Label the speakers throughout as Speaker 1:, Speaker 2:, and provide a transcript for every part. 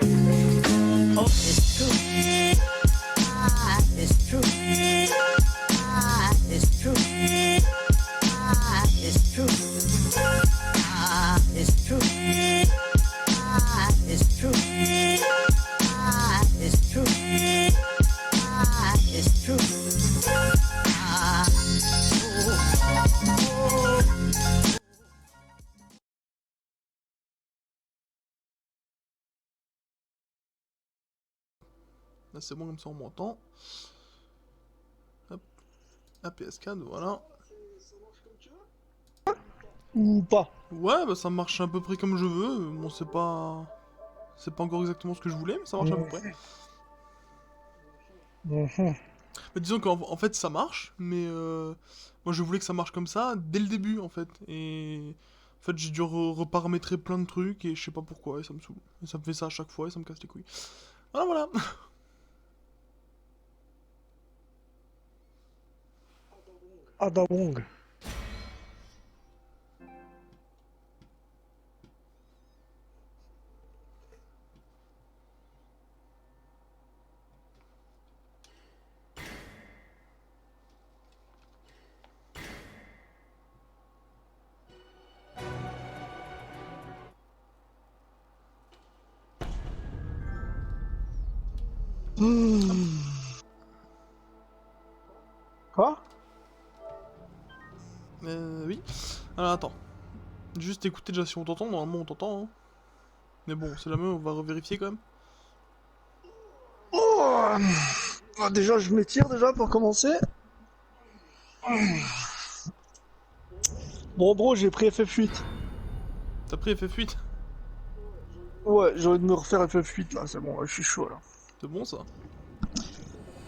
Speaker 1: Oh, it's true. Ah, it's true. Ah, it's true. Ah, it's true. Ah, it's true. Ah, it's true. Ah, it's true. Ah, it's true. Ah, oh, oh.
Speaker 2: Là c'est bon comme ça on m'entend. Hop. La PS4, voilà.
Speaker 3: Ou pas?
Speaker 2: Ouais, bah ça marche à peu près comme je veux. Bon, c'est pas... C'est pas encore exactement ce que je voulais, mais ça marche à peu près.
Speaker 3: Mhm.
Speaker 2: Mais disons qu'en fait ça marche, mais moi je voulais que ça marche comme ça dès le début en fait. Et en fait j'ai dû reparamétrer plein de trucs et je sais pas pourquoi et ça me saoule. Et ça me fait ça à chaque fois et ça me casse les couilles. Voilà voilà.
Speaker 3: Ada Wong. Quoi?
Speaker 2: Oui. Alors attends. Juste écouter déjà si on t'entend, normalement on t'entend. Hein. Mais bon, c'est jamais, on va revérifier quand même.
Speaker 3: Oh, bah, déjà, je m'étire déjà pour commencer. Bon, bro, j'ai pris FF8.
Speaker 2: T'as pris FF8?
Speaker 3: Ouais, j'ai envie de me refaire FF8 là, c'est bon, ouais, je suis chaud là.
Speaker 2: C'est bon ça.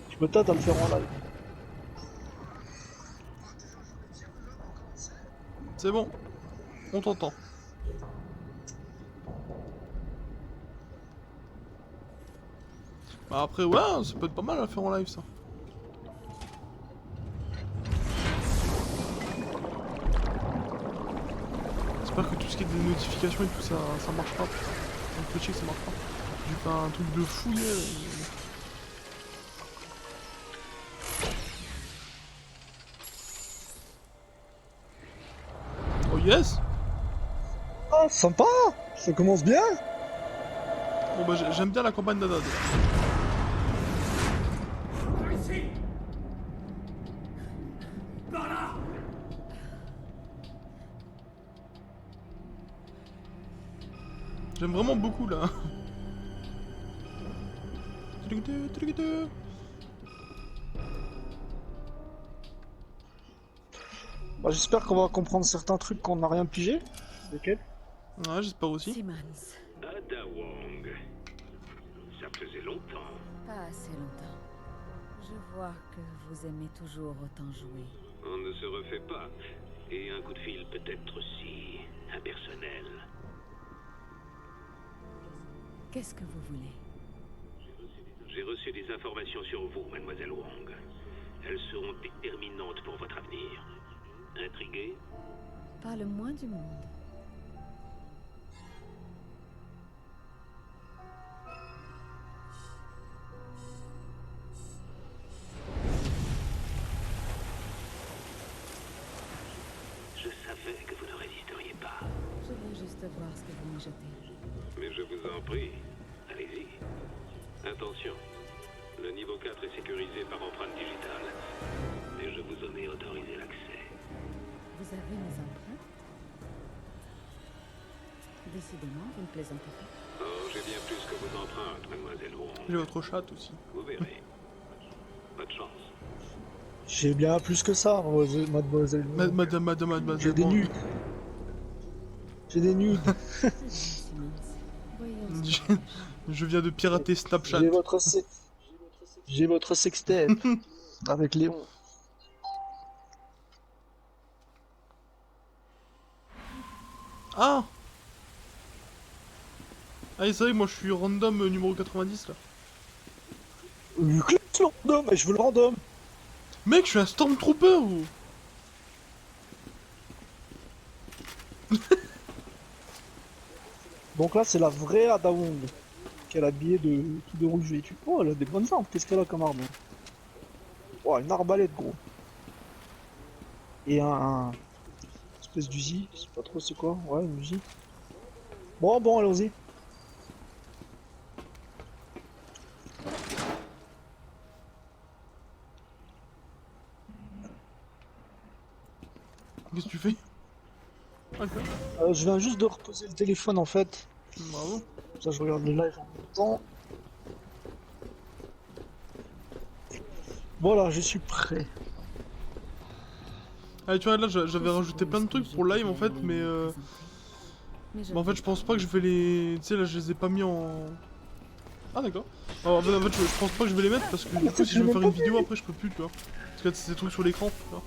Speaker 3: Je me tâte à le faire en live.
Speaker 2: C'est bon. On t'entend. Bah après, ouais, ça peut être pas mal à faire en live ça. J'espère que tout ce qui est des notifications et tout ça, ça marche pas. On peut checker que ça marche pas. J'ai fait un truc de fou hier. Oh yes!
Speaker 3: Ah, sympa! Ça commence bien!
Speaker 2: Bon bah j'aime bien la campagne d'Adad. J'aime vraiment beaucoup là.
Speaker 3: Bah, j'espère qu'on va comprendre certains trucs qu'on n'a rien pigé. Lesquels?
Speaker 2: Ouais, j'espère aussi.
Speaker 4: Simmons,
Speaker 5: Ada Wong. Ça faisait longtemps.
Speaker 4: pas assez longtemps. Je vois que vous aimez toujours autant jouer.
Speaker 5: On ne se refait pas. Et un coup de fil peut-être aussi impersonnel.
Speaker 4: Qu'est-ce que vous voulez?
Speaker 5: J'ai reçu des informations sur vous, mademoiselle Wong. Elles seront déterminantes pour votre avenir. Intrigué?
Speaker 4: Pas le moins du monde.
Speaker 5: Je savais que vous ne résisteriez pas.
Speaker 4: Je veux juste voir ce que vous me jetez.
Speaker 5: Mais je vous en prie, allez-y. Attention, le niveau 4 est sécurisé par empreinte digitale. Et je vous en ai autorisé l'accès.
Speaker 4: Vous avez mes empreintes? Décidément, vous ne plaisantez pas.
Speaker 5: Oh, j'ai bien plus que vos empreintes, mademoiselle Wong.
Speaker 2: J'ai votre chat aussi.
Speaker 5: Vous verrez. Bonne chance.
Speaker 3: J'ai bien plus que ça, mademoiselle.
Speaker 2: Madame,
Speaker 3: J'ai des
Speaker 2: bon.
Speaker 3: nudes. J'ai des nudes.
Speaker 4: Simmons, voyons ce que
Speaker 2: Je viens de pirater Snapchat.
Speaker 3: J'ai votre sextape. Avec Léon.
Speaker 2: Ah! Ah, c'est vrai que moi je suis random numéro 90 là.
Speaker 3: Classe le random, mais je veux le random.
Speaker 2: Mec, je suis un Stormtrooper ou...
Speaker 3: Donc là, c'est la vraie Ada Wong. qu'elle est habillée de tout de rouge véhicule. Oh, elle a des bonnes armes. Qu'est-ce qu'elle a comme arme? Oh, une arbalète, gros. Et un espèce d'usi. Je sais pas trop c'est quoi. Ouais, une usi. Bon, allons-y.
Speaker 2: Qu'est-ce que tu fais? Ok,
Speaker 3: Je viens juste de reposer le téléphone en fait.
Speaker 2: bravo.
Speaker 3: Ça, je regarde le live en même temps. Voilà, je suis prêt.
Speaker 2: Ah, tu vois, là j'avais rajouté plein de trucs pour live en fait, mais en fait je pense pas que je vais les... Tu sais, là je les ai pas mis en... Ah d'accord. En fait, je pense pas que je vais les mettre parce que du coup si je veux faire une vidéo après je peux plus, tu vois. Parce que c'est des trucs sur l'écran, tu vois.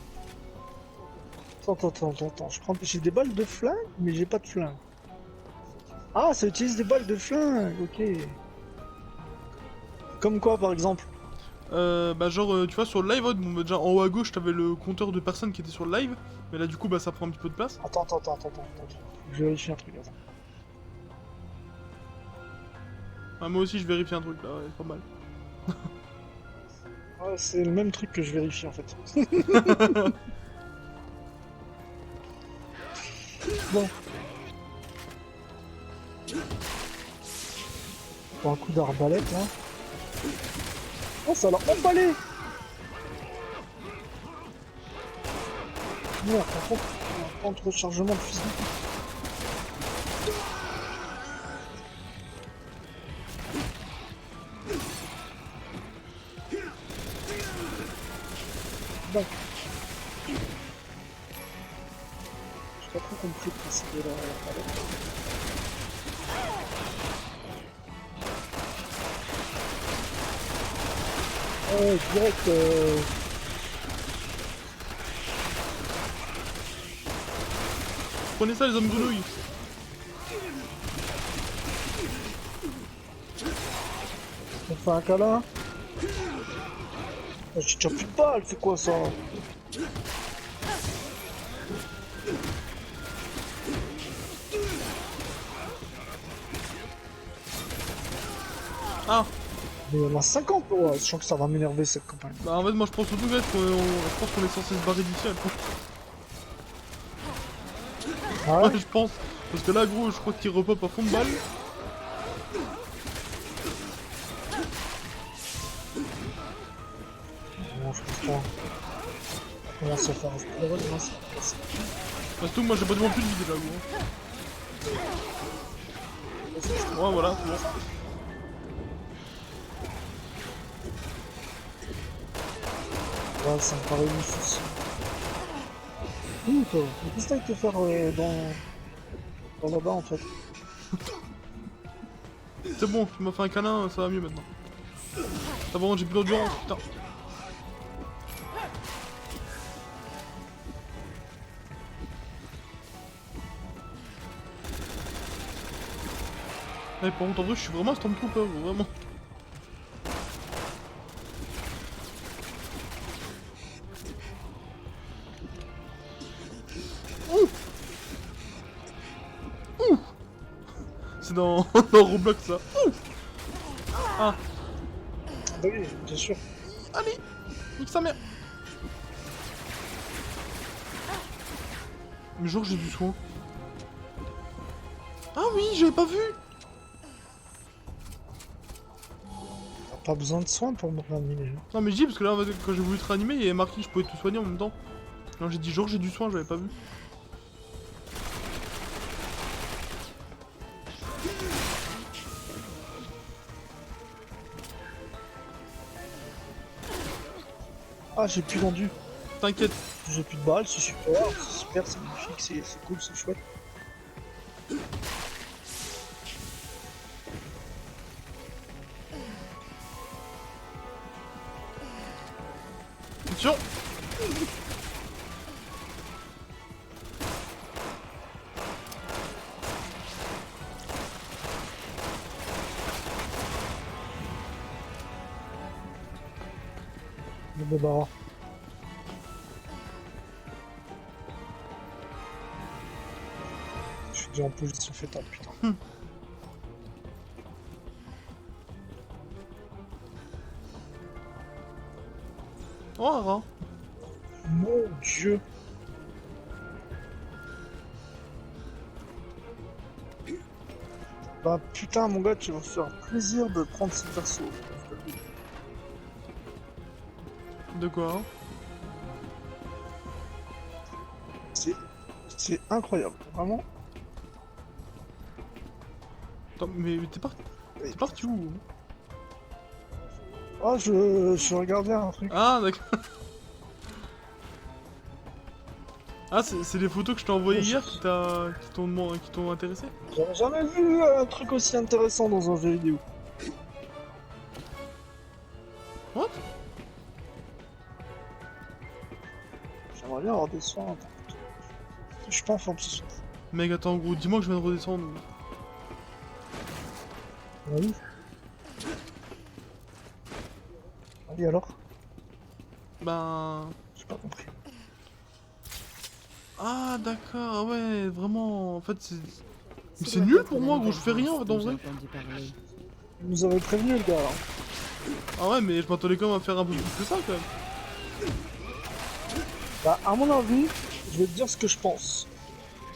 Speaker 3: Attends. J'ai des balles de flingue, mais j'ai pas de flingue. Ah, ça utilise des balles de flingue, ok. Comme quoi, par exemple?
Speaker 2: Bah genre, tu vois, sur le live, bon, bah, déjà en haut à gauche, t'avais le compteur de personnes qui étaient sur le live, mais là du coup, bah ça prend un petit peu de place.
Speaker 3: Attends. Je vérifie un truc, attends.
Speaker 2: Ah, moi aussi, je vérifie un truc là, ouais, pas mal.
Speaker 3: Ouais, c'est le même truc que je vérifie en fait. Bon. Pour un coup d'arbalète, là. Oh, ça l'a emballé! Merde, par contre, un temps de rechargement de fusil. Bon. J'ai pas trop compris le principe de la palette. Direct,
Speaker 2: Prenez ça, les hommes grenouilles.
Speaker 3: on fait un câlin. Oh, j'ai déjà plus de balles, c'est quoi ça?
Speaker 2: Ah,
Speaker 3: Mais il y en a 50, ouais. Je sens que ça va m'énerver cette campagne.
Speaker 2: bah en fait, moi je pense surtout que je pense qu'on est censé se barrer d'ici après.
Speaker 3: Ah ouais?
Speaker 2: Ouais, je pense. Parce que là, gros, je crois qu'il repop à fond de balle.
Speaker 3: Non, je comprends. On commence à faire un scroll, là, c'est
Speaker 2: Parce que moi j'ai pas demandé plus de vie déjà, gros. Ouais, voilà, c'est bon.
Speaker 3: Ouais, ça me paraît difficile. Toi, mais qu'est-ce que t'as été faire dans là-bas en fait?
Speaker 2: C'est bon, tu m'as fait un câlin, ça va mieux maintenant. Ça va, j'ai plus d'endurance, putain. Eh, par contre, en vrai, je suis vraiment un Stormtrooper, vraiment. Ouh. Ouh. C'est dans... dans Roblox, ça. Ouh. Ah,
Speaker 3: Bah oui, bien sûr.
Speaker 2: allez, nique sa mère. Mais genre, j'ai du soin. Ah oui, j'avais pas vu.
Speaker 3: T'as pas besoin de soins pour me réanimer. Hein.
Speaker 2: Non mais je dis parce que là quand j'ai voulu te réanimer il y avait marqué que je pouvais te soigner en même temps. Non j'ai dit genre j'ai du soin, j'avais pas vu.
Speaker 3: Ah, j'ai plus vendu.
Speaker 2: T'inquiète.
Speaker 3: J'ai plus de balles, c'est super, c'est magnifique, c'est cool, c'est chouette.
Speaker 2: Attention.
Speaker 3: Le débarras. Je suis déjà en position fétale, putain.
Speaker 2: Oh, un rat.
Speaker 3: Mon dieu. Bah putain mon gars, tu vas me faire plaisir de prendre ce perso.
Speaker 2: De quoi?
Speaker 3: C'est incroyable, vraiment.
Speaker 2: Attends, mais t'es parti où?
Speaker 3: Ah, je regardais un truc.
Speaker 2: Ah, d'accord. Ah, c'est les photos que je t'ai envoyées hier qui t'ont intéressé?
Speaker 3: J'avais jamais vu un truc aussi intéressant dans un jeu vidéo.
Speaker 2: What?
Speaker 3: J'aimerais bien avoir des soins. Je suis pas en forme ce soir.
Speaker 2: Mec, attends, gros, dis-moi que je viens de redescendre.
Speaker 3: Oui. Allez alors?
Speaker 2: Ben...
Speaker 3: J'ai pas compris.
Speaker 2: Ah, d'accord, ah ouais, vraiment, en fait, c'est... Mais c'est
Speaker 4: doit
Speaker 2: nul
Speaker 4: être
Speaker 2: pour
Speaker 4: la
Speaker 2: moi, gros,
Speaker 4: nouvelle
Speaker 2: je fais rien,
Speaker 4: race
Speaker 2: en
Speaker 4: dont
Speaker 2: vrai.
Speaker 4: j'ai entendu parler.
Speaker 3: Vous nous avez prévenu le gars là.
Speaker 2: Ah ouais, mais je m'attendais quand même à faire un peu plus que ça, quand même.
Speaker 3: Bah à mon avis, je vais te dire ce que je pense.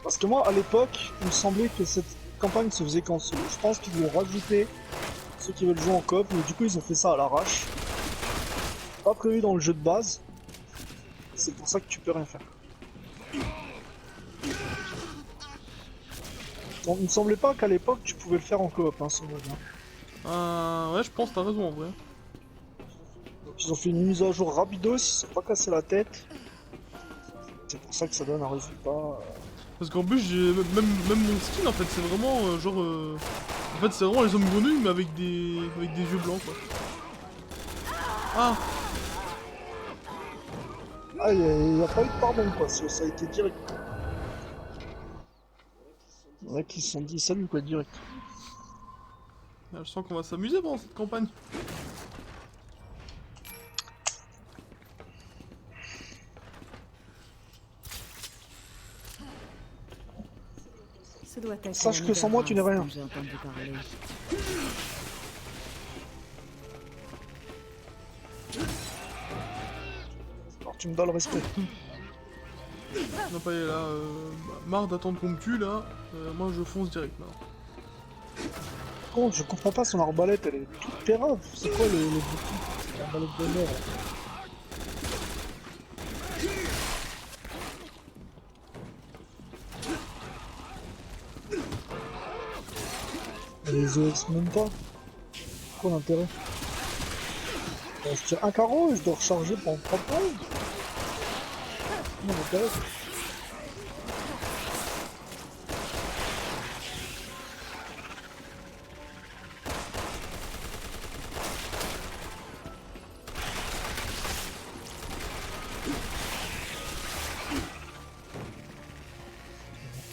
Speaker 3: Parce que moi à l'époque, il me semblait que cette campagne se faisait qu'en solo. Je pense qu'ils ont rajouté ceux qui veulent jouer en coop, mais du coup ils ont fait ça à l'arrache. Pas prévu dans le jeu de base. C'est pour ça que tu peux rien faire. Bon, il me semblait pas qu'à l'époque tu pouvais le faire en coop, hein, ce mode.
Speaker 2: Ouais, je pense, t'as raison, en vrai.
Speaker 3: Donc ils ont fait une mise à jour rapidos, ils se sont pas cassé la tête. C'est pour ça que ça donne un résultat.
Speaker 2: Parce qu'en plus, j'ai même mon skin, en fait, c'est vraiment, genre... En fait, c'est vraiment les hommes grenouilles, mais avec des yeux blancs, quoi. Ah!
Speaker 3: Ah, il y a pas eu de pardon quoi, ça a été direct. Il y en a qui se sont dit salut quoi, direct.
Speaker 2: Ah, je sens qu'on va s'amuser pendant cette campagne.
Speaker 4: Ce doit être
Speaker 3: Sache
Speaker 4: la
Speaker 3: que sans moi, tu n'es
Speaker 4: nouvelle
Speaker 3: rien.
Speaker 4: race dont j'ai entendu parler.
Speaker 3: Alors tu me dois le respect.
Speaker 2: On n'a pas là, marre d'attendre qu'on me tue, là. Moi, je fonce direct, maintenant.
Speaker 3: Par contre, je comprends pas son arbalète, elle est toute pérave. C'est quoi le bouton? C'est l'arbalète de mort. Elle les OS même pas. C'est quoi l'intérêt? Je tire un carreau et je dois recharger pendant 3 points. Non, l'intérêt.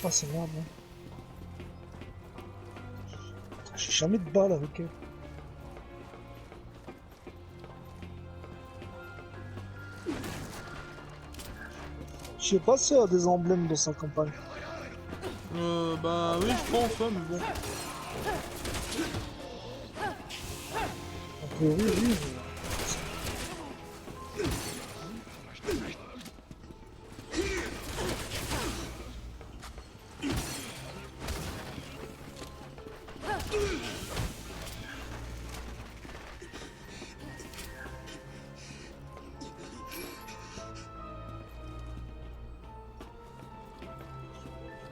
Speaker 3: Ah, c'est merde, hein. J'ai jamais de balles avec elle. Je sais pas s'il y a des emblèmes dans sa campagne.
Speaker 2: Bah oui, je pense, ouais, mais bon.
Speaker 3: A priori, oui.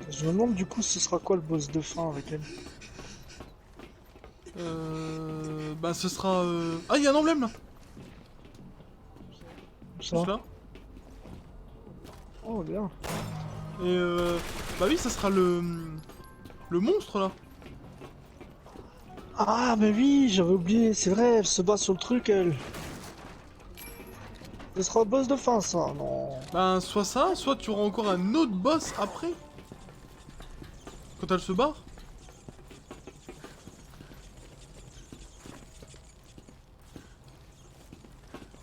Speaker 3: Je me demande du coup ce sera quoi le boss de fin avec elle.
Speaker 2: Bah ce sera... Ah, il y a un emblème, là.
Speaker 3: Ça.
Speaker 2: Juste là.
Speaker 3: Oh bien.
Speaker 2: Et bah oui, ça sera le monstre, là.
Speaker 3: Ah mais oui, j'avais oublié, c'est vrai, elle se bat sur le truc elle. Ce sera le boss de fin ça, non.
Speaker 2: Bah soit ça, soit tu auras encore un autre boss après. Quand elle se barre.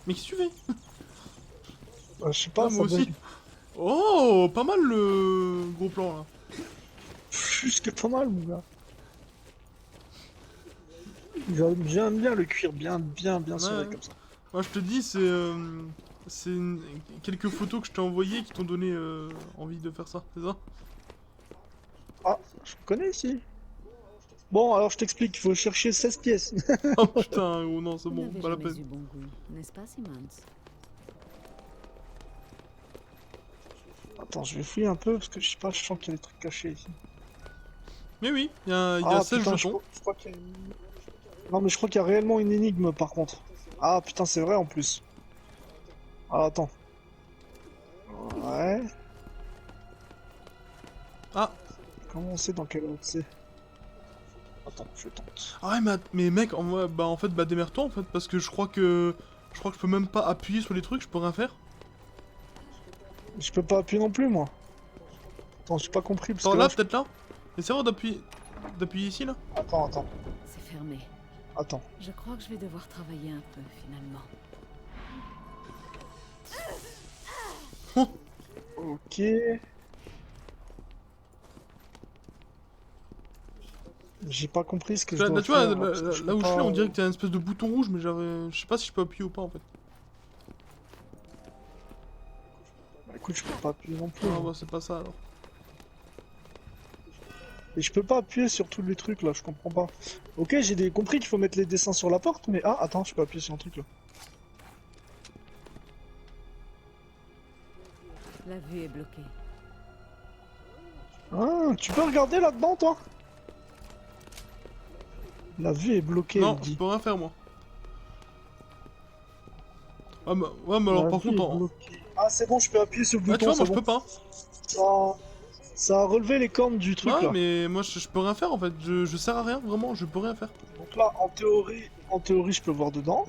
Speaker 2: Mais qu'est-ce que tu fais?
Speaker 3: Je sais pas,
Speaker 2: Ah,
Speaker 3: ça
Speaker 2: moi
Speaker 3: doit
Speaker 2: aussi.
Speaker 3: être
Speaker 2: Oh, pas mal le gros plan, là.
Speaker 3: plus que pas mal mon gars. J'aime bien le cuir bien serré
Speaker 2: Ouais.
Speaker 3: comme ça.
Speaker 2: Moi je te dis, quelques photos que je t'ai envoyées qui t'ont donné envie de faire ça, c'est ça?
Speaker 3: Ah, je connais ici. Bon, alors je t'explique, il faut chercher 16 pièces.
Speaker 2: Oh putain, oh non, c'est
Speaker 4: Vous
Speaker 2: bon,
Speaker 4: n'avez
Speaker 2: pas la
Speaker 4: jamais
Speaker 2: peine.
Speaker 4: eu bon goût, n'est-ce pas, Simmons?
Speaker 3: Attends, je vais fouiller un peu parce que je sais pas, je sens qu'il y a des trucs cachés ici.
Speaker 2: Mais oui, il y a 16
Speaker 3: putain,
Speaker 2: jetons.
Speaker 3: je crois qu'il y a Non, mais je crois qu'il y a réellement une énigme par contre. Ah putain, c'est vrai en plus. Ah, attends. Ouais.
Speaker 2: Ah,
Speaker 3: Comment on sait dans quel ordre c'est? Attends, je tente.
Speaker 2: ah ouais, mais mec, en fait, démerde-toi en fait, parce que je crois que je peux même pas appuyer sur les trucs, je peux rien faire.
Speaker 3: Je peux pas appuyer non plus, moi. Attends, j'ai pas compris parce
Speaker 2: Attends,
Speaker 3: que
Speaker 2: là,
Speaker 3: là,
Speaker 2: peut-être là. Et c'est vrai d'appuyer ici là.
Speaker 3: Attends.
Speaker 4: C'est fermé.
Speaker 3: Attends.
Speaker 4: Je crois que je vais devoir travailler un peu, finalement.
Speaker 3: Ok. J'ai pas compris ce que je
Speaker 2: Là,
Speaker 3: dois
Speaker 2: tu vois,
Speaker 3: faire. parce que je
Speaker 2: là
Speaker 3: peux
Speaker 2: où je suis,
Speaker 3: pas,
Speaker 2: on dirait que t'as une espèce de bouton rouge, mais je sais pas si je peux appuyer ou pas en fait.
Speaker 3: Bah, écoute, je peux pas appuyer non plus.
Speaker 2: Ah
Speaker 3: hein.
Speaker 2: bah c'est pas ça alors.
Speaker 3: Et je peux pas appuyer sur tous les trucs là, je comprends pas. Ok, compris qu'il faut mettre les dessins sur la porte, mais ah, attends, je peux appuyer sur un truc là.
Speaker 4: La vue est bloquée.
Speaker 3: Ah, tu peux regarder là-dedans, toi? La vue est bloquée,
Speaker 2: Non,
Speaker 3: elle
Speaker 2: je
Speaker 3: dit.
Speaker 2: peux rien faire moi. Ah bah, ouais, mais alors
Speaker 3: La
Speaker 2: par
Speaker 3: vue
Speaker 2: contre,
Speaker 3: est bloquée. Ah, c'est bon, je peux appuyer sur le
Speaker 2: ah, tu
Speaker 3: bouton,
Speaker 2: vois, moi
Speaker 3: c'est
Speaker 2: je
Speaker 3: bon.
Speaker 2: peux pas.
Speaker 3: Ça a relevé les cornes du truc
Speaker 2: Ouais,
Speaker 3: là.
Speaker 2: mais moi je peux rien faire en fait. Je sers à rien, vraiment, je peux rien faire.
Speaker 3: Donc là, en théorie, je peux voir dedans.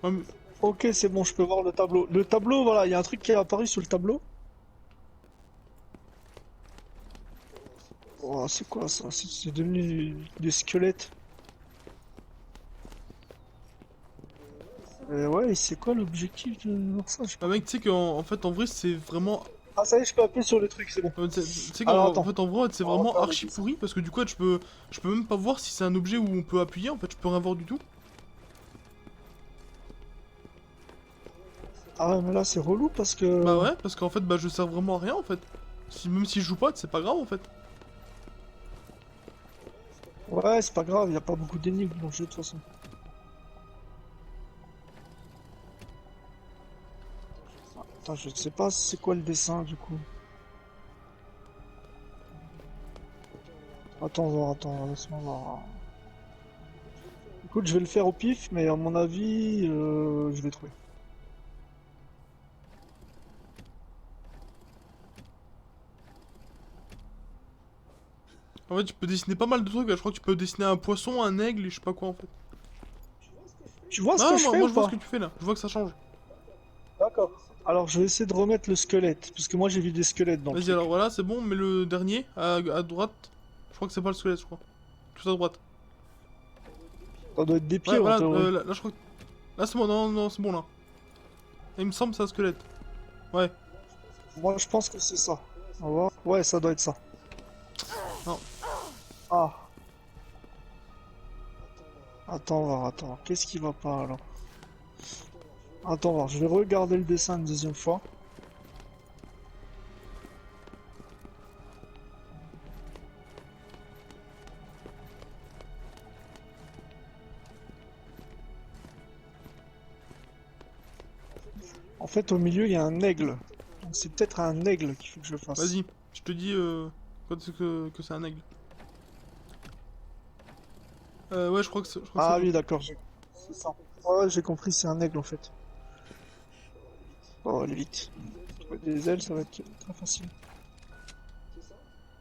Speaker 2: Ouais, mais-
Speaker 3: Ok, c'est bon, je peux voir le tableau. Le tableau, voilà, il y a un truc qui est apparu sur le tableau. Oh, c'est quoi ça? C'est devenu des squelettes. Ouais, c'est quoi l'objectif de voir ça?
Speaker 2: Bah mec, tu sais qu'en fait, en vrai, c'est vraiment...
Speaker 3: Ah, ça y est, je peux appuyer sur le truc, c'est bon.
Speaker 2: Tu sais
Speaker 3: Alors,
Speaker 2: qu'en
Speaker 3: attends.
Speaker 2: fait, en vrai, c'est
Speaker 3: On va
Speaker 2: vraiment
Speaker 3: faire
Speaker 2: archi
Speaker 3: le
Speaker 2: pourri, parce que du coup, je peux même pas voir si c'est un objet où on peut appuyer, en fait, je peux rien voir du tout.
Speaker 3: Ah ouais, mais là, c'est relou parce que...
Speaker 2: Bah ouais, parce qu'en fait, bah je sers vraiment à rien, en fait. Même si je joue pas, c'est pas grave, en fait.
Speaker 3: Ouais, c'est pas grave, il y a pas beaucoup d'énigmes dans le jeu de toute façon. Attends, je sais pas c'est quoi le dessin du coup. Attends, laisse-moi voir. Écoute, je vais le faire au pif, mais à mon avis, je vais trouver.
Speaker 2: En fait, tu peux dessiner pas mal de trucs, là. Je crois que tu peux dessiner un poisson, un aigle et je sais pas quoi, en fait.
Speaker 3: Tu vois ce
Speaker 2: Ah,
Speaker 3: que je fais
Speaker 2: moi
Speaker 3: ou
Speaker 2: je vois
Speaker 3: pas?
Speaker 2: ce que tu fais, là. Je vois que ça change.
Speaker 3: D'accord. Alors, je vais essayer de remettre le squelette, parce que moi j'ai vu des squelettes dans le
Speaker 2: Vas-y,
Speaker 3: truc.
Speaker 2: alors voilà, c'est bon, mais le dernier, à droite. Je crois que c'est pas le squelette, je crois. Tout à droite.
Speaker 3: Ça doit être des pieds
Speaker 2: Ouais,
Speaker 3: en
Speaker 2: voilà,
Speaker 3: théorie.
Speaker 2: là, je crois que... Là, c'est bon, non, c'est bon, là. Il me semble que c'est un squelette. Ouais.
Speaker 3: Moi je pense que c'est ça. On va voir. Ouais, ça doit être ça.
Speaker 2: Non.
Speaker 3: Ah. Attends, voir, attends. Qu'est-ce qui va pas alors? Attends, voir, je vais regarder le dessin une deuxième fois. En fait, au milieu, il y a un aigle. Donc c'est peut-être un aigle qu'il faut que je fasse.
Speaker 2: Vas-y, je te dis quand c'est que c'est un aigle. Ouais, je crois que c'est...
Speaker 3: Ah oui, d'accord. C'est ça. Ouais, j'ai compris, c'est un aigle en fait. Oh, allez vite. Trouver des ailes, ça va être très facile.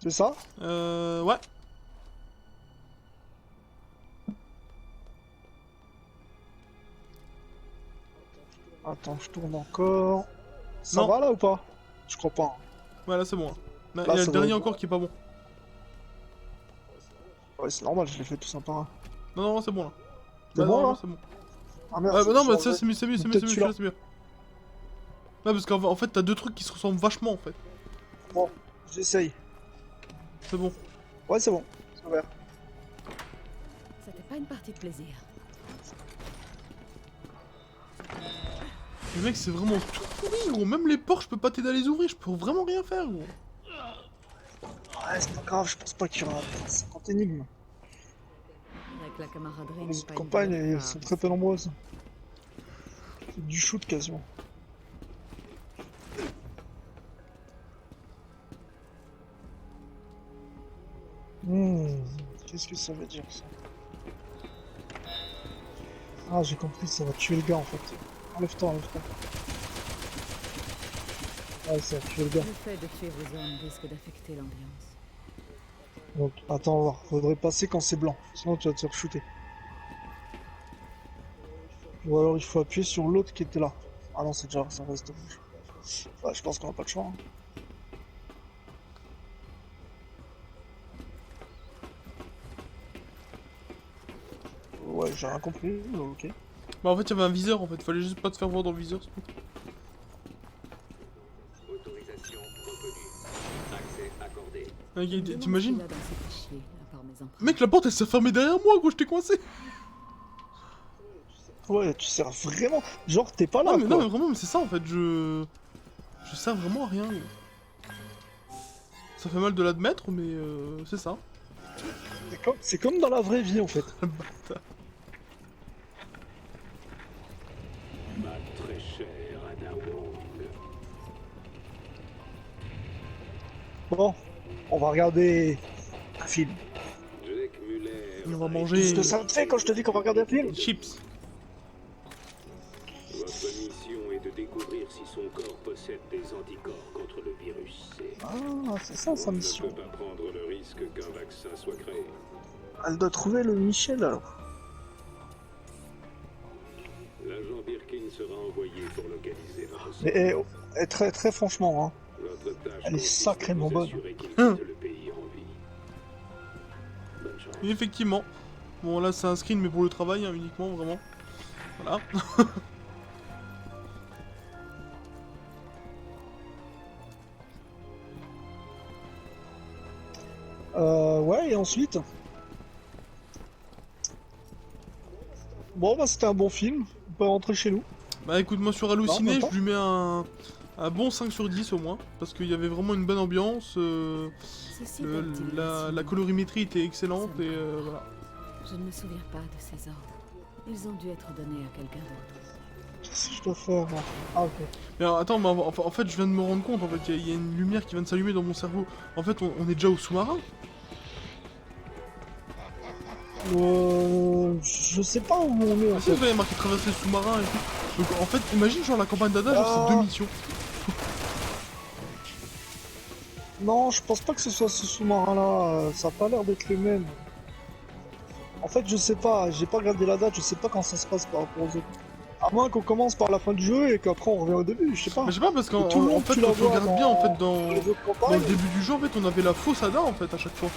Speaker 3: C'est ça?
Speaker 2: Ouais.
Speaker 3: Attends, je tourne encore. Ça
Speaker 2: Non.
Speaker 3: va là ou pas? Je crois pas. Hein.
Speaker 2: Ouais, là, c'est bon. Là,
Speaker 3: Là,
Speaker 2: il y a
Speaker 3: ça
Speaker 2: le
Speaker 3: doit
Speaker 2: dernier
Speaker 3: être
Speaker 2: encore qui est pas bon.
Speaker 3: Ouais, c'est normal, je l'ai fait tout un par un.
Speaker 2: Non, c'est bon, là.
Speaker 3: C'est bon,
Speaker 2: non,
Speaker 3: là
Speaker 2: c'est bon.
Speaker 3: Ah merde,
Speaker 2: Ouais,
Speaker 3: faut
Speaker 2: bah non,
Speaker 3: que
Speaker 2: mais
Speaker 3: je
Speaker 2: ça,
Speaker 3: change.
Speaker 2: c'est mieux, c'est mieux, c'est mieux,
Speaker 3: Peut-être
Speaker 2: c'est mieux, c'est mieux. Ouais, parce qu'en fait, t'as deux trucs qui se ressemblent vachement, en fait.
Speaker 3: Bon, j'essaye.
Speaker 2: C'est bon.
Speaker 3: Ouais, c'est bon. C'est ouvert.
Speaker 4: C'était pas une partie de plaisir.
Speaker 2: Le mec, c'est vraiment tout pourri, gros. Même les portes, je peux pas t'aider à les ouvrir. Je peux vraiment rien faire, gros.
Speaker 3: Ouais, c'est pas grave, je pense pas qu'il y aura 50 énigmes.
Speaker 4: Avec la camaraderie.
Speaker 3: Les
Speaker 4: n'est
Speaker 3: autres
Speaker 4: pas une
Speaker 3: campagnes,
Speaker 4: valeur
Speaker 3: elles
Speaker 4: rare.
Speaker 3: sont très peu nombreuses. C'est du shoot quasiment. Qu'est-ce que ça veut dire ça? Ah, j'ai compris, ça va tuer le gars en fait. Enlève-toi, enlève-toi. Ouais, ça va tuer le gars.
Speaker 4: Le fait de tuer vos hommes risque d'affecter l'ambiance.
Speaker 3: Donc, attends, on va voir. Faudrait passer quand c'est blanc, sinon tu vas te faire shooter. Ou alors il faut appuyer sur l'autre qui était là. Ah non, c'est déjà, ça reste rouge. Ouais, je pense qu'on a pas de choix. Hein. Ouais, j'ai rien compris, mais ok.
Speaker 2: Bah, en fait, il y avait un viseur, en fait. Fallait juste pas te faire voir dans le viseur, c'est tout.
Speaker 5: Autorisation reconnue. Accès accordé.
Speaker 2: T'imagines?
Speaker 4: Demande ce qu'il y a dans ces fichiers, à part mes empreintes.
Speaker 2: Mec, la porte, elle s'est fermée derrière moi, gros. J'étais coincé.
Speaker 3: Ouais, tu sers vraiment. Genre, t'es pas là,
Speaker 2: Non, mais,
Speaker 3: quoi.
Speaker 2: non, mais vraiment, mais c'est ça, en fait. Je sers vraiment à rien, gros. Ça fait mal de l'admettre, mais c'est ça.
Speaker 3: C'est comme dans la vraie vie, en fait.
Speaker 2: Bâtard.
Speaker 5: Ma très chère Ada Wong.
Speaker 3: Bon, on va regarder un film.
Speaker 5: Jake Muller.
Speaker 2: On va
Speaker 3: Qu'est-ce
Speaker 2: manger
Speaker 3: que ça te fait quand je te dis qu'on va regarder un film?
Speaker 2: des chips.
Speaker 5: Votre mission est de découvrir si son corps possède des anticorps contre le virus C.
Speaker 3: Ah, c'est ça sa
Speaker 5: On ne
Speaker 3: mission.
Speaker 5: peut pas prendre le risque qu'un vaccin soit créé.
Speaker 3: Elle doit trouver le Michel alors.
Speaker 5: L'agent Birkin sera envoyé pour localiser votre sang.
Speaker 3: Mais très très franchement, hein.
Speaker 5: Votre tâche
Speaker 3: Elle est
Speaker 5: consiste
Speaker 3: sacrément
Speaker 5: à vous
Speaker 3: bonne.
Speaker 5: assurer qu'il quitte le pays en vie. Bonne chance.
Speaker 2: Et effectivement. Bon, là, c'est un screen, mais pour le travail, hein, uniquement, vraiment. Voilà.
Speaker 3: Ouais, et ensuite. Bon, bah c'était un bon film. On peut rentrer chez nous.
Speaker 2: Bah, écoute, moi, sur Halluciné,
Speaker 3: Non,
Speaker 2: je lui mets un bon 5 sur 10 au moins. Parce qu'il y avait vraiment une bonne ambiance.
Speaker 4: Ceci date-t-il
Speaker 2: La
Speaker 4: d'ici
Speaker 2: colorimétrie était excellente, et voilà.
Speaker 4: Je ne me souviens pas de ces ordres. Ils ont dû être donnés à quelqu'un d'autre.
Speaker 3: Qu'est-ce que je dois faire moi? Ah, ok.
Speaker 2: Mais alors, attends, mais en fait, je viens de me rendre compte, en fait, il y a une lumière qui vient de s'allumer dans mon cerveau. En fait, on est déjà au sous-marin.
Speaker 3: Je sais pas où on est en
Speaker 2: Ah si,
Speaker 3: fait.
Speaker 2: vous avez marqué traverser le sous-marin et tout. Donc, en fait, imagine, genre, la campagne d'Ada, genre,
Speaker 3: Ah.
Speaker 2: c'est 2 missions.
Speaker 3: Non, je pense pas que ce soit ce sous-marin là. Ça a pas l'air d'être le même. En fait, je sais pas. J'ai pas regardé la date. Je sais pas quand ça se passe par rapport aux autres. À moins qu'on commence par la fin du jeu et qu'après on revient au début. Je sais pas.
Speaker 2: Mais je sais pas, parce qu'en
Speaker 3: Tout le
Speaker 2: en
Speaker 3: monde,
Speaker 2: fait,
Speaker 3: tu la
Speaker 2: quand tu
Speaker 3: vois
Speaker 2: regardes bien, en fait, dans
Speaker 3: les autres
Speaker 2: le
Speaker 3: campagnes.
Speaker 2: début du jeu, en fait, on avait la fausse Ada, en fait, à chaque fois.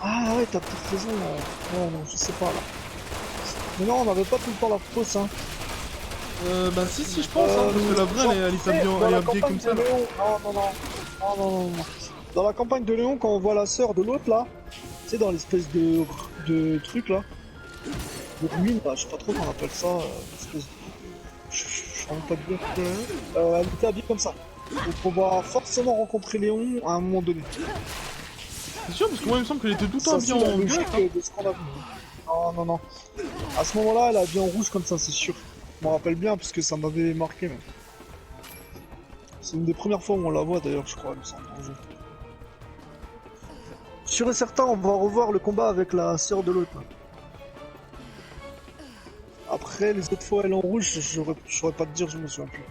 Speaker 3: Ah ouais, t'as peut-être raison. Ouais, non, je sais pas là. Mais non, on avait pas tout le temps la fausse, hein.
Speaker 2: Bah si, je pense, hein, parce que la vraie, elle est habillée,
Speaker 3: dans
Speaker 2: elle est
Speaker 3: la
Speaker 2: habillée
Speaker 3: campagne
Speaker 2: comme ça,
Speaker 3: de
Speaker 2: là.
Speaker 3: Léon. Non. Dans la campagne de Léon, quand on voit la sœur de l'autre là, tu sais, dans l'espèce de truc là, de ruine, là, je sais pas trop comment on appelle ça, espèce de... Je sais même pas de dire que... elle était habillée comme ça. Donc on va forcément rencontrer Léon à un moment donné.
Speaker 2: C'est sûr, parce que moi, il me semble qu'elle était tout le temps
Speaker 3: Ça,
Speaker 2: habillée
Speaker 3: c'est la
Speaker 2: en
Speaker 3: logique
Speaker 2: violet, hein.
Speaker 3: de ce qu'on a vu. Non. À ce moment-là, elle a habillée en rouge comme ça, c'est sûr. Je m'en rappelle bien, parce que ça m'avait marqué même. C'est une des premières fois où on la voit d'ailleurs, je crois, il me semble, dans le jeu. Sûr et certain, on va revoir le combat avec la sœur de l'autre. Après, les autres fois, elle est en rouge, je saurais pas te dire, je me souviens plus.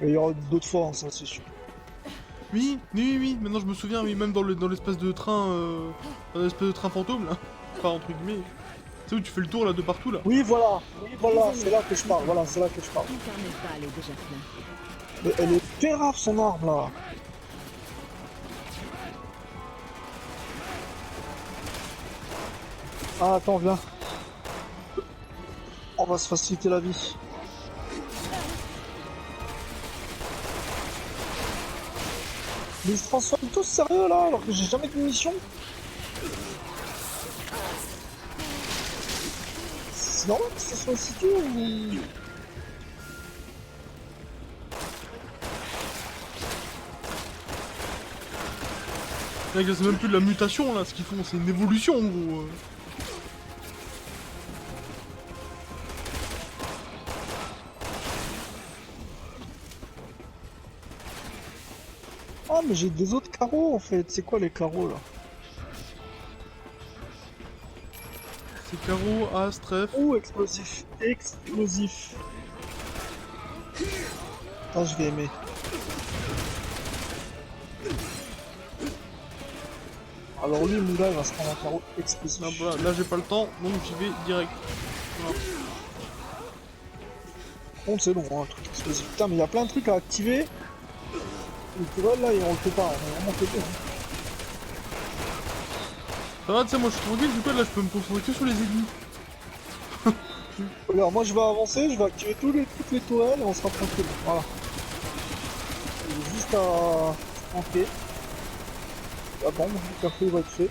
Speaker 3: Et il y aura d'autres fois, hein, ça c'est sûr.
Speaker 2: Oui, maintenant je me souviens, oui, même dans l'espèce de train, dans l'espèce de train fantôme, là. Enfin, entre guillemets. Tu sais où tu fais le tour, là, de partout, là.
Speaker 3: Oui, voilà, c'est là que je parle, c'est là que je parle.
Speaker 4: Ton carnet est déjà plein.
Speaker 3: Mais elle est pérave son arme là. Ah, attends, viens. On va se faciliter la vie. Mais ils se transforment tous sérieux là, alors que j'ai jamais de mission. C'est normal que ce soit si dur ou...
Speaker 2: Mec, c'est même plus de la mutation là, ce qu'ils font, c'est une évolution en gros.
Speaker 3: Ah, mais j'ai des autres carreaux en fait. C'est quoi les carreaux là?
Speaker 2: C'est carreau, as, trèfle.
Speaker 3: Oh, explosif. Explosif. Ah, je vais aimer. Alors lui, Moula, il va se prendre un carreau explosif.
Speaker 2: Là, voilà, là j'ai pas le temps, donc j'y vais direct. Voilà.
Speaker 3: Par contre, c'est long, hein, un truc explosif. Putain, mais il y a plein de trucs à activer. Le tourelle là, on le fait pas, on est vraiment pété. Hein.
Speaker 2: Ça va, tu sais, moi je suis tranquille, du coup là je peux me concentrer que sur les ennemis.
Speaker 3: Alors, moi je vais avancer, je vais activer toutes les tourelles et on sera tranquille. Voilà. Il y a juste à planter. La bombe, le café va être fait.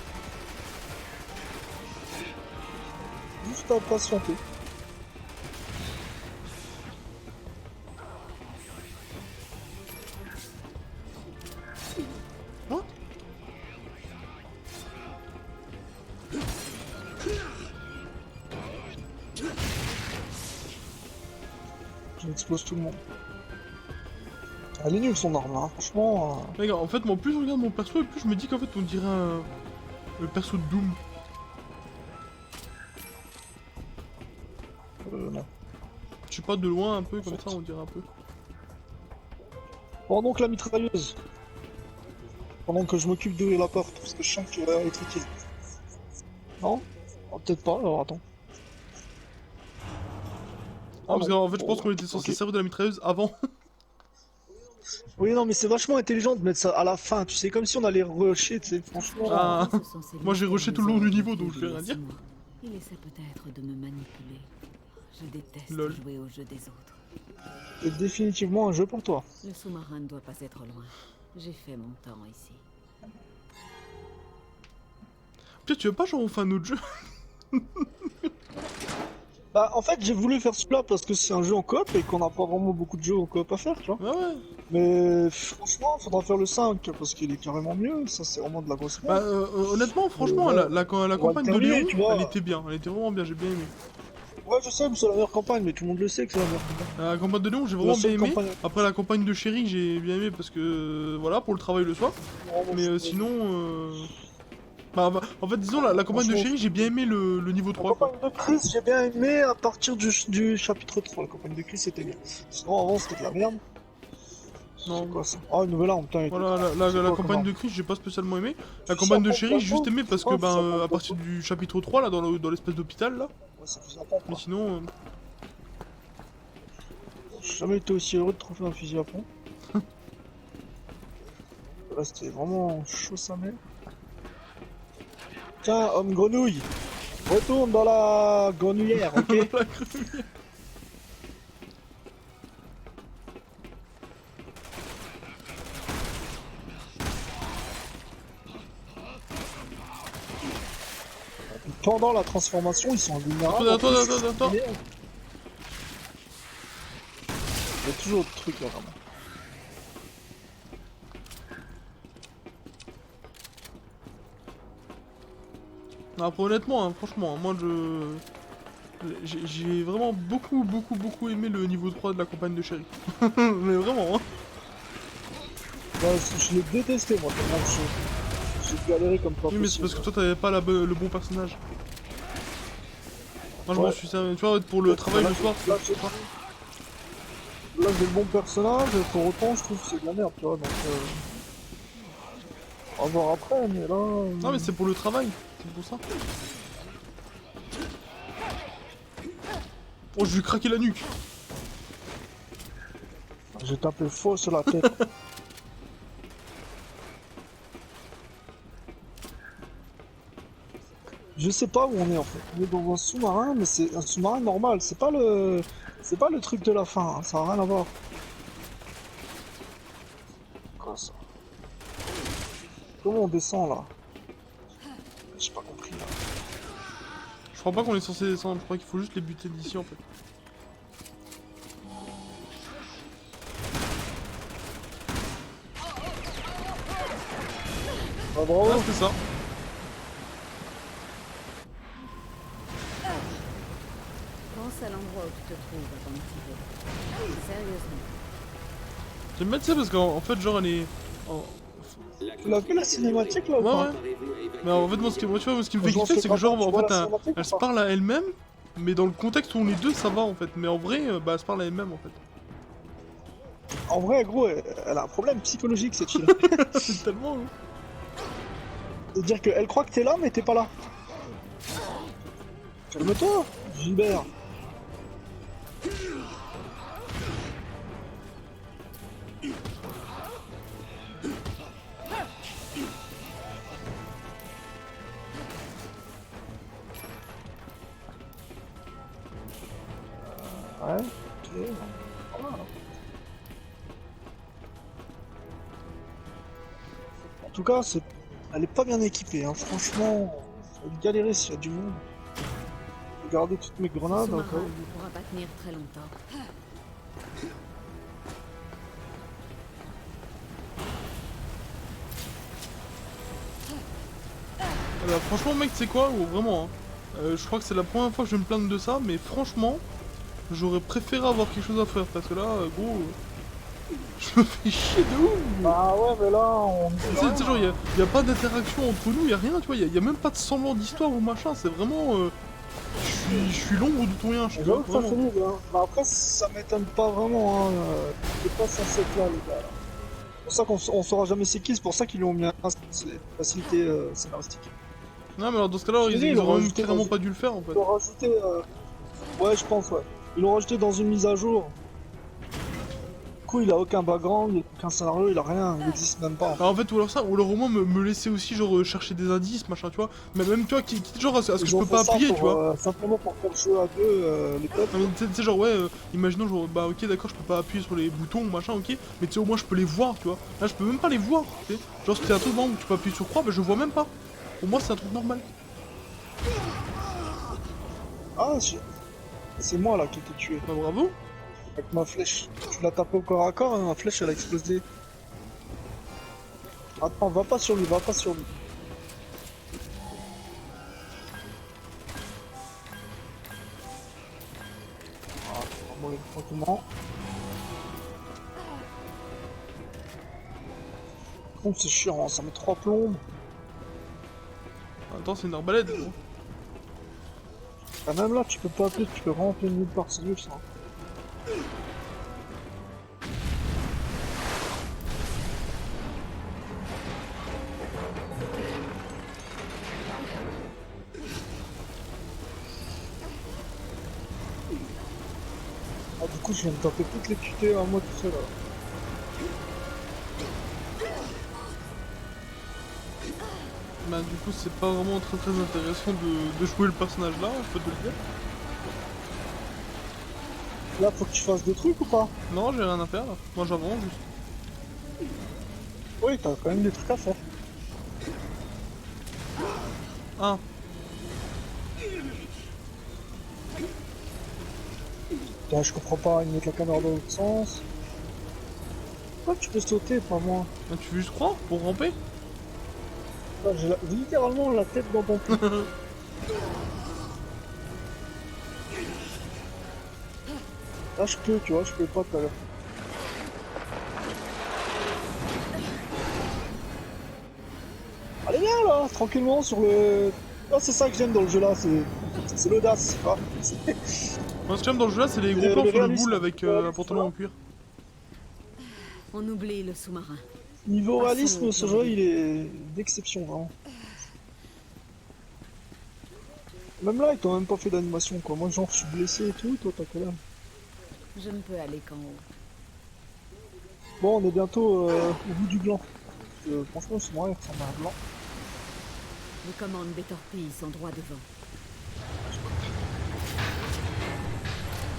Speaker 3: Juste à patienter.
Speaker 2: Quoi?
Speaker 3: J'explose tout le monde. Elle est nulle son arme, hein. Franchement.
Speaker 2: Regarde, en fait, moi plus je regarde mon perso et plus je me dis qu'en fait on dirait le perso de Doom.
Speaker 3: Non.
Speaker 2: Je sais pas, de loin un peu comme ça on dirait un peu.
Speaker 3: Bon, donc la mitrailleuse. Pendant que je m'occupe d'ouvrir la porte, parce que je sens qu'elle va être utile. Non? Oh, peut-être pas, alors attends.
Speaker 2: Ah, parce
Speaker 3: non.
Speaker 2: qu'en fait je pense qu'on était censé
Speaker 3: Ok.
Speaker 2: servir de la mitrailleuse avant.
Speaker 3: Oui, non, mais c'est vachement intelligent de mettre ça à la fin, tu sais, comme si on allait rusher, tu sais, franchement.
Speaker 2: Ah.
Speaker 4: Ce sont ces
Speaker 2: Moi, j'ai
Speaker 4: loups
Speaker 2: rushé
Speaker 4: qui
Speaker 2: tout le long
Speaker 4: nous
Speaker 2: du
Speaker 4: ont
Speaker 2: niveau, donc je vais
Speaker 4: il y a
Speaker 2: rien dire.
Speaker 4: 6 mois. Il essaie peut-être de me manipuler. Je déteste
Speaker 2: Lol.
Speaker 4: jouer au jeu des autres.
Speaker 3: C'est définitivement un jeu pour toi.
Speaker 4: Le sous-marin ne doit pas être loin. J'ai fait mon temps ici.
Speaker 2: Putain, tu veux pas genre on fait un autre jeu?
Speaker 3: Bah, en fait, j'ai voulu faire celui-là parce que c'est un jeu en coop et qu'on n'a pas vraiment beaucoup de jeux en coop à faire, tu vois.
Speaker 2: Ouais, ouais.
Speaker 3: Mais franchement, faudra faire le 5 parce qu'il est carrément mieux. Ça, c'est vraiment de la grosse
Speaker 2: Bah,
Speaker 3: merde.
Speaker 2: honnêtement, franchement,
Speaker 3: ouais.
Speaker 2: la campagne de
Speaker 3: terminer,
Speaker 2: Léon,
Speaker 3: tu vois.
Speaker 2: elle était bien, elle était vraiment bien, j'ai bien aimé.
Speaker 3: Ouais, je sais, mais c'est la meilleure campagne, mais tout le monde le sait que c'est la meilleure campagne.
Speaker 2: La campagne de Léon, j'ai
Speaker 3: La
Speaker 2: vraiment bien
Speaker 3: seule
Speaker 2: aimé.
Speaker 3: campagne-
Speaker 2: Après, la campagne de Chéri, j'ai bien aimé parce que, voilà, pour le travail le soir.
Speaker 3: Vraiment,
Speaker 2: Mais
Speaker 3: c'est-
Speaker 2: sinon, bah, en fait, disons, la campagne de
Speaker 3: Franchement,
Speaker 2: Chéri, j'ai bien aimé le niveau
Speaker 3: La
Speaker 2: 3, quoi.
Speaker 3: campagne de Chris, j'ai bien aimé à partir du chapitre 3. La campagne de Chris, c'était bien. Sinon, avant, c'était de la merde.
Speaker 2: Non.
Speaker 3: C'est quoi ça? Ah, une nouvelle arme, putain.
Speaker 2: Voilà,
Speaker 3: C'est
Speaker 2: la
Speaker 3: quoi
Speaker 2: campagne
Speaker 3: comme
Speaker 2: de Chris, j'ai pas spécialement aimé. La
Speaker 3: Ça
Speaker 2: campagne de
Speaker 3: pompe
Speaker 2: Chéri,
Speaker 3: la
Speaker 2: j'ai juste
Speaker 3: pompe.
Speaker 2: aimé parce que,
Speaker 3: Oh,
Speaker 2: ben,
Speaker 3: ça pompe
Speaker 2: à
Speaker 3: la
Speaker 2: partir
Speaker 3: pompe.
Speaker 2: du chapitre 3, là, dans l'espèce d'hôpital, là.
Speaker 3: Ouais, ça faisait longtemps,
Speaker 2: Mais
Speaker 3: quoi.
Speaker 2: sinon,
Speaker 3: J'ai jamais été aussi heureux de trouver un fusil à pompe. Là, c'était vraiment chaud sa mère. Tiens, homme grenouille, retourne dans la grenouillère, ok?
Speaker 2: la grenouille.
Speaker 3: Pendant la transformation, ils sont invulnérables.
Speaker 2: Attends.
Speaker 3: Il y a toujours des trucs là, vraiment.
Speaker 2: Après, honnêtement, hein, franchement, moi j'ai vraiment beaucoup aimé le niveau 3 de la campagne de Chéri. Mais vraiment, hein.
Speaker 3: Ouais, je l'ai détesté, moi, tellement j'ai galéré comme pas
Speaker 2: Oui, mais c'est parce que toi t'avais pas le bon personnage. Moi je
Speaker 3: Ouais.
Speaker 2: me suis servi, tu vois, pour le travail le soir.
Speaker 3: Là, j'ai le bon personnage, et pour autant, je trouve que c'est de la merde, tu vois, donc... On va voir après, mais là...
Speaker 2: Non, mais c'est pour le travail, c'est pour ça. Oh, je lui ai craqué la nuque.
Speaker 3: J'ai tapé faux sur la tête. Je sais pas où on est en fait. On est dans un sous-marin, mais c'est un sous-marin normal. C'est pas le truc de la fin. Hein. Ça a rien à voir. Quoi ça? Comment on descend là? J'ai pas compris là.
Speaker 2: Je crois pas qu'on est censé descendre, je crois qu'il faut juste les buter d'ici en fait.
Speaker 3: Bah bravo.
Speaker 2: Ah, c'était ça.
Speaker 4: Pense à l'endroit où tu te trouves avant de tirer. Sérieusement.
Speaker 2: J'aime bien, tu sais, parce qu'en fait, genre, elle est.
Speaker 3: Tu l'as vu la cinématique là ou
Speaker 2: Ouais,
Speaker 3: pas?
Speaker 2: ouais. Mais en fait, moi, ce qui, moi, tu vois, ce qui me fait
Speaker 3: Bonjour,
Speaker 2: kiffer, c'est que, genre,
Speaker 3: tu
Speaker 2: en
Speaker 3: vois
Speaker 2: fait,
Speaker 3: la cinématique
Speaker 2: elle
Speaker 3: ou
Speaker 2: se
Speaker 3: pas?
Speaker 2: parle à elle-même, mais dans le contexte où on est deux, ça va, en fait. Mais en vrai, bah, elle se parle à elle-même, en fait.
Speaker 3: En vrai, gros, elle a un problème psychologique cette fille.
Speaker 2: C'est tellement. Hein.
Speaker 3: C'est-à-dire qu'elle croit que t'es là, mais t'es pas là. Calme-toi, Gilbert. Ouais, ok. Voilà. En tout cas, elle est pas bien équipée, hein. Franchement, ça va galérer s'il y a du monde. J'ai gardé toutes mes
Speaker 4: Le
Speaker 3: grenades.
Speaker 4: sous-marin
Speaker 3: Encore.
Speaker 4: ne pourra pas tenir très longtemps.
Speaker 2: Bah, franchement, mec, tu sais quoi, vraiment, hein. Je crois que c'est la première fois que je vais me plaindre de ça, mais franchement, j'aurais préféré avoir quelque chose à faire, parce que là, gros, je me fais chier de ouf.
Speaker 3: Bah ouais, mais là, on.
Speaker 2: Tu sais, genre, y a pas d'interaction entre nous, y a rien, tu vois, y a même pas de semblant d'histoire ou machin, c'est vraiment. Je suis l'ombre de ton rien, je suis
Speaker 3: J'avoue que ça
Speaker 2: vraiment.
Speaker 3: fait nul, hein. Bah après, ça m'étonne pas vraiment, hein. C'est pas censé être là, les gars. Là. C'est pour ça qu'on saura jamais c'est qui, c'est pour ça qu'ils lui ont mis un facilité scénaristique.
Speaker 2: Non, mais alors dans ce cas-là,
Speaker 3: Je te dis,
Speaker 2: ils
Speaker 3: ils l'ont
Speaker 2: auraient même
Speaker 3: rajouté
Speaker 2: carrément
Speaker 3: dans-
Speaker 2: pas dû le faire en fait.
Speaker 3: Ils l'ont rajouté. Ouais, je pense, ouais. Ils l'ont rajouté dans une mise à jour. Du coup, il a aucun background, il a aucun scénario, il a rien, il n'existe même pas.
Speaker 2: Alors, en fait, ou alors ça, ou alors au moins me laisser aussi, genre, chercher des indices, machin, tu vois. Mais même, tu vois, genre, à ce que
Speaker 3: Ils
Speaker 2: je
Speaker 3: ont
Speaker 2: peux
Speaker 3: fait
Speaker 2: pas
Speaker 3: ça
Speaker 2: appuyer,
Speaker 3: pour,
Speaker 2: tu vois.
Speaker 3: simplement pour faire le jeu à deux, les potes.
Speaker 2: Non, mais tu sais, genre, ouais, imaginons, genre, bah, ok, d'accord, je peux pas appuyer sur les boutons, machin, ok, mais tu sais, au moins, je peux les voir, tu vois. Là, je peux même pas les voir, tu sais. Genre, si c'est un truc, vraiment, où tu peux appuyer sur croix, bah, je vois même pas. Pour moi, c'est un truc normal.
Speaker 3: Ah, c'est moi là qui t'ai tué.
Speaker 2: Bah, bravo.
Speaker 3: Avec ma flèche. Tu l'as tapé au corps à corps, hein, ma flèche elle a explosé. Attends, va pas sur lui, va pas sur lui. Ah, on va mourir tranquillement. Bon, c'est chiant, hein, ça met 3 plombes.
Speaker 2: Attends, c'est une arbalète, gros.
Speaker 3: Ah, même là, tu peux pas appeler, tu peux remplir nulle part, c'est nul ça. Ah, du coup, je viens de taper toutes les QT à moi tout seul là.
Speaker 2: Bah, du coup, c'est pas vraiment très très intéressant de jouer le personnage là, je peux te le dire.
Speaker 3: Là, faut que tu fasses des trucs ou pas?
Speaker 2: Non, j'ai rien à faire, là. Moi, j'avance juste.
Speaker 3: Oui, t'as quand même des trucs à faire.
Speaker 2: Ah,
Speaker 3: Putain, je comprends pas, ils mettent la caméra dans l'autre sens. Pourquoi tu peux sauter, pas moi?
Speaker 2: bah, tu veux juste croire pour ramper?
Speaker 3: Là, j'ai littéralement la tête dans ton cul. Là, je peux, tu vois, je peux pas tout à l'heure. Allez, viens là, tranquillement sur le. Ah, c'est ça que j'aime dans le jeu là, c'est l'audace, tu vois.
Speaker 2: Moi, ce que j'aime dans le jeu là, c'est les gros
Speaker 3: Le
Speaker 2: plans sur le
Speaker 3: réalisme.
Speaker 2: boule avec
Speaker 3: Le
Speaker 2: un pantalon en cuir.
Speaker 4: On oublie le sous-marin.
Speaker 3: Niveau
Speaker 4: Passons
Speaker 3: réalisme,
Speaker 4: au
Speaker 3: ce
Speaker 4: plan
Speaker 3: jeu
Speaker 4: B.
Speaker 3: il est d'exception vraiment. Même là, ils t'ont même pas fait d'animation quoi. Moi, genre, je suis blessé et tout, toi, t'as quel âge?
Speaker 4: Je ne peux aller qu'en haut.
Speaker 3: Bon, on est bientôt au bout du gland. Franchement, c'est moi, il ressemble à un blanc.
Speaker 4: Les commandes des torpilles sont droit devant.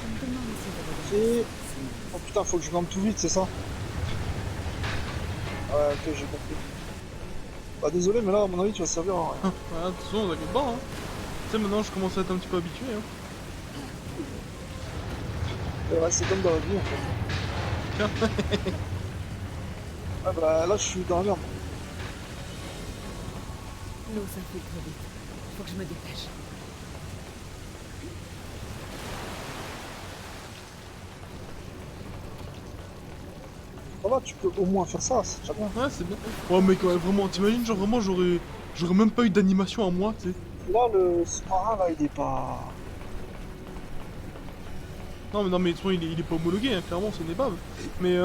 Speaker 4: Je me demande si je
Speaker 3: Et...
Speaker 4: regarde.
Speaker 3: Oh putain, faut que je grimpe tout vite, c'est ça? Ouais, ok, j'ai compris. Bah désolé, mais là, à mon avis, tu vas servir à rien.
Speaker 2: Ouais, de toute façon, t'inquiète pas, hein. Tu sais, maintenant, je commence à être un petit peu habitué, hein.
Speaker 3: Ouais, c'est comme dans la vie, en fait. Ah bah là, je suis dans la merde.
Speaker 4: L'eau s'infiltre vite. Faut que je me dépêche.
Speaker 3: Ça va, tu peux au moins faire ça, c'est déjà bien.
Speaker 2: Ouais, c'est bien. Oh mec, ouais, vraiment, t'imagines, genre vraiment, j'aurais même pas eu d'animation à moi, tu sais.
Speaker 3: Là, le sous-marin, là, il est pas...
Speaker 2: Non, mais de toute façon, il est pas homologué, hein, clairement, c'est une épave. Mais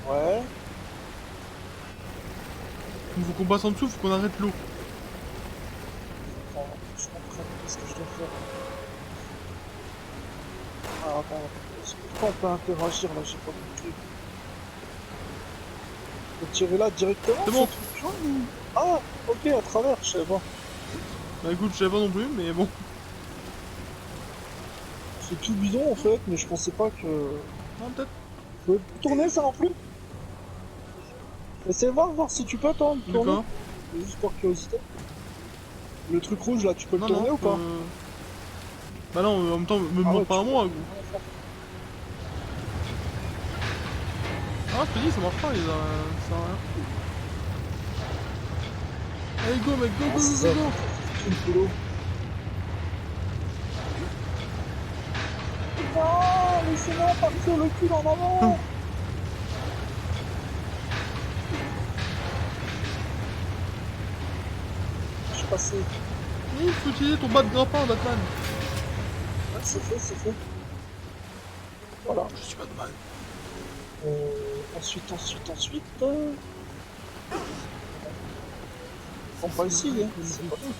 Speaker 3: Ouais.
Speaker 2: il faut qu'on passe en dessous, faut qu'on arrête l'eau.
Speaker 3: Attends, je comprends ce que je dois faire. Ah, attends, pourquoi on peut interagir là, j'ai pas compris. Faut tirer là directement
Speaker 2: C'est bon.
Speaker 3: ce truc jaune ou- Ah, ok, à travers, je sais pas.
Speaker 2: Bah écoute, je savais pas non plus, mais bon.
Speaker 3: C'est tout bidon en fait, mais je pensais pas que...
Speaker 2: Ah, peut-être.
Speaker 3: Tu peux tourner ça non plus? Essaye voir si tu peux toi, tourner.
Speaker 2: D'accord.
Speaker 3: Juste par curiosité. Le truc rouge là, tu peux le
Speaker 2: Non,
Speaker 3: tourner
Speaker 2: non.
Speaker 3: ou pas?
Speaker 2: Bah non, en même temps, me
Speaker 3: Ah
Speaker 2: demande
Speaker 3: ouais,
Speaker 2: pas à
Speaker 3: tu
Speaker 2: moi, gros. Ah, je te dis, ça marche pas, ça sert à rien. Allez, go, mec, go,
Speaker 3: Ah,
Speaker 2: go,
Speaker 3: c'est
Speaker 2: go,
Speaker 3: ça.
Speaker 2: go, go.
Speaker 3: Une polo. Non, laissez-moi partir le cul en avant. Je suis passé.
Speaker 2: Il faut utiliser ton bas de grappin, Batman.
Speaker 3: Ouais, c'est fait, c'est fait. Voilà.
Speaker 2: Je suis Batman.
Speaker 3: Ensuite. On pas ici, hein. C'est pas tout.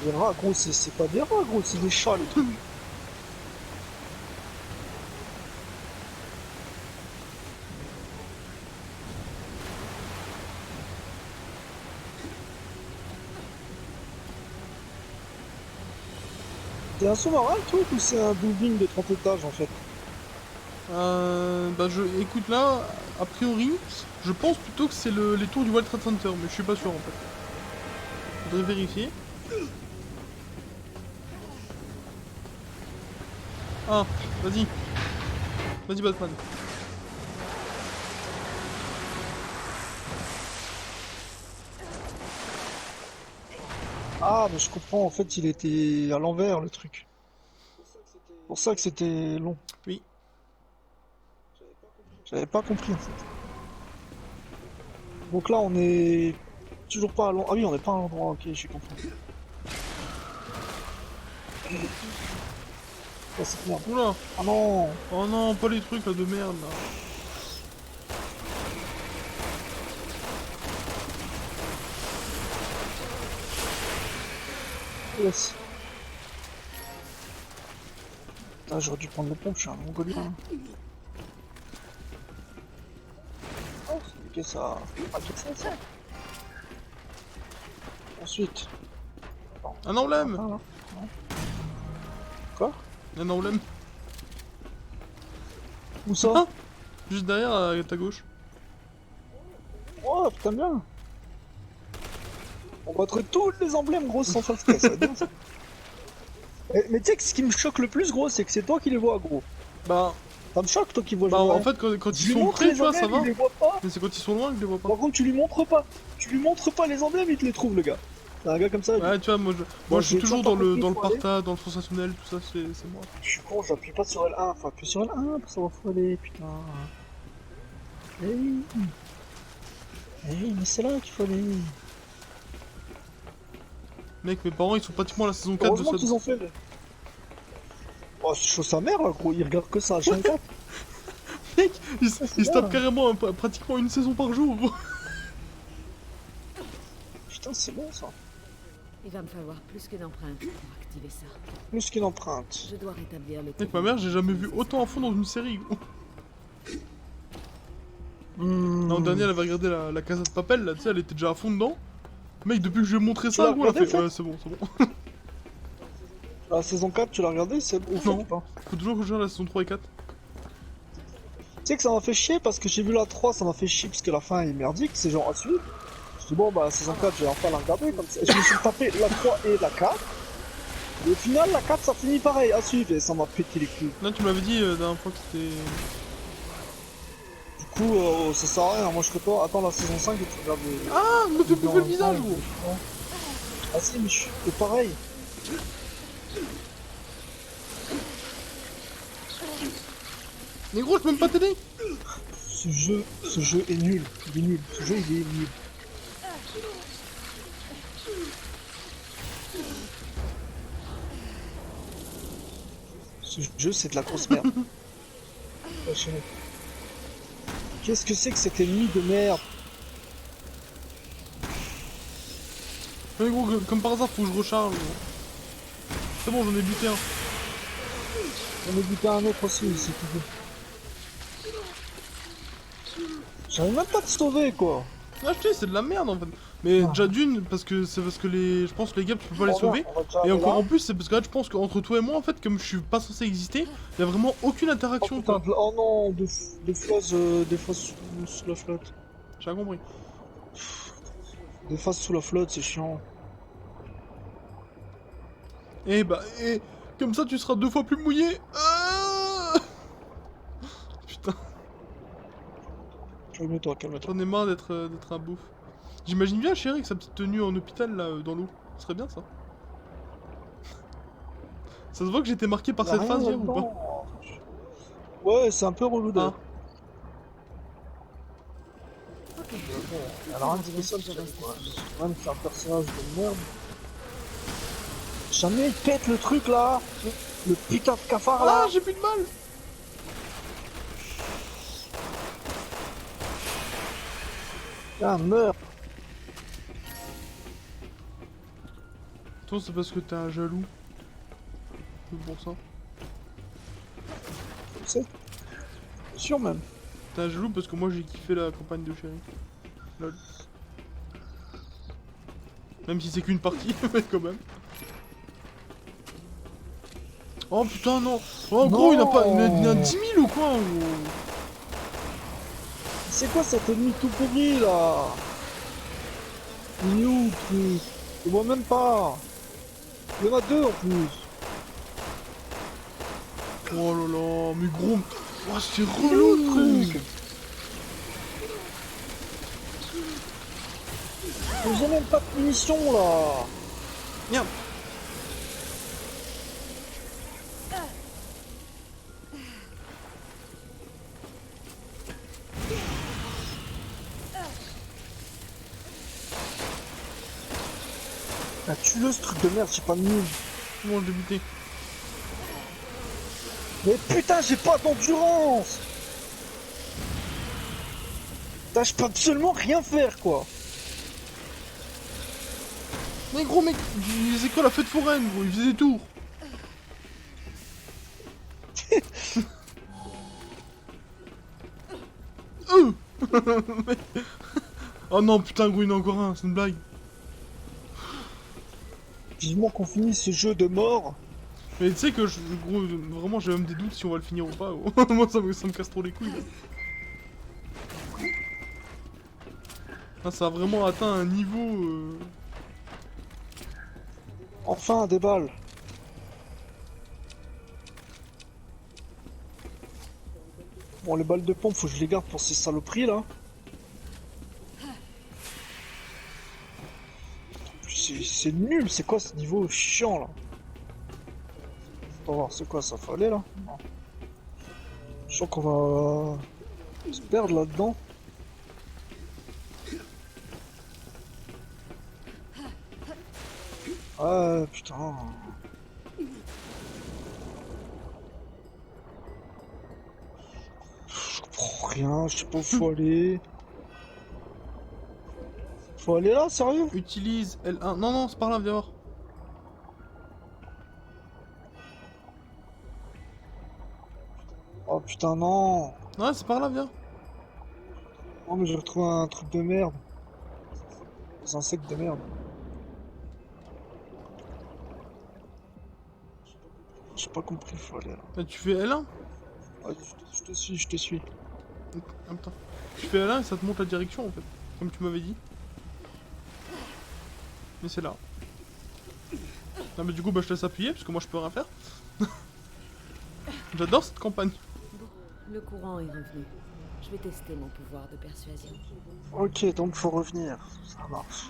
Speaker 3: Des rats, gros, c'est pas des rats, gros, c'est des chats, les trucs. C'est un sous-marin, le truc, ou c'est un building de 30 étages, en fait?
Speaker 2: Bah écoute là, a priori, je pense plutôt que c'est les tours du World Trade Center, mais je suis pas sûr en fait. Faudrait vérifier. Ah, vas-y. Vas-y Batman.
Speaker 3: Ah, mais je comprends, en fait, il était à l'envers, le truc. C'est pour ça que c'était long.
Speaker 2: Oui.
Speaker 3: J'avais pas compris, en fait. Donc là, on est toujours pas à l'endroit. Ah oui, on est pas à l'endroit, ok, j'ai compris. Ah, c'est merde.
Speaker 2: Oula.
Speaker 3: Ah non!
Speaker 2: Oh non, pas les trucs là de merde là.
Speaker 3: Yes. Ah, j'aurais dû prendre les pompes, je suis un mongolien. Oh, ok, ça. Ah, ça. Ensuite.
Speaker 2: Un emblème.
Speaker 3: Ah, là. Quoi?
Speaker 2: Un emblème.
Speaker 3: Où ça?
Speaker 2: Ah, juste derrière à ta gauche.
Speaker 3: Oh, putain bien! On va trouver tous les emblèmes, gros, sans faire stress, ça va être bien, ça. Mais tu sais que ce qui me choque le plus, gros, c'est que c'est toi qui les vois, gros.
Speaker 2: Bah,
Speaker 3: Ça me choque, toi qui vois
Speaker 2: bah
Speaker 3: genre,
Speaker 2: en
Speaker 3: hein.
Speaker 2: fait quand
Speaker 3: Je
Speaker 2: ils
Speaker 3: lui
Speaker 2: sont
Speaker 3: montre
Speaker 2: près,
Speaker 3: les
Speaker 2: tu vois, ça
Speaker 3: emblèmes,
Speaker 2: va.
Speaker 3: il les voit pas.
Speaker 2: Mais c'est quand ils sont loin que je les vois pas.
Speaker 3: Par contre, tu lui montres pas. Tu lui montres pas les emblèmes, il te les trouve, le gars. C'est un gars comme ça. lui.
Speaker 2: Ouais, tu vois, moi
Speaker 3: Bon,
Speaker 2: je suis
Speaker 3: j'ai
Speaker 2: toujours
Speaker 3: toujours
Speaker 2: dans
Speaker 3: pas
Speaker 2: le
Speaker 3: compris, faut aller.
Speaker 2: partage, dans le sensationnel, tout ça, c'est moi.
Speaker 3: Je suis con, j'appuie pas sur L1. Faut appuyer sur L1 pour savoir où faut aller, putain. Eh oui. Eh oui, mais c'est là qu'il faut aller.
Speaker 2: Mec, mes parents ils sont pratiquement à la saison 4 de
Speaker 3: Heureusement
Speaker 2: ça.
Speaker 3: qu'ils ont fait le... Oh, c'est chaud sa mère, là, gros. Il regarde que ça, H24.
Speaker 2: Mec, ils
Speaker 3: c'est
Speaker 2: se tapent
Speaker 3: bien.
Speaker 2: carrément pratiquement une saison par jour, gros.
Speaker 3: Putain, c'est bon, ça.
Speaker 4: Il va me falloir plus qu'une empreinte pour activer ça.
Speaker 3: Plus qu'une empreinte.
Speaker 4: Je dois rétablir le
Speaker 2: Mec, ma mère, j'ai jamais vu autant à fond dans une série, gros. L'an dernier, elle avait regardé la Casa de Papel, là, tu sais, elle était déjà à fond dedans. Mec, depuis que je lui ai montré
Speaker 3: Tu
Speaker 2: ça,
Speaker 3: l'as
Speaker 2: gros, elle a
Speaker 3: regardé,
Speaker 2: fait,
Speaker 3: ça
Speaker 2: ouais, c'est bon.
Speaker 3: La saison 4, tu l'as regardé? C'est ouf,
Speaker 2: Non.
Speaker 3: ou pas?
Speaker 2: Faut toujours que je regarde la saison 3 et 4.
Speaker 3: sais que ça m'a fait chier parce que j'ai vu la 3, ça m'a fait chier parce que la fin est merdique, c'est genre à suivre. Je dis bon bah saison 4 je vais enfin la regarder comme ça. Et je me suis tapé la 3 et la 4. Et au final la 4 ça finit pareil à suivre et ça m'a pété les couilles.
Speaker 2: Là, tu m'avais dit la dernière fois que c'était.
Speaker 3: Du coup ça sert à rien, moi je ferais pas attends la saison 5 et tu regardes les...
Speaker 2: Ah, me fais bouffer le
Speaker 3: dans-
Speaker 2: visage,
Speaker 3: dans-
Speaker 2: gros.
Speaker 3: Ah si mais je suis c'est pareil.
Speaker 2: Mais gros, je peux même pas t'aider.
Speaker 3: Ce jeu est nul, il est nul, ce jeu il est nul. Ce jeu c'est de la grosse merde. Vachement. Qu'est-ce que c'est que cet ennemi de merde?
Speaker 2: Mais gros, comme par hasard, faut que je recharge. Gros. C'est bon, j'en ai buté un.
Speaker 3: On a buté un autre aussi, c'est tout. J'arrive même pas à te sauver quoi.
Speaker 2: Ah, je te dis, c'est de la merde en fait. Mais
Speaker 3: Ah.
Speaker 2: déjà d'une, parce que c'est parce que les. Je pense que les gars, tu peux pas les sauver.
Speaker 3: On va déjà
Speaker 2: Et
Speaker 3: aller
Speaker 2: encore
Speaker 3: là.
Speaker 2: en plus, c'est parce que là, je pense qu'entre toi et moi, en fait, comme je suis pas censé exister, y a vraiment aucune
Speaker 3: Oh
Speaker 2: interaction.
Speaker 3: putain,
Speaker 2: Quoi.
Speaker 3: oh non, des phases sous la flotte.
Speaker 2: J'ai rien compris.
Speaker 3: Des phases sous la flotte, c'est chiant.
Speaker 2: Et bah, et comme ça, tu seras 2 fois plus mouillé. Ah putain,
Speaker 3: Calme-toi, calme-toi.
Speaker 2: j'en ai marre d'être un bouffe. J'imagine bien Chéri avec sa petite tenue en hôpital là dans l'eau. Ce serait bien ça. Ça se voit que j'étais marqué par
Speaker 3: Y'a
Speaker 2: cette
Speaker 3: rien
Speaker 2: phase hier ou
Speaker 3: là-dedans.
Speaker 2: pas?
Speaker 3: Ouais, c'est un peu relou d'ailleurs.
Speaker 4: Ok.
Speaker 3: Alors, un petit seul, même c'est un personnage de merde. Jamais il pète le truc là. Le putain de cafard là.
Speaker 2: Ah, j'ai plus de mal.
Speaker 3: Putain, meurs.
Speaker 2: Toi, c'est parce que t'es un jaloux. C'est pour ça.
Speaker 3: C'est sûr même.
Speaker 2: T'es un jaloux parce que moi j'ai kiffé la campagne de Chéri. Lol. Même si c'est qu'une partie, mais quand même. Oh putain, non! Oh gros, il a pas. Il a 10 000 ou quoi?
Speaker 3: C'est quoi cet ennemi tout pourri là? Il est où le truc? Je vois même pas. Il y en a deux en plus.
Speaker 2: Oh là là, mais gros. Oh, c'est
Speaker 3: Il est où
Speaker 2: relou
Speaker 3: le truc? Mais j'ai même pas de punition là.
Speaker 2: Merde!
Speaker 3: Ah, tue-le ce truc de merde, j'ai pas de mine.
Speaker 2: Comment je l'ai buté?
Speaker 3: Mais putain, j'ai pas d'endurance. Putain, je peux absolument rien faire quoi.
Speaker 2: Mais gros, mec, c'est quoi la fête foraine, gros? Il faisait des tours. Mec. Oh non, putain, gros, il y en a encore un, c'est une blague.
Speaker 3: Vivement qu'on finisse ce jeu de mort.
Speaker 2: Mais tu sais que, gros, vraiment, j'ai même des doutes si on va le finir ou pas. Gros. Moi, ça me casse trop les couilles. Là. Ah, ça a vraiment atteint un niveau.
Speaker 3: Enfin, des balles. Bon, les balles de pompe, faut que je les garde pour ces saloperies là. C'est nul, c'est quoi ce niveau chiant là? On va voir, c'est quoi ça? Faut aller là? Non. Je sens qu'on va se perdre là-dedans. Ah putain. Je comprends rien, je sais pas où faut aller. Faut aller là, sérieux?
Speaker 2: Utilise L1. Non, non, c'est par là, viens voir.
Speaker 3: Oh putain, non!
Speaker 2: Ouais, c'est par là, viens.
Speaker 3: Non, mais j'ai retrouvé un truc de merde. Des insectes de merde. J'ai pas compris, faut aller là.
Speaker 2: Là, tu fais L1.
Speaker 3: Ah, je te suis, je te suis.
Speaker 2: Attends. Tu fais là et ça te montre la direction en fait. Comme tu m'avais dit. Mais c'est là. Non mais du coup bah je te laisse appuyer parce que moi je peux rien faire. J'adore cette campagne.
Speaker 4: Bon, le courant est revenu. Je vais tester mon pouvoir de persuasion.
Speaker 3: Ok, donc faut revenir. Ça marche.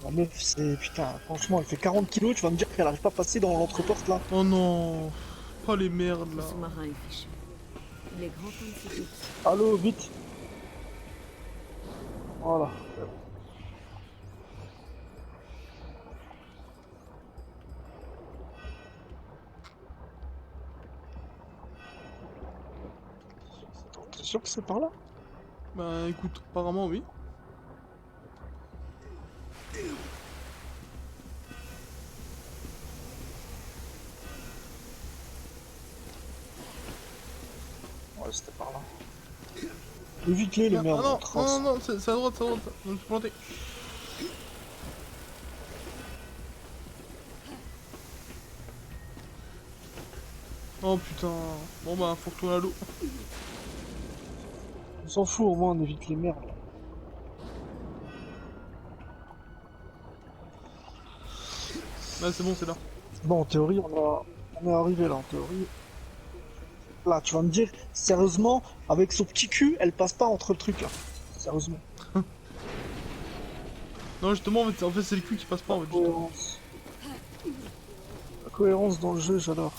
Speaker 3: La meuf, c'est... Putain, franchement, elle fait 40 kilos, tu vas me dire qu'elle arrive pas à passer dans l'entreporte là.
Speaker 2: Oh non. Pas les merdes
Speaker 4: Le
Speaker 2: là.
Speaker 4: sous-marin est fichu. Il est grand temps de s'y fixer.
Speaker 3: Allô, vite. Voilà. T'es sûr que c'est par là?
Speaker 2: Bah écoute, apparemment oui.
Speaker 3: Ouais, c'était par là. Évite-les, les
Speaker 2: Ah
Speaker 3: merdes.
Speaker 2: non,
Speaker 3: trace.
Speaker 2: non, non, c'est à droite, c'est à droite. Je me suis planté. Oh putain. Bon bah faut retourner à l'eau.
Speaker 3: On s'en fout, au moins on évite les merdes.
Speaker 2: Là c'est bon, c'est là.
Speaker 3: Bon, en théorie, on est arrivé là, en théorie. Là, tu vas me dire, sérieusement, avec son petit cul, elle passe pas entre le truc là. Sérieusement.
Speaker 2: Non justement en fait c'est le cul qui passe pas en fait. Justement.
Speaker 3: Cohérence. La cohérence dans le jeu, j'adore.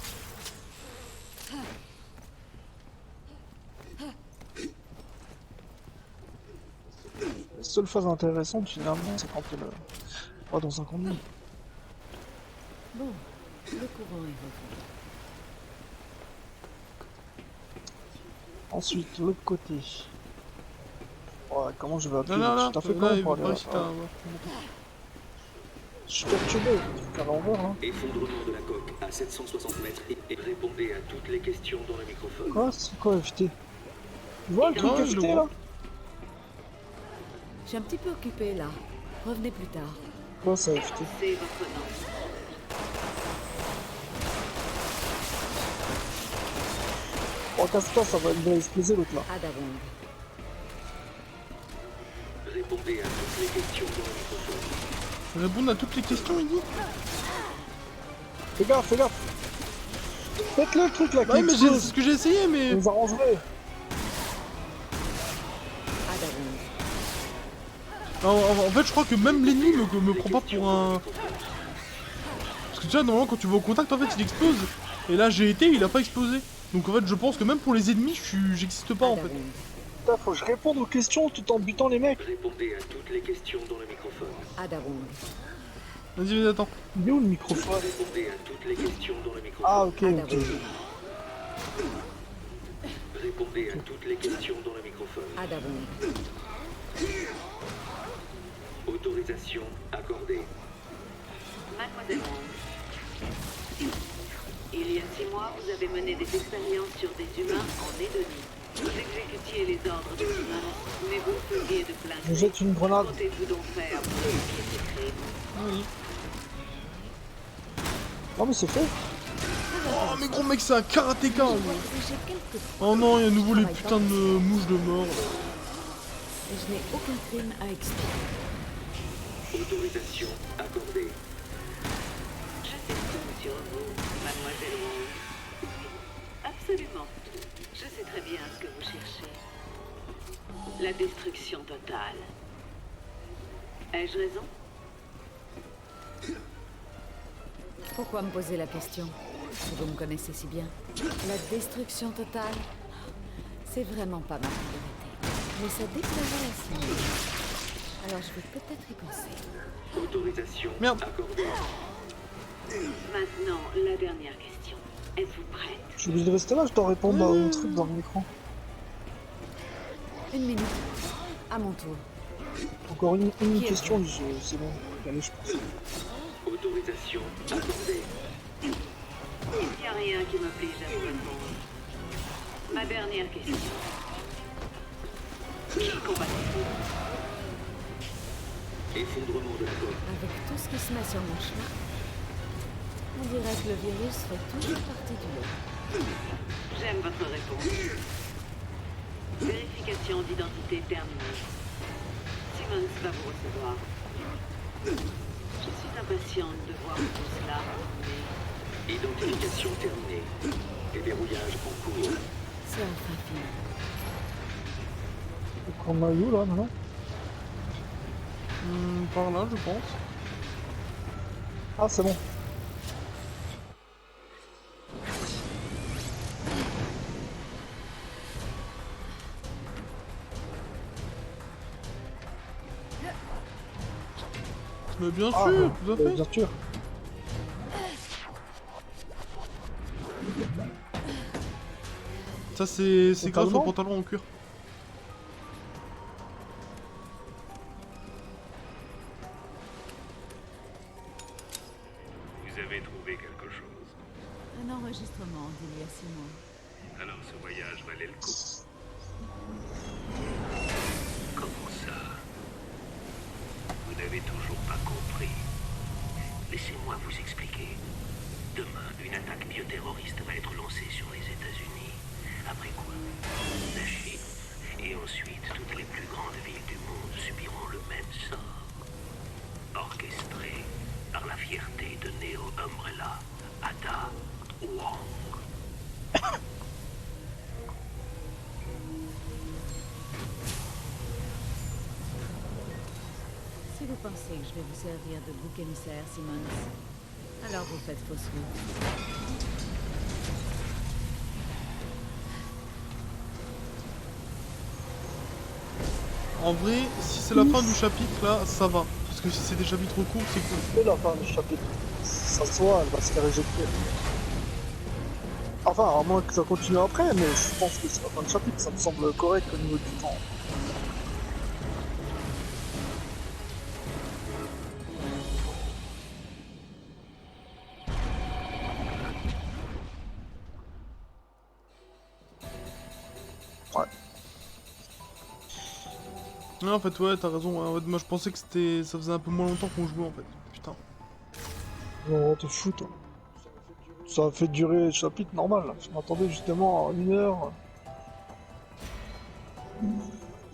Speaker 3: La seule phase intéressante finalement, c'est quand elle va dans un conduit.
Speaker 4: Bon, le courant est revenu.
Speaker 3: Ensuite, l'autre côté. Ouais, comment je vais
Speaker 2: Là
Speaker 3: appuyer
Speaker 2: là là,
Speaker 3: T'as fait
Speaker 2: là
Speaker 3: comment
Speaker 2: il
Speaker 3: pour
Speaker 2: va
Speaker 3: aller
Speaker 2: pas
Speaker 3: là
Speaker 2: réussir à...
Speaker 3: Je suis perturbé, c'est à l'envers là.
Speaker 5: Effondrement de la coque à 760 mètres et répondez à toutes les questions dans le microphone.
Speaker 3: Quoi? C'est quoi FT? Tu vois le truc
Speaker 2: Ouais, je le
Speaker 3: FT là?
Speaker 2: vois.
Speaker 4: Je suis un petit peu occupée là. Revenez plus tard.
Speaker 3: Quoi ça FT?
Speaker 1: C'est votre nom.
Speaker 3: Oh casse pas, ça va exploser l'autre là.
Speaker 4: Adawong.
Speaker 5: Répondez à toutes les questions dans le microphone.
Speaker 2: Répondre à toutes les questions il dit.
Speaker 3: Fais gaffe, fais gaffe. Faites-le le truc là qui
Speaker 2: Bah oui mais c'est
Speaker 3: explose.
Speaker 2: ce que j'ai essayé mais...
Speaker 3: Vous arrangerez.
Speaker 4: Adawong.
Speaker 2: En fait je crois que même l'ennemi me prend pas pour un... Parce que tu vois normalement quand tu vas au contact en fait il explose. Et là j'ai été, il a pas explosé. Donc en fait je pense que même pour les ennemis j'existe pas en fait.
Speaker 4: Adawong.
Speaker 3: Putain, faut que je réponde aux questions tout en butant les mecs.
Speaker 5: Répondez à toutes les questions dans le microphone.
Speaker 4: Adawong.
Speaker 2: Vas-y vas-y attends.
Speaker 3: Il est où le microphone?
Speaker 5: Répondez à toutes les questions dans le microphone.
Speaker 3: Ah ok, ok.
Speaker 4: Adawong.
Speaker 5: Répondez à toutes les questions dans le microphone.
Speaker 4: Adawong.
Speaker 5: Autorisation accordée.
Speaker 1: Mademoiselle Wong. Il y a 6 mois, vous avez mené des expériences sur des humains en Edonie. Vous exécutiez les ordres de silence, mais vous le faisiez de plein
Speaker 3: Je
Speaker 1: gré.
Speaker 3: jette une grenade.
Speaker 1: Comptez-vous donc faire pour ce qui est écrit?
Speaker 2: Oui.
Speaker 3: Non mais c'est fait.
Speaker 2: Oh mais gros mec c'est un karatéka
Speaker 4: Je
Speaker 2: lui.
Speaker 4: vois que j'ai quelques
Speaker 2: Oh non il y a à nouveau les
Speaker 4: Travail
Speaker 2: putains de mouches de mort.
Speaker 4: et je n'ai aucun crime à expier.
Speaker 5: Autorisation accordée.
Speaker 1: Je sais tout sur vous, mademoiselle Wong. Absolument tout. Je sais très bien ce que vous cherchez. La destruction totale. Ai-je raison?
Speaker 4: Pourquoi me poser la question? Si vous me connaissez si bien. La destruction totale, c'est vraiment pas ma priorité. Mais ça déplairait à signer. Alors je vais peut-être y penser.
Speaker 5: Autorisation
Speaker 2: Merde.
Speaker 5: accordée.
Speaker 1: Maintenant, la dernière question. Êtes-vous prête?
Speaker 3: Je suis obligé de rester là, je dois répondre à un truc dans le micro.
Speaker 4: Une minute. À mon tour.
Speaker 3: Encore une
Speaker 4: Qui est
Speaker 3: question, c'est bon. Allez, je pense.
Speaker 5: Autorisation accordée.
Speaker 1: Il n'y a rien qui m'oblige à vous répondre. Ma dernière question. Qui combattez-vous?
Speaker 5: Effondrement de la coque.
Speaker 4: Avec tout ce qui se met sur mon chemin, on dirait que le virus fait toujours partie du lot.
Speaker 1: J'aime votre réponse. Vérification d'identité terminée. Simmons va vous recevoir. Je suis impatiente de voir tout cela, mais
Speaker 5: Identification terminée. Déverrouillage en cours.
Speaker 4: C'est enfin fini.
Speaker 3: Donc on a eu là maintenant.
Speaker 2: Par là, je pense.
Speaker 3: Ah, c'est bon.
Speaker 2: Mais bien
Speaker 3: Ah,
Speaker 2: sûr, tout à fait.
Speaker 3: bien sûr.
Speaker 2: Ça, c'est grâce au
Speaker 3: Pantalon
Speaker 2: pantalon en cuir.
Speaker 5: Vous avez trouvé quelque chose.
Speaker 4: Un enregistrement d'il y a 6 mois.
Speaker 5: Alors ce voyage valait le coup. Comment ça? Vous n'avez toujours pas compris. Laissez-moi vous expliquer. Demain, une attaque bioterroriste va être lancée sur les États-Unis. Après quoi, la Chine. Et ensuite, toutes les plus grandes villes du monde subiront le même sort. Orchestré par la fierté de Neo Umbrella, Ada Wong.
Speaker 4: Si vous pensez que je vais vous servir de bouc émissaire, Simmons, alors vous faites fausse route.
Speaker 2: En vrai, si c'est la fin du chapitre, là, ça va. Parce que si c'est des chapitres courts, c'est cool.
Speaker 3: C'est la fin du chapitre. Ça se voit, elle va se faire éjecter. Enfin, à moins que ça continue après, mais je pense que c'est la fin du chapitre, ça me semble correct au niveau du temps. Ouais.
Speaker 2: Ouais, en fait, ouais, t'as raison. Ouais. En fait, moi, je pensais que c'était, ça faisait un peu moins longtemps qu'on jouait, en fait. Putain.
Speaker 3: Non, t'es fou, toi. Ça a fait durer le chapitre normal. Je m'attendais justement à 1 heure.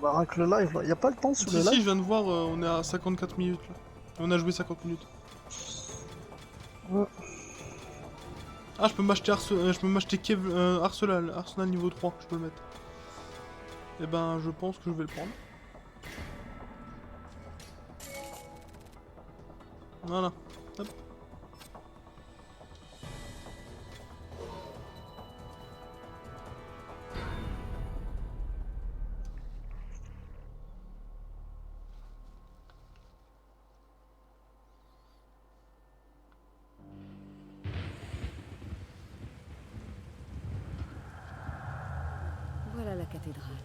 Speaker 3: Bah, rien que le live, là. Y a pas le temps sur le
Speaker 2: Si, je
Speaker 3: live.
Speaker 2: viens de voir, on est à 54 minutes, là. On a joué 50 minutes.
Speaker 3: Ouais.
Speaker 2: Ah, je peux m'acheter je peux m'acheter Arsenal niveau 3, je peux le mettre. Eh ben, je pense que je vais le prendre. Voilà. Hop.
Speaker 4: Voilà la cathédrale.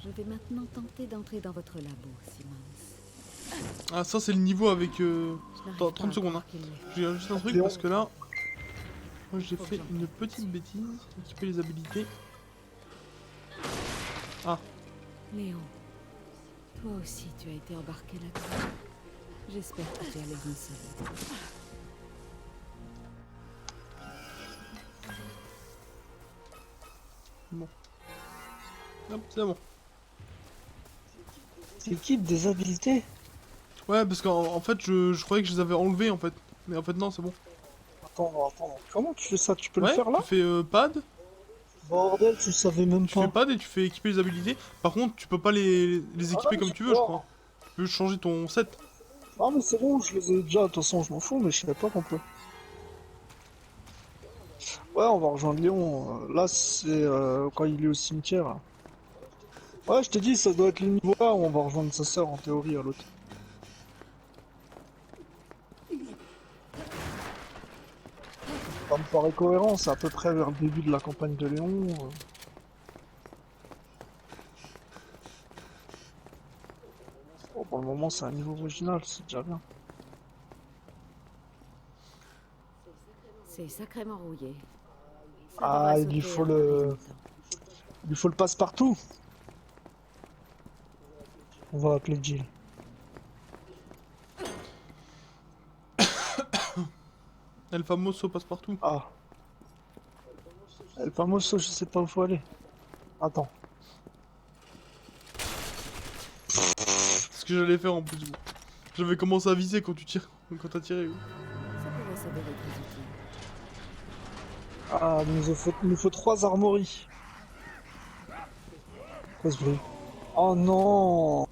Speaker 4: Je vais maintenant tenter d'entrer dans votre labo, Simmons.
Speaker 2: Ah, ça, c'est le niveau avec...
Speaker 4: Je n'arrive
Speaker 2: Attends,
Speaker 4: pas
Speaker 2: 30
Speaker 4: à
Speaker 2: secondes,
Speaker 4: croire
Speaker 2: hein.
Speaker 4: qu'il l'ait fait.
Speaker 2: J'ai juste un truc
Speaker 3: Léon.
Speaker 2: parce que là... Moi, j'ai fait une petite bêtise. Équiper les habilités. Ah.
Speaker 4: Léon, toi aussi tu as été embarqué là-dedans. J'espère que tu as l'air insolite.
Speaker 2: Bon. Hop, c'est bon.
Speaker 3: Équipe des habilités.
Speaker 2: Ouais, parce qu'en fait, je croyais que je les avais enlevés, en fait. Mais en fait, non, c'est bon.
Speaker 3: Attends. Comment tu fais ça? Tu peux
Speaker 2: Ouais,
Speaker 3: le faire là?
Speaker 2: tu fais pad,
Speaker 3: Bordel, tu savais même
Speaker 2: tu
Speaker 3: pas.
Speaker 2: fais pad et tu fais équiper les habilités. Par contre, tu peux pas les équiper
Speaker 3: ouais,
Speaker 2: comme
Speaker 3: je
Speaker 2: tu veux, je
Speaker 3: vois.
Speaker 2: crois. Tu peux changer ton set.
Speaker 3: Ah, mais c'est bon, je les ai déjà. De toute façon, je m'en fous, mais je savais pas qu'on peut. Ouais, on va rejoindre Léon. Là, c'est quand il est au cimetière. Là. Ouais, je t'ai dit, ça doit être le niveau là où on va rejoindre sa sœur en théorie à l'autre. Ça me paraît cohérent, c'est à peu près vers le début de la campagne de Léon. Bon, pour le moment, c'est un niveau original, c'est déjà bien.
Speaker 4: C'est sacrément rouillé. Ça
Speaker 3: Ah,
Speaker 4: devrait
Speaker 3: il lui
Speaker 4: sauter
Speaker 3: faut
Speaker 4: avant
Speaker 3: le-
Speaker 4: les habitants.
Speaker 3: Il lui faut le passe-partout. On va appeler Jill.
Speaker 2: El Famoso passe partout.
Speaker 3: Ah. El Famoso, je sais pas où faut aller. Attends.
Speaker 2: que j'allais faire en plus. Gros. J'avais commencé à viser quand tu tires, quand t'as tiré. Gros.
Speaker 4: Ça pourrait s'avérer très utile.
Speaker 3: Ah, il nous faut 3 armories. Quoi ce bruit? Oh non!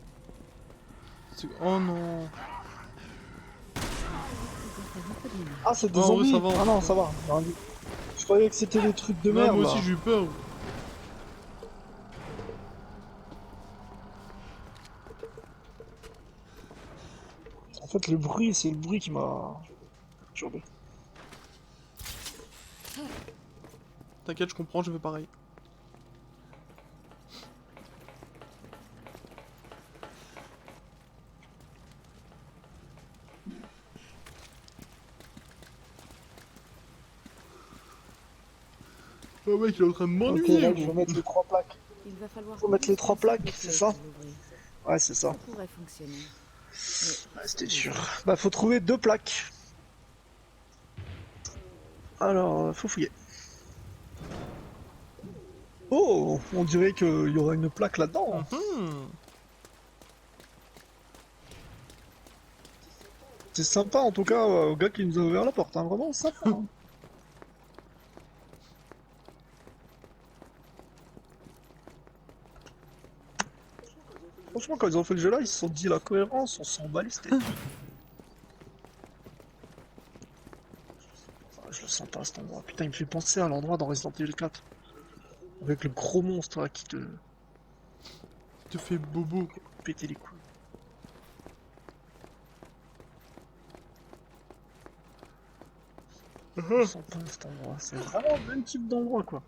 Speaker 2: Oh non.
Speaker 3: Ah, c'est des
Speaker 2: Ah, en vrai,
Speaker 3: zombies!
Speaker 2: ça va,
Speaker 3: Ah
Speaker 2: en
Speaker 3: non,
Speaker 2: fait.
Speaker 3: ça va. Je croyais que c'était des trucs de
Speaker 2: Non,
Speaker 3: merde.
Speaker 2: moi
Speaker 3: là.
Speaker 2: aussi j'ai eu peur. Gros.
Speaker 3: En fait, le bruit, c'est le bruit qui m'a perturbé.
Speaker 2: T'inquiète, je comprends, je fais pareil. Oh mec, il est en train de
Speaker 3: Ok,
Speaker 2: m'ennuyer.
Speaker 3: là, je
Speaker 2: Gros.
Speaker 3: vais mettre les 3 plaques.
Speaker 4: Il va falloir
Speaker 3: Faut mettre les 3 plaques,
Speaker 4: des
Speaker 3: c'est
Speaker 4: pièges
Speaker 3: ça?
Speaker 4: pour l'ouvrir.
Speaker 3: Ouais, c'est ça.
Speaker 4: Ça pourrait fonctionner.
Speaker 3: Ouais, c'était sûr. Bah, faut trouver 2 plaques. Alors, faut fouiller. Oh, on dirait qu'il y aura une plaque là-dedans.
Speaker 2: Mhm.
Speaker 3: C'est sympa en tout cas, au gars qui nous a ouvert la porte, hein, vraiment sympa. Hein. Franchement, quand ils ont fait le jeu là, ils se sont dit la cohérence, on s'en bat les steaks. Ah, je le sens pas cet endroit. Putain, il me fait penser à l'endroit dans Resident Evil 4. Avec le gros monstre là qui te
Speaker 2: Tu te fais bobo. Quoi.
Speaker 3: pétait les couilles. Je sens pas cet endroit. C'est vraiment le même type d'endroit quoi.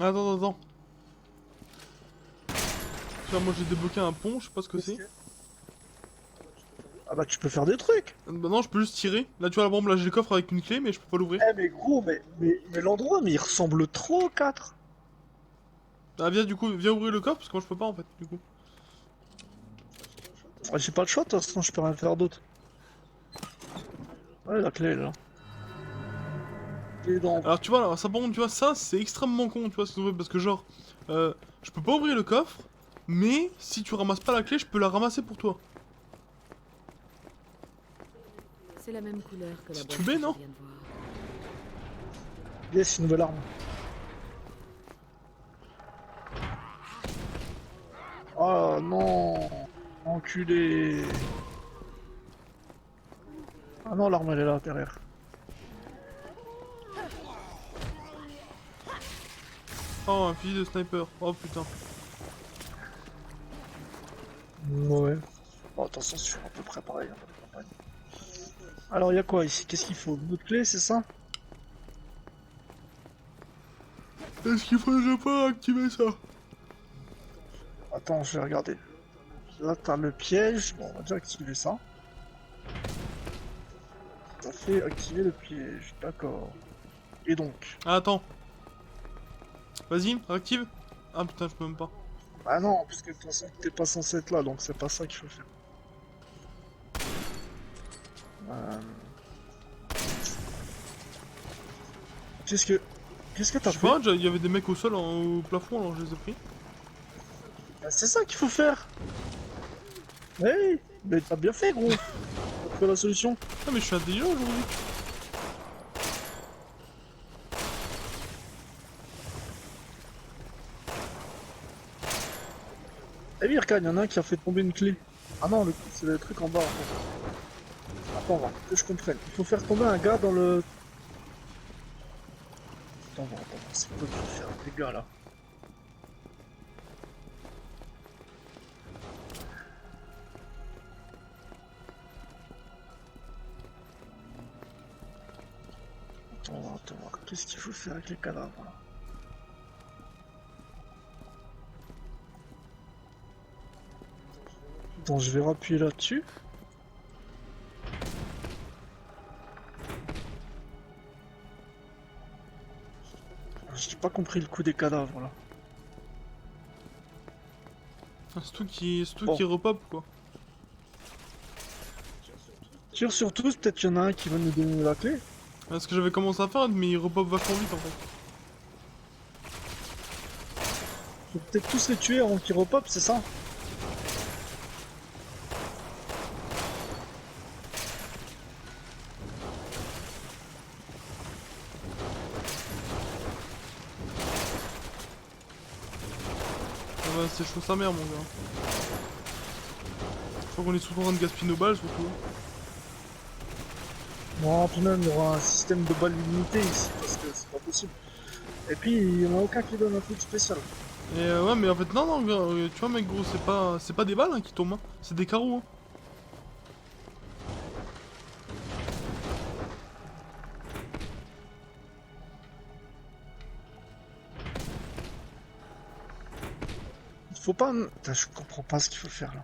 Speaker 2: Attends. Tiens, moi j'ai débloqué un pont, je sais pas ce que c'est.
Speaker 3: Ah bah tu peux faire des trucs.
Speaker 2: Bah non, je peux juste tirer. Là tu vois, par exemple, là j'ai le coffre avec une clé, mais je peux pas l'ouvrir.
Speaker 3: Eh mais gros, mais l'endroit, mais il ressemble trop au 4.
Speaker 2: Ah viens du coup, viens ouvrir le coffre, parce que moi je peux pas en fait, du coup.
Speaker 3: Ah, j'ai pas le choix, de toute façon je peux rien faire d'autre. Ouais, la clé elle est là. Et donc,
Speaker 2: Alors tu vois, là, ça par contre, tu vois, ça c'est extrêmement con, tu vois, ce qu'ils ont fait, parce que genre, je peux pas ouvrir le coffre, mais si tu ramasses pas la clé, je peux la ramasser pour toi.
Speaker 4: C'est la même couleur que la
Speaker 2: C'est
Speaker 4: boîte
Speaker 2: tubé,
Speaker 4: que je
Speaker 2: non
Speaker 4: viens de voir.
Speaker 3: yes, une nouvelle arme. Oh non, enculé. Ah non, l'arme elle est là derrière.
Speaker 2: Oh, un fusil de sniper. Oh putain.
Speaker 3: Ouais. Bon, attention, je suis à peu près pareil. Hein. Alors, il y a quoi ici? Qu'est-ce qu'il faut? Une autre clé, c'est ça?
Speaker 2: Est-ce qu'il faudrait pas activer ça?
Speaker 3: Attends, je vais regarder. Là, t'as le piège. Bon, on va déjà activer ça. Ça fait activer le piège. D'accord. Et donc?
Speaker 2: Ah, attends. Vas-y, active. Ah putain, je peux même pas.
Speaker 3: Ah non, puisque de toute façon, t'es pas censé être là, donc c'est pas ça qu'il faut faire. Qu'est-ce que t'as
Speaker 2: Je sais
Speaker 3: fait?
Speaker 2: pas, il y avait des mecs au sol, au plafond, alors je les ai pris.
Speaker 3: Bah, c'est ça qu'il faut faire. Hey, mais t'as bien fait, gros. T'as trouvé la solution.
Speaker 2: Ah mais je suis intelligent aujourd'hui.
Speaker 3: Eh oui, Irkan, y'en a un qui a fait tomber une clé. Ah non, c'est le truc en bas. En fait. Attends, que je comprenne. Il faut faire tomber un gars dans le... Attends, c'est quoi qu'il faut faire avec les gars là? Attends, qu'est-ce qu'il faut faire avec les cadavres là? Attends, je vais appuyer là-dessus. J'ai pas compris le coup des cadavres là.
Speaker 2: Ah, c'est tout qui
Speaker 3: Bon.
Speaker 2: repop quoi.
Speaker 3: Tire sur tous, peut-être qu'il y en a un qui va nous donner la clé.
Speaker 2: Ah, ce que j'avais commencé à faire, mais il repop vachement vite en fait.
Speaker 3: Faut peut-être tous les tuer avant qu'ils repopent, c'est ça?
Speaker 2: c'est chaud sa mère, mon gars. Je crois qu'on est surtout en train de gaspiller nos balles, surtout.
Speaker 3: Non, tout de même, il y aura un système de balles limité ici, parce que c'est pas possible. Et puis, il y en a aucun qui donne un truc spécial.
Speaker 2: Et ouais, mais en fait, non, gars, tu vois, mec, gros, c'est pas des balles hein, qui tombent, hein. C'est des carreaux. Hein.
Speaker 3: Il faut pas... Putain, je comprends pas ce qu'il faut faire, là.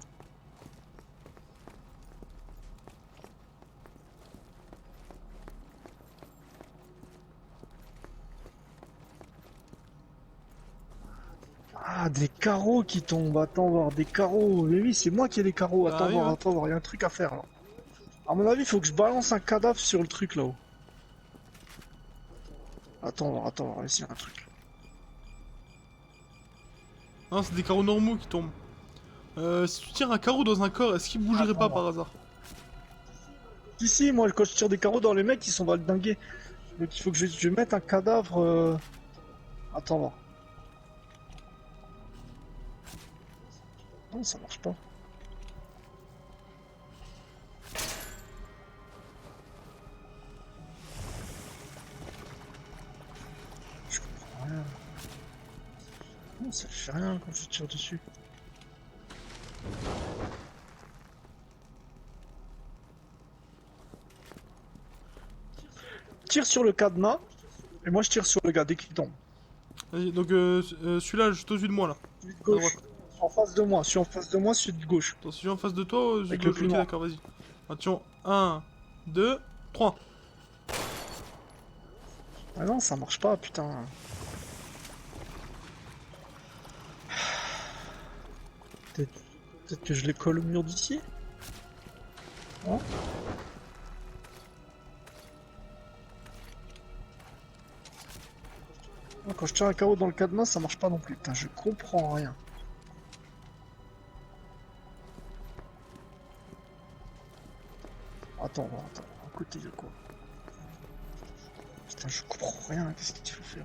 Speaker 3: Ah, des carreaux qui tombent. Attends voir, des carreaux. Mais oui, c'est moi qui ai les carreaux.
Speaker 2: Ah oui, ouais.
Speaker 3: Attends voir, il y a un truc à faire là. À mon avis, il faut que je balance un cadavre sur le truc là-haut. Attends voir, ici il y a un truc.
Speaker 2: Non, c'est des carreaux normaux qui tombent. Si tu tires un carreau dans un corps, est-ce qu'il bougerait pas par hasard?
Speaker 3: Ici, moi, quand je tire des carreaux dans les mecs, ils sont valdingués. Donc il faut que je mette un cadavre. Attends voir. Non, ça marche pas. Je comprends rien. Non, ça fait rien quand je tire dessus. Tire sur le cadenas, et moi je tire sur le gars dès qu'il tombe.
Speaker 2: Vas-y, donc celui-là, juste au-dessus de moi, là.
Speaker 3: Celui de
Speaker 2: À
Speaker 3: gauche.
Speaker 2: droite.
Speaker 3: En face de moi, celui en face de moi, celui de gauche.
Speaker 2: Attends, celui en face de toi, celui
Speaker 3: Avec
Speaker 2: de
Speaker 3: le
Speaker 2: gauche.
Speaker 3: plus
Speaker 2: Ok,
Speaker 3: noir.
Speaker 2: d'accord, vas-y. Attention, 1, 2, 3.
Speaker 3: Ah non, ça marche pas, putain. Peut-être que je les colle au mur d'ici. Non. Quand je tire un carreau dans le cadenas, ça marche pas non plus. Putain, je comprends rien. Attends, à côté de quoi? Putain, je comprends rien. Qu'est-ce qu'il faut faire?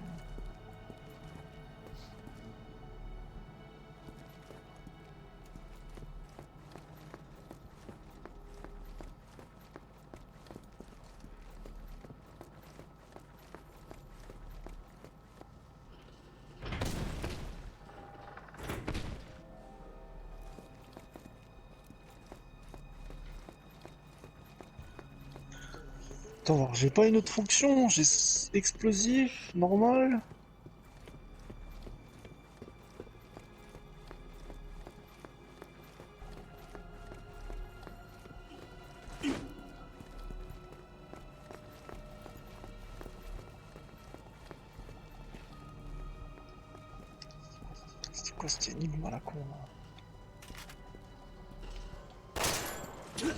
Speaker 3: Attends, j'ai pas une autre fonction, j'ai explosif, normal. C'est quoi cette énigme à la con là?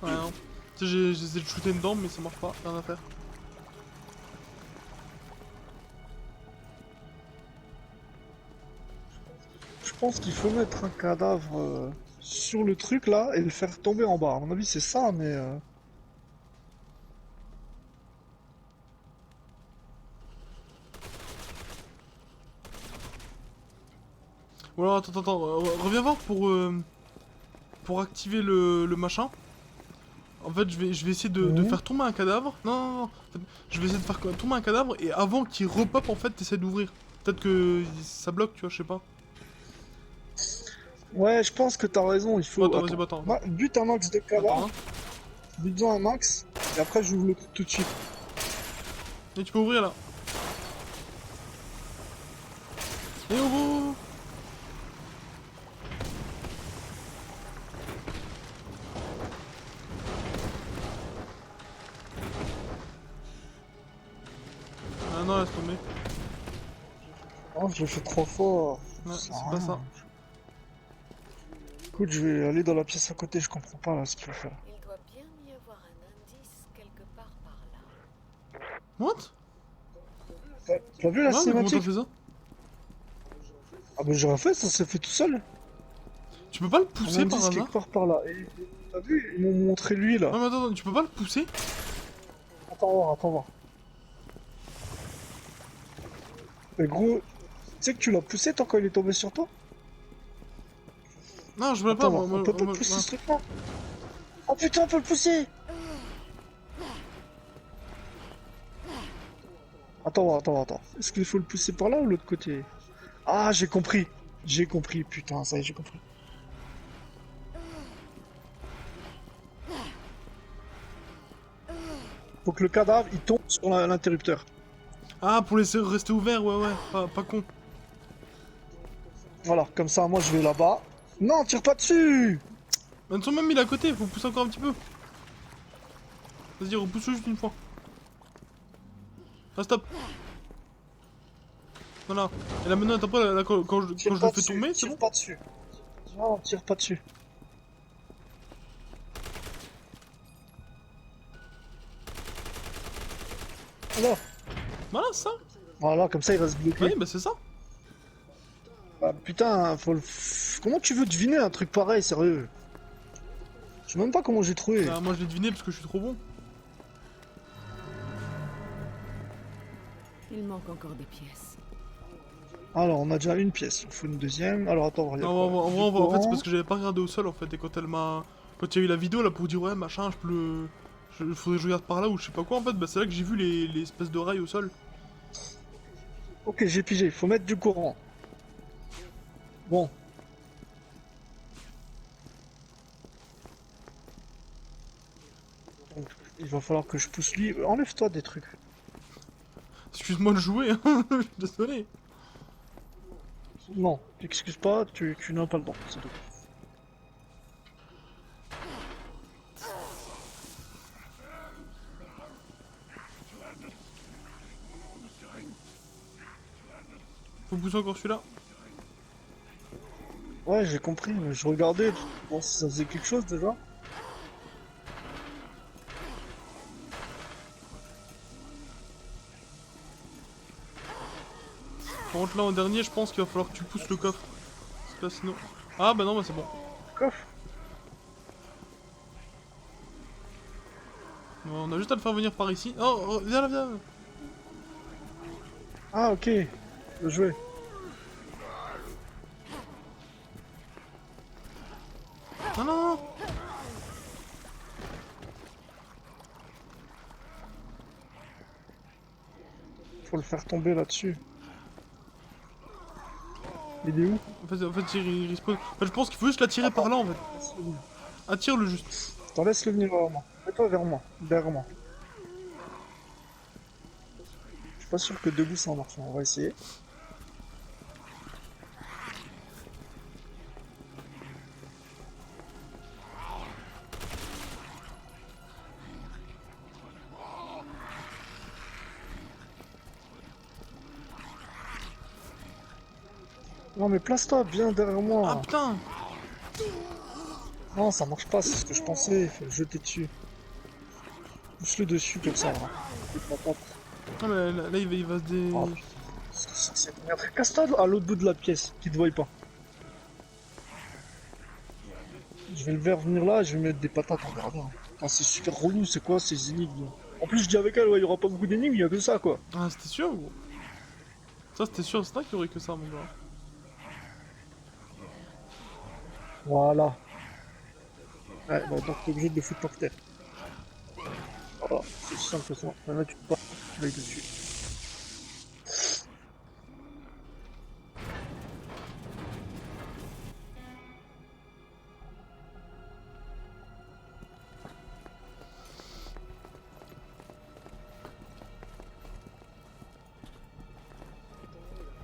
Speaker 2: Ouais, non. Tu sais, j'ai essayé de shooter dedans, mais ça marche pas, rien à faire.
Speaker 3: Je pense qu'il faut mettre un cadavre sur le truc là et le faire tomber en bas. À mon avis, c'est ça, mais.
Speaker 2: Ou alors, attends, reviens voir pour activer le machin. En fait, je vais essayer de faire tomber un cadavre. Non. En fait, je vais essayer de faire tomber un cadavre et avant qu'il repop, en fait, t'essaies d'ouvrir. Peut-être que ça bloque, tu vois, je sais pas.
Speaker 3: Ouais, je pense que t'as raison, il faut.
Speaker 2: Attends, vas-y, bah, attends.
Speaker 3: Bute un max de cadavres,
Speaker 2: Attends, hein.
Speaker 3: bute-en un max, et après j'ouvre le truc tout de suite.
Speaker 2: Et tu peux ouvrir là. Et oh. Ah non, laisse tomber.
Speaker 3: Oh, je l'ai fait 3 fois.
Speaker 2: Ouais,
Speaker 3: Ça
Speaker 2: c'est
Speaker 3: sert à
Speaker 2: pas
Speaker 3: rien.
Speaker 2: ça.
Speaker 3: Écoute, je vais aller dans la pièce à côté, je comprends pas là ce qu'il faut faire.
Speaker 4: Il doit bien y avoir un indice quelque part par là.
Speaker 2: What?
Speaker 3: T'as vu la
Speaker 2: Ouais, mais comment t'as
Speaker 3: cinématique?
Speaker 2: fait ça?
Speaker 3: Ah bah j'ai rien fait, ça s'est fait tout seul.
Speaker 2: Tu peux pas le
Speaker 3: Un
Speaker 2: pousser par
Speaker 3: indice
Speaker 2: hasard?
Speaker 3: quelque part par là. Et t'as vu, ils m'ont montré lui là.
Speaker 2: Ouais, mais attends, tu peux pas le pousser?
Speaker 3: Attends voir. Mais gros, tu sais que tu l'as poussé tant quand il est tombé sur toi?
Speaker 2: Non, je veux pas,
Speaker 3: Attends,
Speaker 2: moi,
Speaker 3: on peut pas
Speaker 2: moi,
Speaker 3: pousser
Speaker 2: moi.
Speaker 3: ce truc-là. Oh putain, on peut le pousser. Attends. Est-ce qu'il faut le pousser par là ou l'autre côté? Ah, j'ai compris. J'ai compris, putain, ça y est, j'ai compris. Faut que le cadavre, il tombe sur l'interrupteur.
Speaker 2: Ah, pour laisser rester ouvert, ouais, pas con.
Speaker 3: Voilà, comme ça, moi, je vais là-bas. Non, tire pas dessus.
Speaker 2: Ils sont même mis à côté, faut pousser encore un petit peu. Vas-y, repousse juste une fois. Ah, stop. Voilà. Et là maintenant, après, là, quand je
Speaker 3: Tire
Speaker 2: le
Speaker 3: pas
Speaker 2: fais
Speaker 3: dessus,
Speaker 2: tomber, c'est
Speaker 3: tire
Speaker 2: bon.
Speaker 3: pas dessus. Non, tire pas dessus. Alors,
Speaker 2: Voilà, c'est ça.
Speaker 3: voilà, comme ça, il reste bloqué.
Speaker 2: Ouais, bah c'est ça.
Speaker 3: Bah putain, faut le... Comment tu veux deviner un truc pareil, sérieux? Je sais même pas comment j'ai trouvé.
Speaker 2: Bah, moi je l'ai deviné parce que je suis trop bon.
Speaker 4: Il manque encore des pièces.
Speaker 3: Alors, on a déjà une pièce, il faut une deuxième. Alors, attends, regarde.
Speaker 2: Non, en fait, c'est parce que j'avais pas regardé au sol en fait. Et quand elle m'a. Quand il y a eu la vidéo là pour dire ouais, machin, je peux le. Faudrait que je regarde par là ou je sais pas quoi en fait, bah c'est là que j'ai vu les espèces de rails au sol.
Speaker 3: Ok, j'ai pigé, faut mettre du courant. Bon. Donc, il va falloir que je pousse lui. Enlève-toi des trucs.
Speaker 2: Excuse-moi de jouer, hein, je suis désolé.
Speaker 3: Non, t'excuses pas, tu n'as pas le droit, c'est tout.
Speaker 2: Faut pousser encore celui-là.
Speaker 3: Ouais, j'ai compris, mais je regardais, bon, si ça faisait quelque chose déjà.
Speaker 2: Par contre là en dernier, je pense qu'il va falloir que tu pousses le coffre. Parce que là sinon. Ah bah non, bah c'est bon.
Speaker 3: Coffre.
Speaker 2: On a juste à le faire venir par ici. Oh, viens là, viens.
Speaker 3: Ah, ok, je jouer.
Speaker 2: Non.
Speaker 3: Faut le faire tomber là-dessus. Il est où?
Speaker 2: En fait il respawn. En fait, je pense qu'il faut juste l'attirer par là en fait. Attire-le juste.
Speaker 3: Attends, laisse-le venir vers moi. Mets-toi vers moi, derrière moi. Je suis pas sûr que debout ça marche, on va essayer. Non mais place-toi bien derrière
Speaker 2: Ah
Speaker 3: moi.
Speaker 2: putain.
Speaker 3: Non, ça marche pas, c'est ce que je pensais, il faut le jeter dessus. Pousse-le dessus comme ça. Là.
Speaker 2: Ah mais là, il va se dé...
Speaker 3: Oh, c'est bien. Casse-toi à l'autre bout de la pièce, qu'il te voie pas. Je vais le faire venir là, je vais mettre des patates, on verra bien. Putain, c'est super relou, c'est quoi ces énigmes? En plus, je dis avec elle, ouais, il y aura pas beaucoup d'énigmes, il y a que ça quoi.
Speaker 2: Ah c'était sûr gros. Ça c'était sûr, c'est vrai qu'il y aurait que ça mon gars.
Speaker 3: Voilà. Ouais, bah, donc t'es obligé de le foutre par terre. Voilà, c'est aussi simple que ça. Maintenant tu peux pas, tu vas dessus.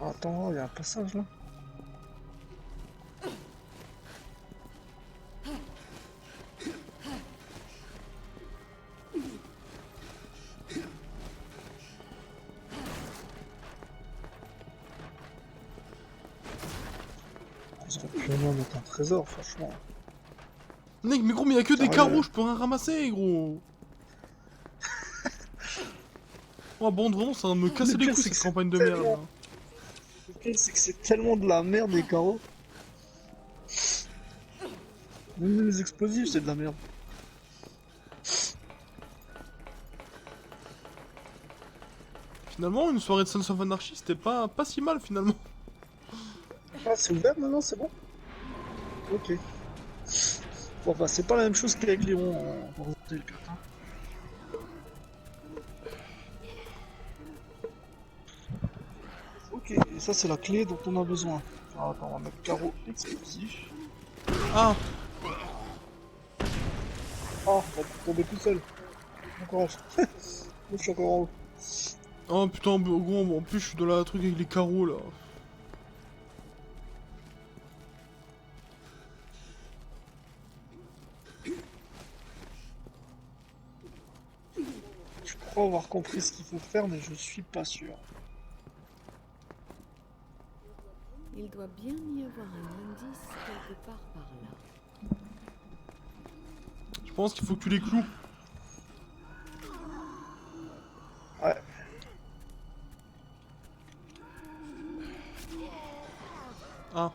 Speaker 3: Attends, il y a un passage là. On aurait pu vraiment mettre un trésor, franchement.
Speaker 2: Mec, mais gros, mais il y a que des
Speaker 3: Sérieux.
Speaker 2: carreaux, je peux rien ramasser gros. Oh bon, vraiment, ça va me casser
Speaker 3: Le
Speaker 2: les
Speaker 3: pire,
Speaker 2: couilles
Speaker 3: c'est que
Speaker 2: cette
Speaker 3: c'est
Speaker 2: campagne de merde.
Speaker 3: tellement-
Speaker 2: Là.
Speaker 3: Le pire, c'est que c'est tellement de la merde les carreaux. Même les explosifs, c'est de la merde.
Speaker 2: Finalement, une soirée de Sons of Anarchy, c'était pas si mal finalement.
Speaker 3: Ah, c'est ouvert maintenant, c'est bon? Ok. Bon bah c'est pas la même chose qu'avec Léon en Resident Evil 4. Hein. Ok, et ça c'est la clé dont on a besoin. Alors, attends, on va mettre carreau explosif.
Speaker 2: Ah,
Speaker 3: Ah, on va tomber tout seul. Encore. Moi je suis encore en haut.
Speaker 2: oh putain, gros, en plus je suis dans la truc avec les carreaux là.
Speaker 3: Je crois avoir compris ce qu'il faut faire, mais je suis pas sûr.
Speaker 4: Il doit bien y avoir un indice quelque part par là.
Speaker 2: Je pense qu'il faut que tu les cloues.
Speaker 3: Ouais.
Speaker 2: Ah.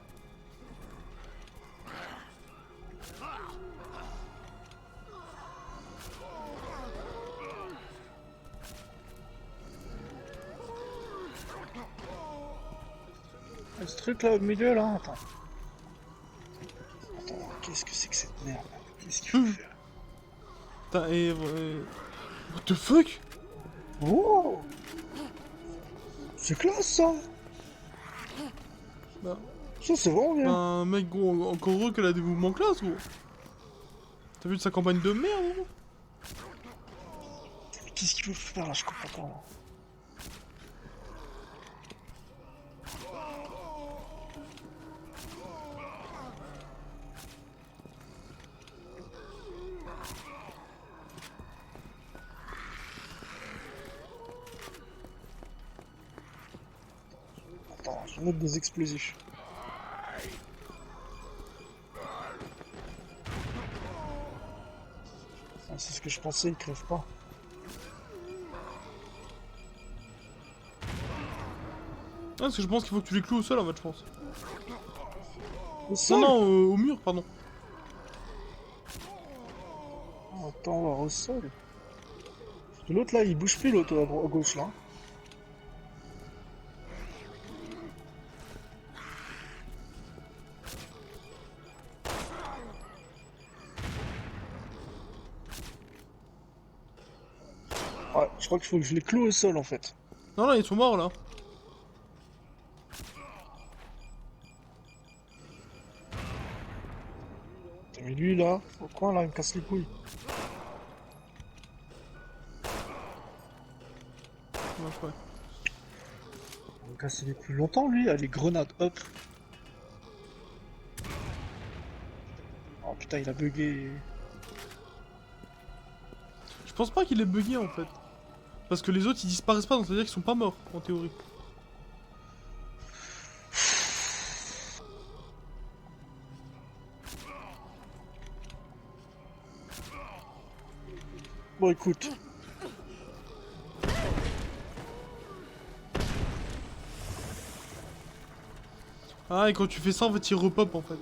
Speaker 3: Ce truc là au milieu là, attends. Attends, qu'est-ce que c'est que cette merde là? Qu'est-ce qu'il faut faire?
Speaker 2: Putain, what the fuck?
Speaker 3: Oh! C'est classe ça!
Speaker 2: Bah,
Speaker 3: Ça c'est vraiment bien!
Speaker 2: un mec gros, encore heureux qu'elle a des mouvements classe gros. T'as vu de sa campagne de merde gros?
Speaker 3: Qu'est-ce qu'il faut faire là? Je comprends pas là. Attends, je vais mettre des explosifs. Ah, c'est ce que je pensais, ils crèvent pas.
Speaker 2: Ah, parce que je pense qu'il faut que tu les cloues au sol en fait, je pense.
Speaker 3: Au sol?
Speaker 2: Non, non, au mur, pardon.
Speaker 3: Oh, attends, on va voir au sol. Parce que l'autre là, il bouge plus, l'autre à gauche là. Ouais, je crois qu'il faut que je les cloue au sol en fait.
Speaker 2: Non, là, ils sont morts là.
Speaker 3: Mais lui là, au coin là, il me casse les couilles.
Speaker 2: Ouais, je crois.
Speaker 3: Il me casse les couilles longtemps lui, allez, grenade, hop. Oh putain, il a bugué.
Speaker 2: Je pense pas qu'il est bugué en fait. Parce que les autres ils disparaissent pas, donc ça veut dire qu'ils sont pas morts en théorie.
Speaker 3: Bon écoute.
Speaker 2: Ah, et quand tu fais ça en fait il repop en fait.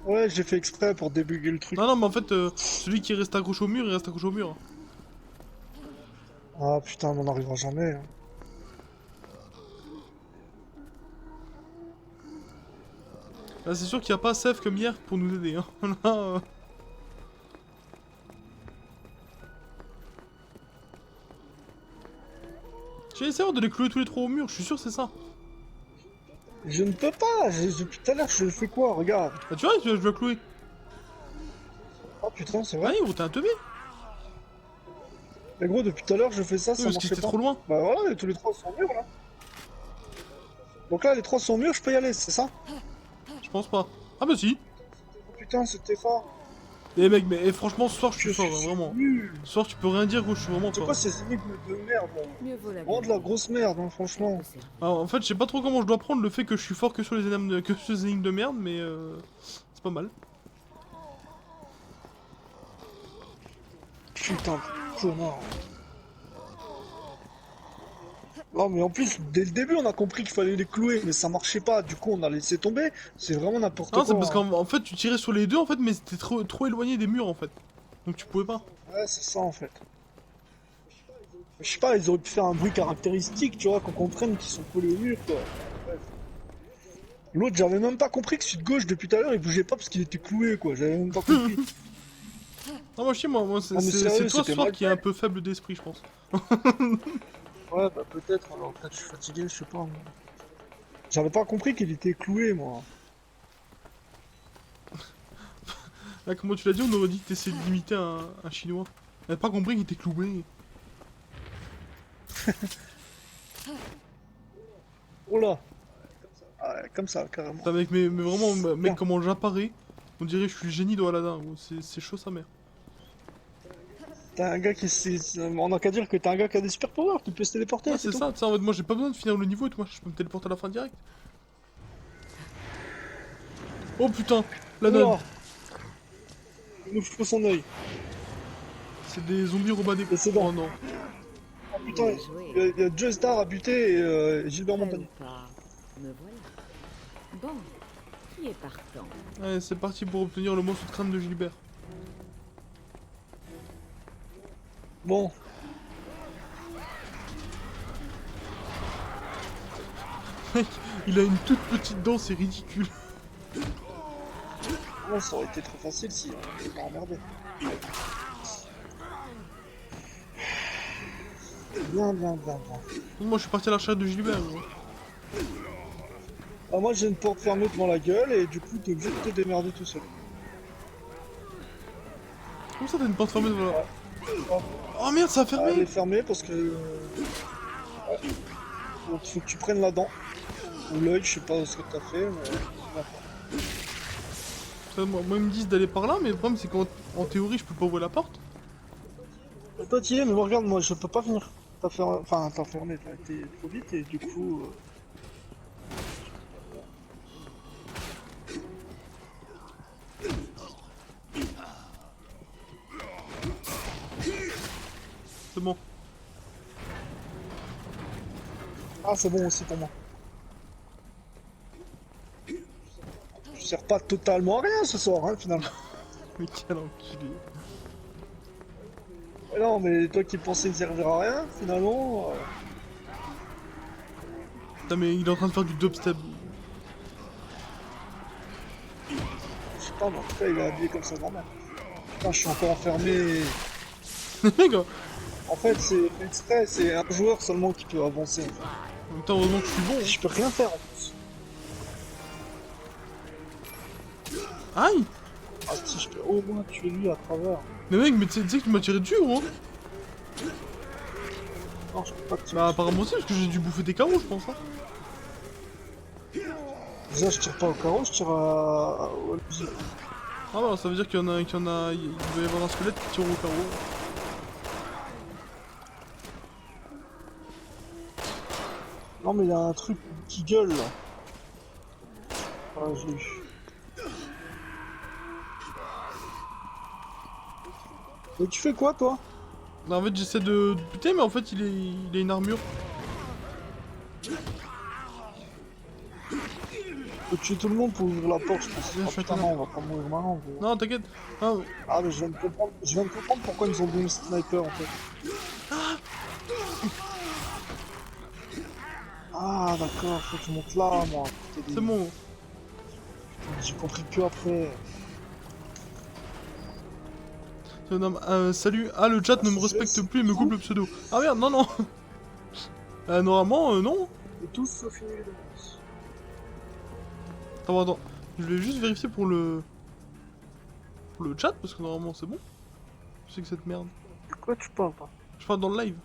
Speaker 3: Ouais, j'ai fait exprès pour débugger le truc.
Speaker 2: Non, non, mais en fait, celui qui reste accroché au mur, il reste accroché au mur.
Speaker 3: Ah putain, on n'en arrivera jamais. Hein.
Speaker 2: Là, c'est sûr qu'il n'y a pas Seth comme hier pour nous aider. Hein. Là, j'ai essayé de les clouer tous les trois au mur, je suis sûr que c'est ça.
Speaker 3: Je ne peux pas, depuis tout à l'heure je fais quoi, regarde.
Speaker 2: Bah, tu vois, je dois clouer.
Speaker 3: Oh putain, c'est
Speaker 2: Ah,
Speaker 3: vrai.
Speaker 2: gros, t'es un teubé.
Speaker 3: Mais gros, depuis tout à l'heure je fais ça,
Speaker 2: Oui,
Speaker 3: ça
Speaker 2: parce que
Speaker 3: marchait
Speaker 2: c'était
Speaker 3: pas.
Speaker 2: trop loin.
Speaker 3: Bah voilà, et tous les trois sont mûrs là. Donc là, les trois sont mûrs, je peux y aller, c'est ça?
Speaker 2: Je pense pas. Ah, bah si.
Speaker 3: Oh putain, c'était fort.
Speaker 2: Eh, mec, mais franchement, ce soir, je suis
Speaker 3: Je
Speaker 2: fort,
Speaker 3: suis
Speaker 2: hein, vraiment.
Speaker 3: nul.
Speaker 2: Ce soir, tu peux rien dire, gros, je suis vraiment
Speaker 3: C'est
Speaker 2: fort.
Speaker 3: quoi ces énigmes de merde là?
Speaker 4: Mieux vaut la
Speaker 3: Vraiment de la grosse merde, hein, franchement.
Speaker 4: Le cerveau.
Speaker 2: Alors, en fait, je sais pas trop comment je dois prendre le fait que je suis fort que sur les énigmes de merde, mais c'est pas mal.
Speaker 3: Putain de connard. Non mais en plus, dès le début on a compris qu'il fallait les clouer, mais ça marchait pas, du coup on a laissé tomber, c'est vraiment n'importe
Speaker 2: Non,
Speaker 3: quoi.
Speaker 2: c'est parce
Speaker 3: Hein.
Speaker 2: qu'en fait, tu tirais sur les deux, en fait, mais c'était trop éloigné des murs, en fait. Donc tu pouvais pas.
Speaker 3: Ouais, c'est ça en fait. Je sais pas, ils auraient pu faire un bruit caractéristique, tu vois, qu'on comprenne qu'ils sont collés au mur, quoi. Bref. L'autre, j'avais même pas compris que celui de gauche, depuis tout à l'heure, il bougeait pas parce qu'il était cloué, quoi. J'avais même pas compris.
Speaker 2: Non, moi, je sais, moi
Speaker 3: Ah, mais
Speaker 2: c'est
Speaker 3: sérieux,
Speaker 2: toi ce
Speaker 3: c'était
Speaker 2: soir
Speaker 3: mal
Speaker 2: qui est
Speaker 3: fait.
Speaker 2: un peu faible d'esprit, je pense.
Speaker 3: Ouais, bah peut-être, alors peut-être je suis fatigué, je sais pas. J'avais pas compris qu'il était cloué, moi.
Speaker 2: Là, comment tu l'as dit, on aurait dit que t'essayais d'imiter un chinois. On pas compris qu'il était cloué.
Speaker 3: Oh là! Ah, ouais, comme ça, carrément.
Speaker 2: Putain, mec, mais vraiment, mec,
Speaker 3: Tiens.
Speaker 2: comment j'apparais. On dirait que je suis le génie de Aladdin, gros. C'est chaud sa mère.
Speaker 3: T'as un gars qui on a qu'à dire que t'as un gars qui a des super pouvoirs, tu peux se téléporter,
Speaker 2: Ouais,
Speaker 3: c'est
Speaker 2: c'est
Speaker 3: tout.
Speaker 2: ça, tu sais, en mode, moi j'ai pas besoin de finir le niveau et tout, moi je peux me téléporter à la fin direct. Oh putain, la nonne.
Speaker 3: Oh! Il nous fout son œil.
Speaker 2: C'est des zombies robadés.
Speaker 3: Et c'est bon.
Speaker 2: Oh non.
Speaker 3: Oh putain,
Speaker 4: Bien joué.
Speaker 3: il y a Joe Star à buter et Gilbert
Speaker 4: Fais
Speaker 3: Montagnier.
Speaker 4: ou pas, me voilà. Bon, qui est partant?
Speaker 2: Allez, c'est parti pour obtenir le morceau de crâne de Gilbert.
Speaker 3: Bon,
Speaker 2: Mec, il a une toute petite dent, c'est ridicule.
Speaker 3: bon, ça aurait été trop facile si on n'était pas emmerdé. Bien, bien, bien, bien.
Speaker 2: Moi je suis parti à la recherche de Gilbert, gros.
Speaker 3: Ah, moi j'ai une porte fermée devant la gueule et du coup t'es obligé de te démerder tout seul.
Speaker 2: Comment ça t'as une porte fermée voilà.
Speaker 3: Oh,
Speaker 2: Oh merde, ça a
Speaker 3: ah, elle
Speaker 2: fermé.
Speaker 3: est fermée parce que. Ouais. Donc faut que tu prennes la dent. Ou l'œil, je sais pas ce que t'as fait, mais.
Speaker 2: Putain, moi ils me disent d'aller par là, mais le problème c'est qu'en théorie je peux pas ouvrir la porte.
Speaker 3: Toi t'y es, mais regarde, moi je peux pas venir. T'as fermé, t'as été trop vite et du coup.
Speaker 2: C'est bon.
Speaker 3: Ah, c'est bon aussi pour moi. Je sers pas totalement à rien ce soir, hein, finalement.
Speaker 2: Mais quel enculé.
Speaker 3: Non, mais toi qui pensais ne servir à rien, finalement.
Speaker 2: Putain, mais il est en train de faire du dubstep.
Speaker 3: Je sais pas, mais en tout cas, il est habillé comme ça, normal. Putain, je suis encore enfermé.
Speaker 2: Mec,
Speaker 3: En fait, c'est fait exprès, c'est un joueur seulement qui peut avancer.
Speaker 2: putain, heureusement que je suis bon.
Speaker 3: Je peux rien faire en plus.
Speaker 2: Aïe.
Speaker 3: Ah, si je peux au moins tuer lui à travers.
Speaker 2: Mais mec, mais tu sais que tu m'as tiré dessus, gros.
Speaker 3: Non, je peux pas te
Speaker 2: Bah apparemment aussi, parce que j'ai dû bouffer des carreaux, je pense. Hein.
Speaker 3: Déjà, je tire pas au carreau, je tire au LG.
Speaker 2: Ah bah ça veut dire qu'il y en a, il doit y avoir un squelette qui tire au carreau.
Speaker 3: Non, mais il y a un truc qui gueule là. Ah, j'ai eu. Et tu fais quoi toi?
Speaker 2: Bah, en fait j'essaie de buter, mais en fait il a une armure.
Speaker 3: Faut tuer tout le monde pour ouvrir la porte, je pense.
Speaker 2: Bien,
Speaker 3: Ah
Speaker 2: je suis
Speaker 3: putain,
Speaker 2: à
Speaker 3: non, on va pas mourir maintenant. Gros.
Speaker 2: Non t'inquiète. Ah,
Speaker 3: Ah, mais je viens de comprendre pourquoi ils nous ont donné le sniper en fait. Ah, d'accord, faut que je monte là, moi.
Speaker 2: c'est bon.
Speaker 3: J'ai compris que après.
Speaker 2: Salut. Ah le chat ne me respecte plus et me coupe le pseudo. Ah merde, non non. Normalement non.
Speaker 3: Et tous sauf une de
Speaker 2: Attends. Je vais juste vérifier pour le chat parce que normalement c'est bon. Je sais que cette merde.
Speaker 3: De quoi tu parles pas?
Speaker 2: Je parle dans le live.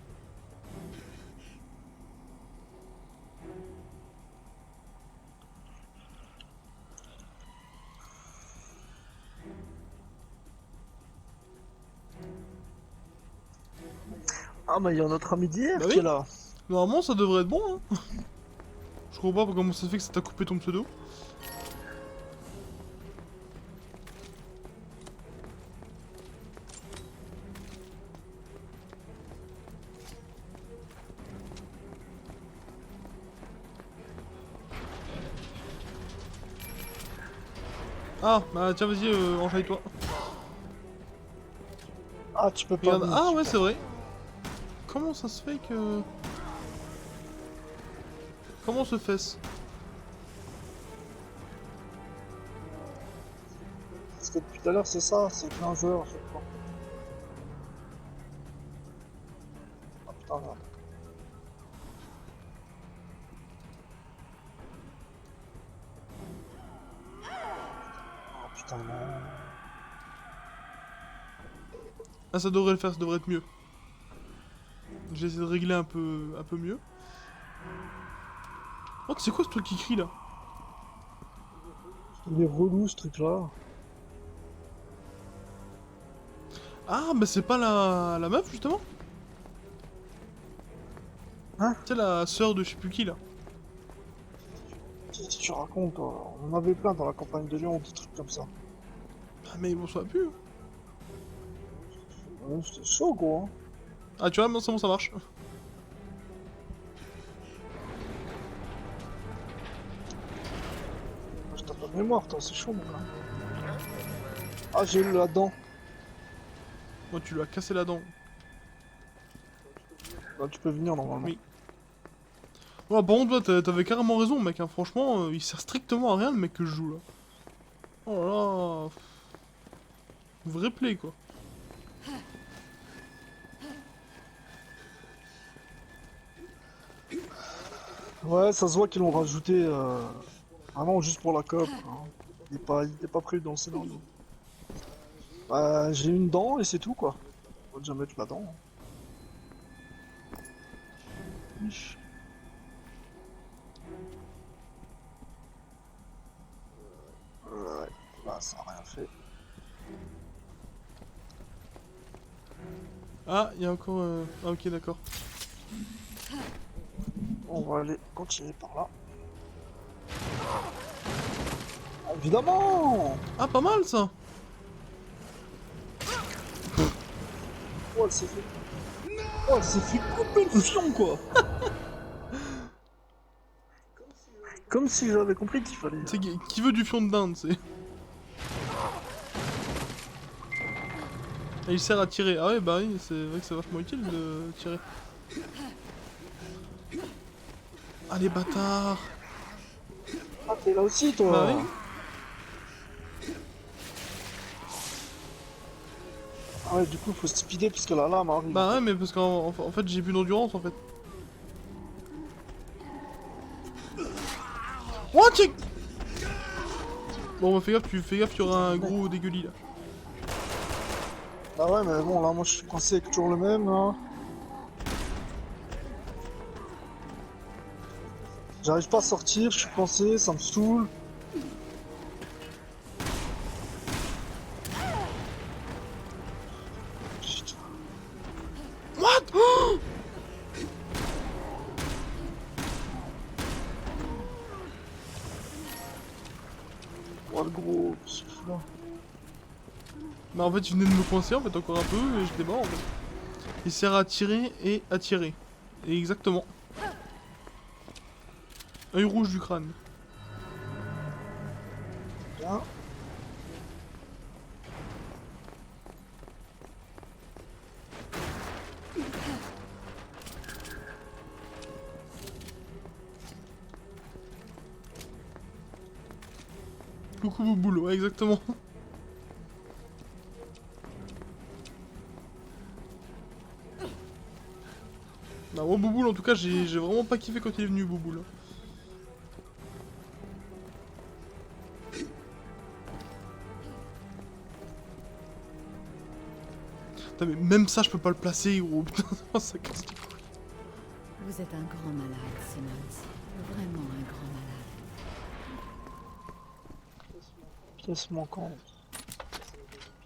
Speaker 3: Ah, mais il y a notre ami d'hier
Speaker 2: Bah
Speaker 3: qui
Speaker 2: oui.
Speaker 3: est là.
Speaker 2: Normalement ça devrait être bon hein. Je comprends pas comment ça se fait que ça t'a coupé ton pseudo. Ah, bah tiens vas-y, enjaille-toi.
Speaker 3: Ah, tu peux
Speaker 2: Il y
Speaker 3: pas.
Speaker 2: en a-
Speaker 3: venir,
Speaker 2: Ah
Speaker 3: super.
Speaker 2: ouais c'est vrai. Comment ça se fait que... Comment on se fait-ce?
Speaker 3: que depuis tout à l'heure, c'est ça, c'est 15 heures à chaque fois. Ah putain, merde. Oh putain, non.
Speaker 2: Ah, ça devrait le faire, ça devrait être mieux. J'ai essayé de régler un peu mieux. Oh, c'est quoi ce truc qui crie là?
Speaker 3: Il est relou ce truc là.
Speaker 2: Ah, bah c'est pas la meuf justement?
Speaker 3: Hein?
Speaker 2: C'est la sœur de je sais plus qui là.
Speaker 3: Qu'est-ce que tu racontes toi? On en avait plein dans la campagne de Lyon, des trucs comme ça.
Speaker 2: Ah, mais bon, ça va plus.
Speaker 3: Ouais, c'était chaud gros. Hein.
Speaker 2: Ah, tu vois, c'est bon, ça marche.
Speaker 3: Je t'ai pas de mémoire, toi, c'est chaud mon gars. Ah, j'ai eu la dent.
Speaker 2: Moi, tu lui as cassé la dent.
Speaker 3: Là, tu peux venir normalement.
Speaker 2: Oui. Ouais, par contre, toi, t'avais carrément raison, mec. Hein. Franchement, il sert strictement à rien le mec que je joue là. Oh là là. Vrai play quoi.
Speaker 3: Ouais, ça se voit qu'ils l'ont rajouté vraiment juste pour la coop. Hein. Il était pas prévu dans le scénario. J'ai une dent et c'est tout quoi. Faut déjà mettre la dent. Ish. Ouais, bah ça a rien fait.
Speaker 2: Ah, il y a encore. Ah, ok, d'accord.
Speaker 3: On va aller continuer par là. Ah, évidemment!
Speaker 2: Ah, pas mal ça.
Speaker 3: Oh, elle s'est fait... Oh, elle s'est fait couper le fion, quoi! Comme si j'avais compris qu'il fallait...
Speaker 2: C'est qui veut du fion de dinde, c'est. Et il sert à tirer. Ah ouais, bah oui, c'est vrai que c'est vachement utile de tirer. Ah, les bâtards.
Speaker 3: Ah, t'es là aussi, toi!
Speaker 2: Bah oui.
Speaker 3: Ah ouais, du coup, faut speeder puisque la lame arrive.
Speaker 2: Bah ouais, mais parce qu'en fait, j'ai plus d'endurance en fait. Oh, tiens. Bon, bah fais gaffe, tu auras un gros dégueulis là.
Speaker 3: Ah ouais, mais bon, là, moi, je suis coincé avec toujours le même, là. J'arrive pas à sortir, je suis coincé, ça me saoule. Putain.
Speaker 2: What? Oh,
Speaker 3: Oh, le gros, ce là.
Speaker 2: bah en fait, tu venais de me coincer en fait encore un peu et j'étais mort en fait. Il sert à tirer et à tirer. Et exactement. Œil rouge du crâne.
Speaker 3: Bien.
Speaker 2: Coucou Bouboule, ouais, exactement. Bah moi Bouboule en tout cas j'ai vraiment pas kiffé quand il est venu Bouboule. Putain mais même ça je peux pas le placer gros, putain ça casse les couilles.
Speaker 4: Vous êtes un grand malade, Simmons. Vraiment un grand malade.
Speaker 3: Pièce manquante.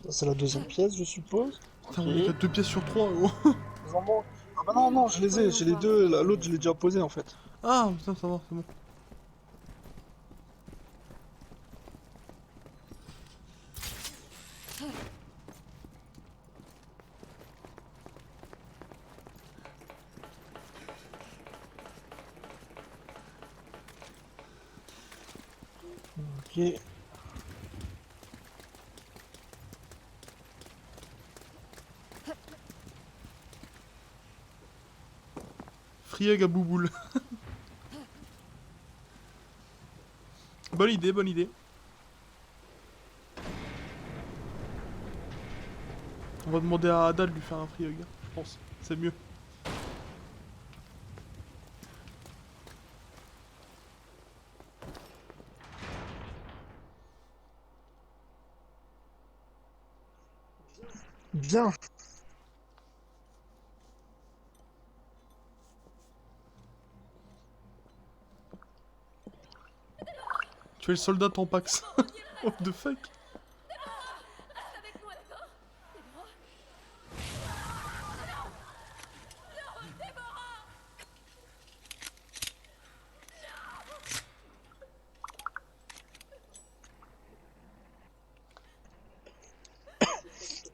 Speaker 3: Ça, c'est la deuxième pièce, je suppose.
Speaker 2: Putain
Speaker 3: Ok.
Speaker 2: on est à 2 pièces sur 3 gros.
Speaker 3: Ils en manquent. Ah bah non, non, je les ai, j'ai les deux, l'autre je l'ai déjà posé en fait.
Speaker 2: Ah putain ça va, c'est bon.
Speaker 3: Ok.
Speaker 2: Frieg à Bouboule. Bonne idée, bonne idée. On va demander à Ada de lui faire un free hug, je pense. C'est mieux.
Speaker 3: Bien.
Speaker 2: Tu es le soldat Tampax. What the fuck?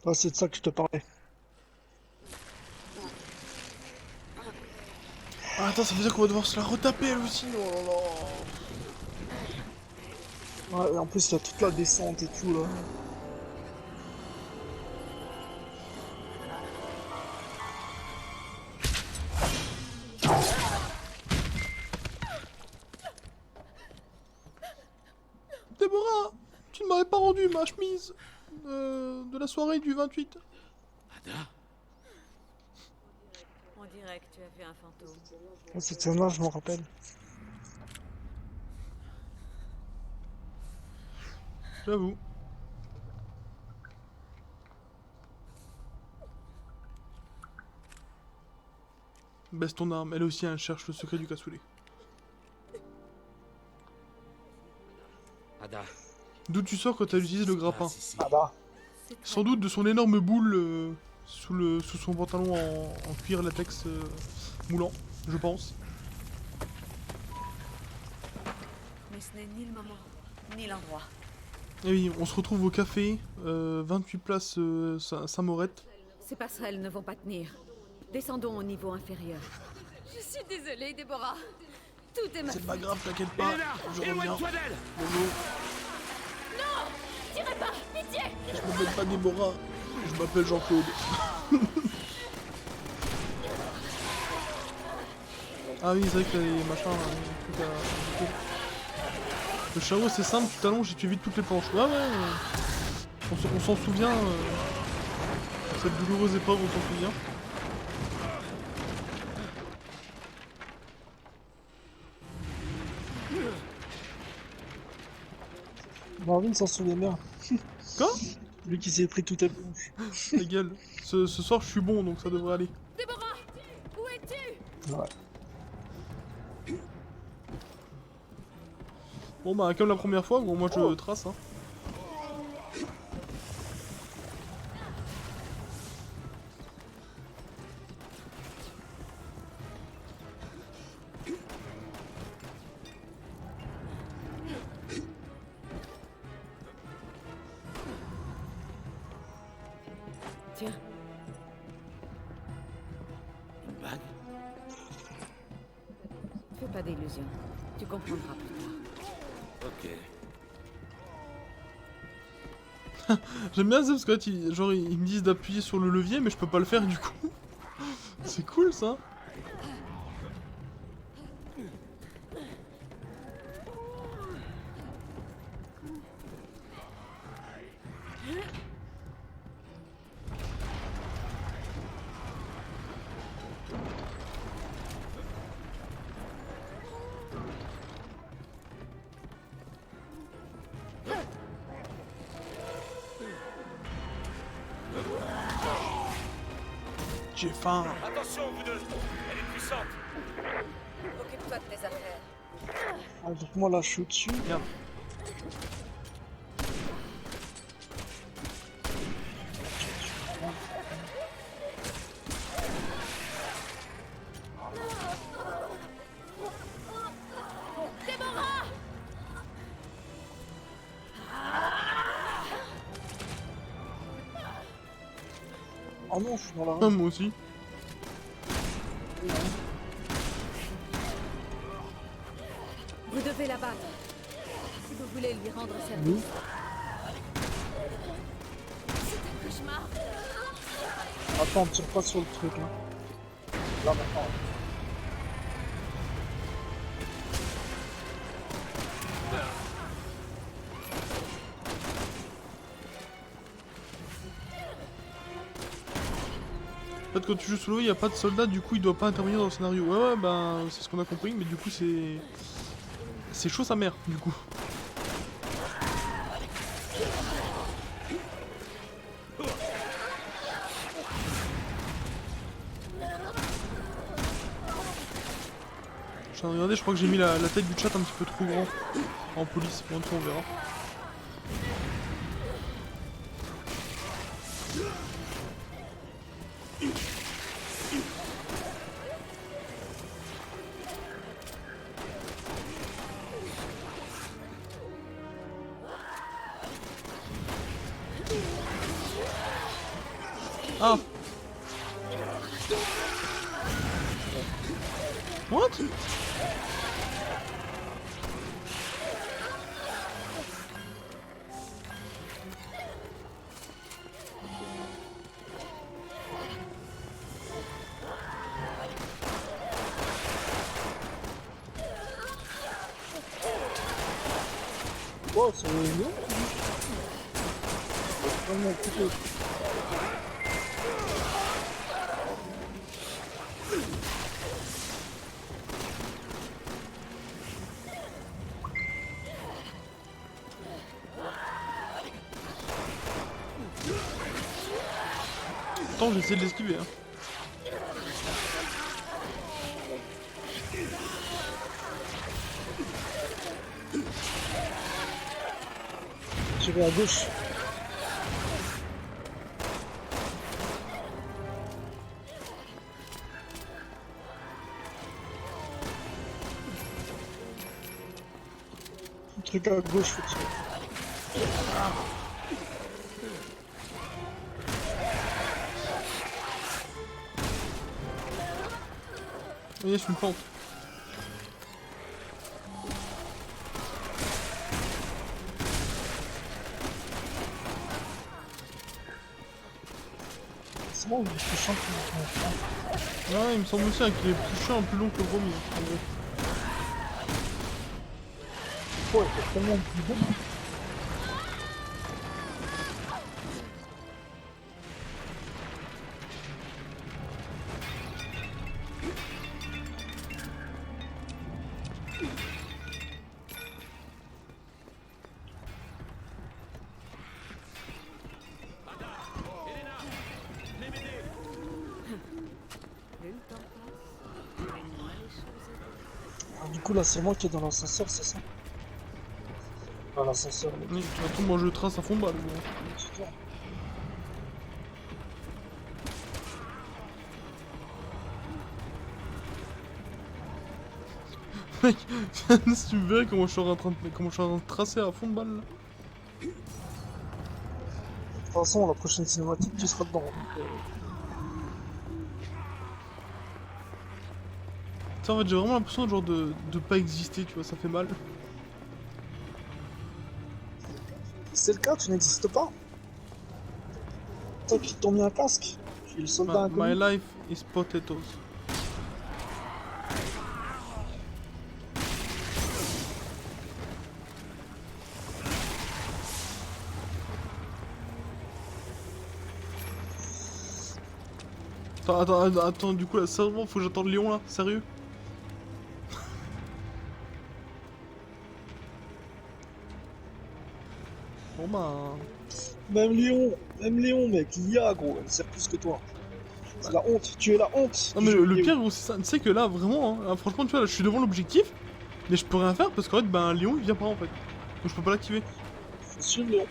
Speaker 3: Ah, c'est de ça que je te parlais.
Speaker 2: Ah, attends, ça veut dire qu'on va devoir se la retaper elle aussi. Oh là là.
Speaker 3: Ouais, et en plus, il y a toute la descente et tout là.
Speaker 2: Déborah, tu ne m'avais pas rendu ma chemise de la soirée du 28.
Speaker 5: Ada?
Speaker 4: On dirait que tu as fait un fantôme.
Speaker 3: Ouais, cette scène-là, je m'en rappelle.
Speaker 2: J'avoue. Baisse ton arme, elle aussi elle cherche le secret du cassoulet.
Speaker 5: Ada.
Speaker 2: D'où tu sors quand t'as utilisé le grappin?
Speaker 5: Ici.
Speaker 3: Ah bah.
Speaker 4: C'est très
Speaker 2: Sans doute de son énorme boule sous son pantalon en cuir latex moulant, je pense.
Speaker 4: Mais ce n'est ni le moment, ni l'endroit.
Speaker 2: Et oui, on se retrouve au café, 28 places Saint-Maurette.
Speaker 4: Ces passerelles ne vont pas tenir. Descendons au niveau inférieur. Je suis désolée, Déborah. Tout est ma
Speaker 2: C'est
Speaker 4: faute.
Speaker 2: pas grave, t'inquiète pas,
Speaker 5: Elena,
Speaker 2: je reviens.
Speaker 5: éloigne-toi d'elle!
Speaker 2: Bonjour.
Speaker 4: Tirez pas, pitié.
Speaker 2: Je m'appelle pas Déborah, je m'appelle Jean-Claude. Ah oui, c'est vrai que les machins, là, les trucs à... Le chariot c'est simple, tu t'allonges et tu évites toutes les planches. Ouais ouais, on s'en souvient, cette douloureuse épreuve on s'en souvient.
Speaker 3: Marvin s'en souvient bien.
Speaker 2: Quoi?
Speaker 3: Lui qui s'est pris toute la planche.
Speaker 2: Ta gueule. Ce soir je suis bon donc ça devrait aller.
Speaker 4: Déborah, où es-tu?
Speaker 3: Ouais.
Speaker 2: Bon bah comme la première fois, bon moi je trace hein.
Speaker 4: Tiens,
Speaker 5: Une bague?
Speaker 4: fais pas d'illusions. Tu comprendras plus tard.
Speaker 5: Ok.
Speaker 2: J'aime bien ça parce que là, genre ils me disent d'appuyer sur le levier mais je peux pas le faire du coup. C'est cool ça. J'ai faim.
Speaker 5: Attention, vous deux! Elle est puissante!
Speaker 4: Occupe-toi de tes affaires.
Speaker 3: Ah, donc moi là, je suis au-dessus.
Speaker 2: Regarde.
Speaker 3: Oh non, je suis dans la
Speaker 2: Ah,
Speaker 3: rue.
Speaker 2: moi aussi.
Speaker 4: Vous devez la battre. Si vous voulez lui rendre service.
Speaker 3: Oui.
Speaker 4: C'est un cauchemar.
Speaker 3: Attends, tire pas sur le truc. Hein. Là maintenant.
Speaker 2: fait, quand tu joues solo, il n'y a pas de soldat, du coup, il doit pas intervenir dans le scénario. Ouais, ouais, ben, c'est ce qu'on a compris, mais du coup, c'est. C'est chaud sa mère, du coup. Je suis en train de regarder, je crois que j'ai mis la tête du chat un petit peu trop grand en police. Bon, on verra. Ah! What?
Speaker 3: Oh, c'est mignon. Vraiment plutôt.
Speaker 2: Attends, j'essaie de l'esquiver. Hein.
Speaker 3: Tirer à gauche. Un truc à gauche, faut tirer.
Speaker 2: Oui, je me plante.
Speaker 3: C'est bon, il est plus chiant que
Speaker 2: Ouais, il me semble aussi hein, qu'il est plus chiant, plus long que le premier. En gros.
Speaker 3: ouais, c'est tellement plus bon. Ah, du coup, là, c'est moi qui est dans l'ascenseur, c'est ça? Dans l'ascenseur, là.
Speaker 2: Oui, attends, moi je trace à fond de balle. Gros.
Speaker 3: C'est toi.
Speaker 2: Mec, si tu me verrais comment je suis en train de tracer à fond de balle là.
Speaker 3: De toute façon, la prochaine cinématique, tu seras dedans. Donc,
Speaker 2: Tu sais, en fait, j'ai vraiment l'impression genre de pas exister, tu vois, ça fait mal.
Speaker 3: c'est le cas, tu n'existes pas. Toi qui t'ont mis un casque. Je suis le soldat
Speaker 2: My
Speaker 3: inconnu.
Speaker 2: life is potatoes. Attends, du coup là, sérieusement, faut que j'attende Léon là, sérieux? Bon bah...
Speaker 3: Même Léon, mec, l'IA, gros, elle sert plus que toi. C'est la honte, tu es la honte.
Speaker 2: Non
Speaker 3: du
Speaker 2: mais
Speaker 3: jeu
Speaker 2: le
Speaker 3: vidéo.
Speaker 2: pire gros c'est ça, tu sais que là vraiment, hein, là, franchement tu vois, là, je suis devant l'objectif, mais je peux rien faire parce qu'en fait ben Léon il vient pas en fait. Donc je peux pas l'activer.
Speaker 3: Faut suivre Léon.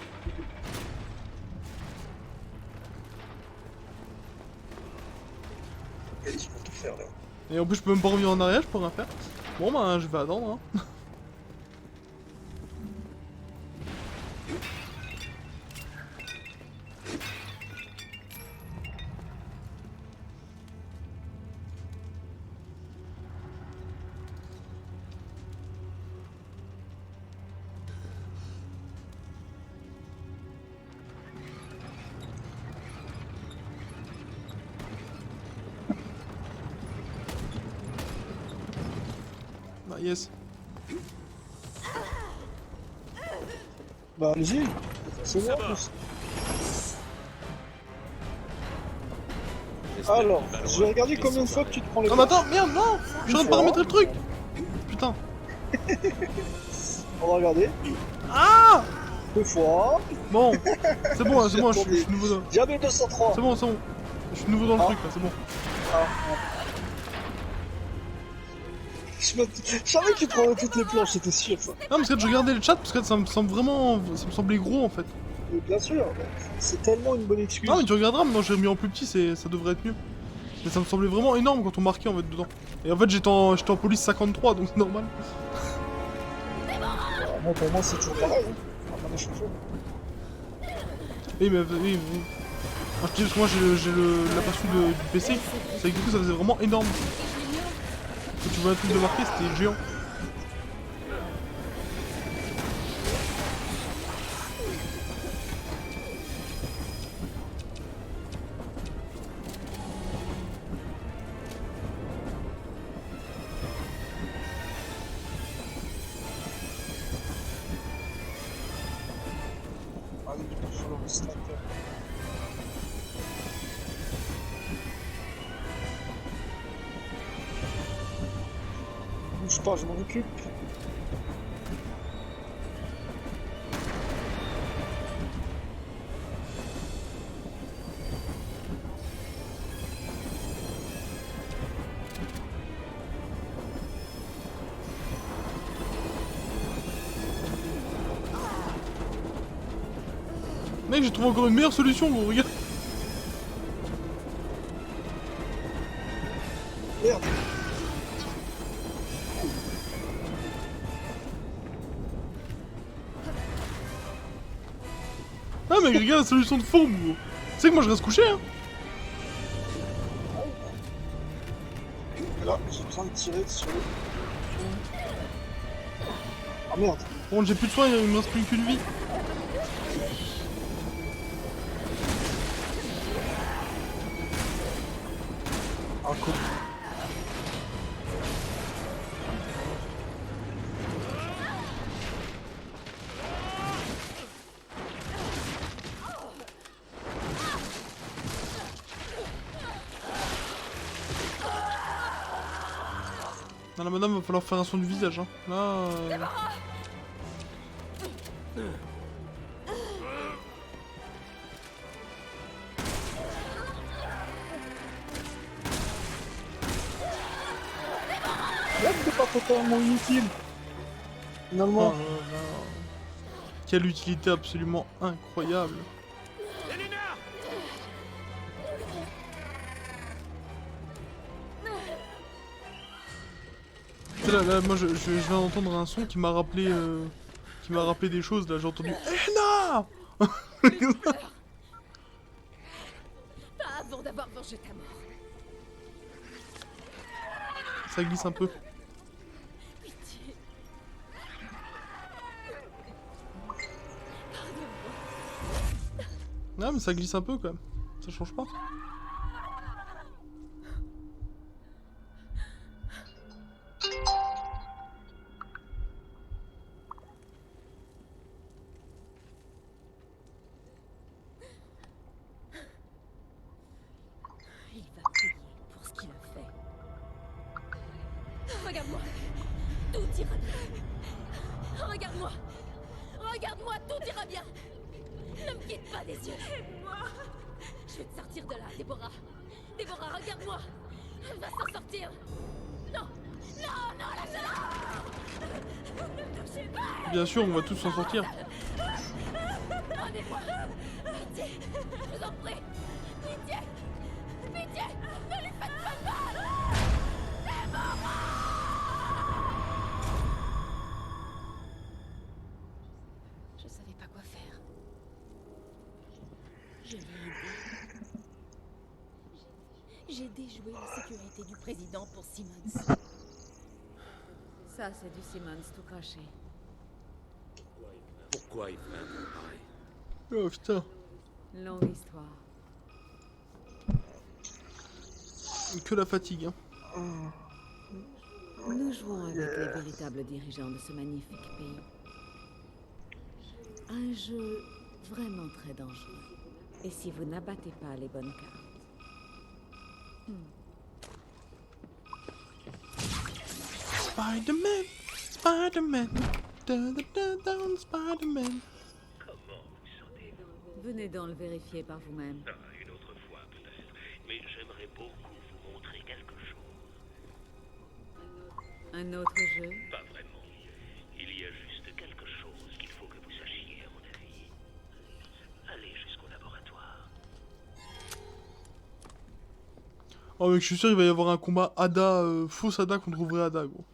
Speaker 3: Et ils vont tout faire, Léon.
Speaker 2: Et en plus je peux même pas revenir en arrière, je peux rien faire. Bon bah je vais attendre hein. Bah yes.
Speaker 3: Bah allez-y, c'est bon.
Speaker 5: Ça va.
Speaker 3: Alors, je vais regarder combien de fois que tu te prends les
Speaker 2: Non mais attends, merde, non. Je suis en train de paramétrer le truc. Putain.
Speaker 3: On va regarder.
Speaker 2: Ah.
Speaker 3: 2 fois.
Speaker 2: Bon. C'est bon, là, c'est bon, je suis nouveau dans...
Speaker 3: Jamais 203.
Speaker 2: C'est bon, c'est bon. Je suis nouveau dans le
Speaker 3: Ah.
Speaker 2: truc là, c'est bon.
Speaker 3: Ah, je savais que tu prenais toutes les planches, c'était sûr ça.
Speaker 2: Non parce que je regardais le chat parce que ça me semble vraiment... Ça me semblait gros en fait.
Speaker 3: Mais bien sûr, c'est tellement une bonne excuse.
Speaker 2: Non mais tu regarderas, maintenant j'ai mis en plus petit, ça devrait être mieux. Mais ça me semblait vraiment énorme quand on marquait en fait dedans. Et en fait j'étais en police 53 donc c'est normal.
Speaker 3: Moi, pour moi, c'est toujours pareil. Hein. On va pas changer.
Speaker 2: Oui mais... Oui, oui. Moi, je dis parce que moi j'ai l'aperçu du PC, c'est que du coup ça faisait vraiment énorme. Quand tu vois un truc de marqué, c'était géant.
Speaker 3: Allez, du coup, sur le sniper. Bouge pas, je m'en occupe.
Speaker 2: Mec, j'ai trouvé encore une meilleure solution, gros, regarde.
Speaker 3: Merde.
Speaker 2: Ah mec, regarde la solution de fourbe, gros. Tu sais que moi je reste couché, hein.
Speaker 3: Là, j'ai besoin de tirer sur le... Ah merde.
Speaker 2: Bon, j'ai plus de soins, il me reste plus qu'une vie.
Speaker 3: Ah cool.
Speaker 2: Non, la madame, va falloir faire un son du visage, hein. Là...
Speaker 3: Merde, c'est pas totalement inutile.
Speaker 2: Oh
Speaker 3: Finalement.
Speaker 2: là là. Quelle utilité absolument incroyable. Tu sais, là, moi je viens d'entendre un son qui m'a rappelé des choses là, j'ai entendu Elena.
Speaker 6: Pas avant d'avoir vengé ta mort.
Speaker 2: Ça glisse un peu.
Speaker 6: Pitié.
Speaker 2: Non mais ça glisse un peu quand même. Ça change pas.
Speaker 6: Il va payer pour ce qu'il a fait. Regarde-moi. Tout ira bien. Regarde-moi. Regarde-moi, tout ira bien. Ne me quitte pas des yeux. Aide-moi. Je vais te sortir de là, Déborah. Déborah, regarde-moi. Elle va s'en sortir. Non. Non, non, lâche-la. Ne me touchez pas.
Speaker 2: Bien sûr, on va tous s'en sortir.
Speaker 6: Rendez-moi. Pitié. Je vous en prie. Pitié. Pitié. Ne lui faites pas de mal. Je savais pas quoi faire. Je l'ai aidé. J'ai déjoué la sécurité du président pour Simmons.
Speaker 4: Ça, c'est du Simmons tout craché.
Speaker 5: Pourquoi il fait un truc pareil?
Speaker 2: Oh putain.
Speaker 4: Longue histoire.
Speaker 2: Que la fatigue, hein.
Speaker 4: Nous jouons avec les véritables dirigeants de ce magnifique pays. Un jeu vraiment très dangereux. Et si vous n'abattez pas les bonnes cartes,
Speaker 2: Spider-Man, Spider-Man, da-da-da-da, Spider-Man.
Speaker 5: Comment vous sentez-vous?
Speaker 4: Venez donc le vérifier par vous-même.
Speaker 5: Ah, une autre fois peut-être. Mais j'aimerais beaucoup vous montrer quelque chose.
Speaker 4: Un autre jeu?
Speaker 5: Pas vraiment. Il y a juste quelque chose qu'il faut que vous sachiez, à mon avis. Allez jusqu'au laboratoire.
Speaker 2: Oh mec, je suis sûr il va y avoir un combat Ada, fausse Ada contre vrai Ada, gros.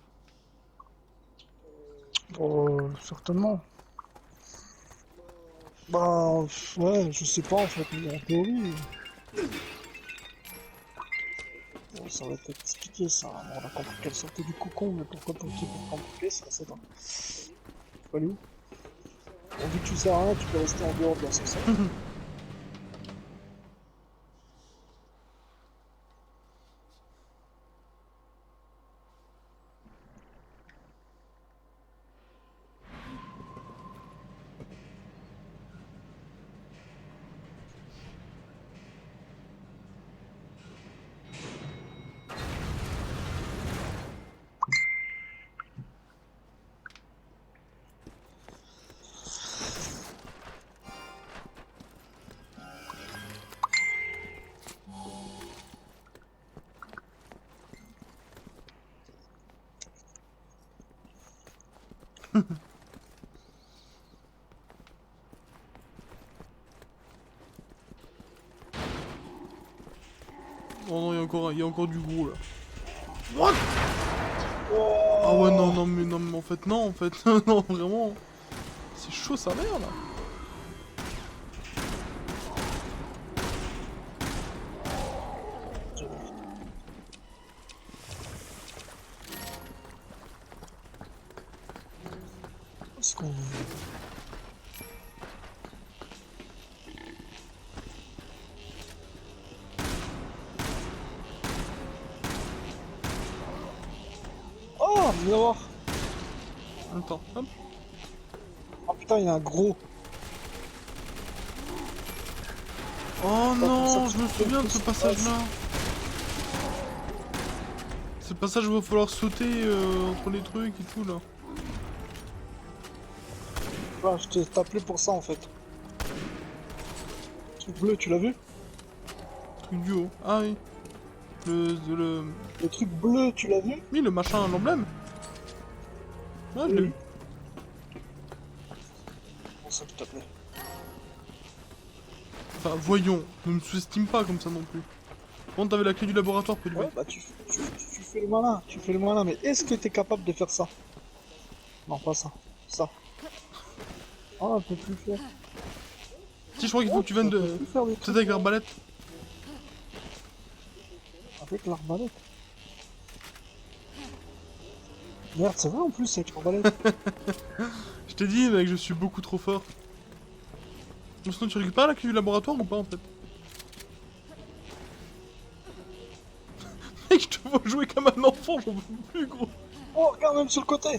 Speaker 3: Certainement. Bah, ouais, je sais pas en fait, mais en théorie. Bon, ça va être expliqué ça. Bon, on a compris qu'elle sortait du cocon, mais pourquoi pour compliqué, ça c'est dans. Faut aller où? Bon, vu que tu sers à rien, tu peux rester en dehors de l'ascenseur.
Speaker 2: Oh non, il y a encore du gros là. What? Ah ouais, non, mais en fait, non, en fait, non, vraiment. C'est chaud sa mère là.
Speaker 3: Est-ce qu'on... Oh, viens voir.
Speaker 2: Attends, hop.
Speaker 3: Oh putain, il y a un gros.
Speaker 2: Oh non,
Speaker 3: ça,
Speaker 2: je me souviens de ce passage-là. C'est le passage où il va falloir sauter entre les trucs et tout là.
Speaker 3: Ouais, je t'ai appelé pour ça en fait. Le truc bleu, tu l'as vu?
Speaker 2: Truc du haut. Ah oui. Le...
Speaker 3: Le truc bleu, tu l'as vu?
Speaker 2: Oui, le machin, l'emblème. Ouais, je l'ai vu.
Speaker 3: Bon, ça, s'il te plaît.
Speaker 2: Enfin, voyons, ne me sous-estime pas comme ça non plus. Quand t'avais la clé du laboratoire, peu du
Speaker 3: Ouais, bah tu fais le malin, mais est-ce que t'es capable de faire ça? Non, pas ça. Ça. Ah, on peut plus faire.
Speaker 2: Si, je crois qu'il faut que tu viennes de... C'est avec l'arbalète.
Speaker 3: Avec l'arbalète. Merde, c'est vrai en plus avec l'arbalète.
Speaker 2: Je t'ai dit, mec, je suis beaucoup trop fort. Bon, sinon, tu récupères la clé du laboratoire ou pas, en fait? Mec, je te vois jouer comme un enfant, j'en peux plus, gros.
Speaker 3: Oh, regarde même sur le côté.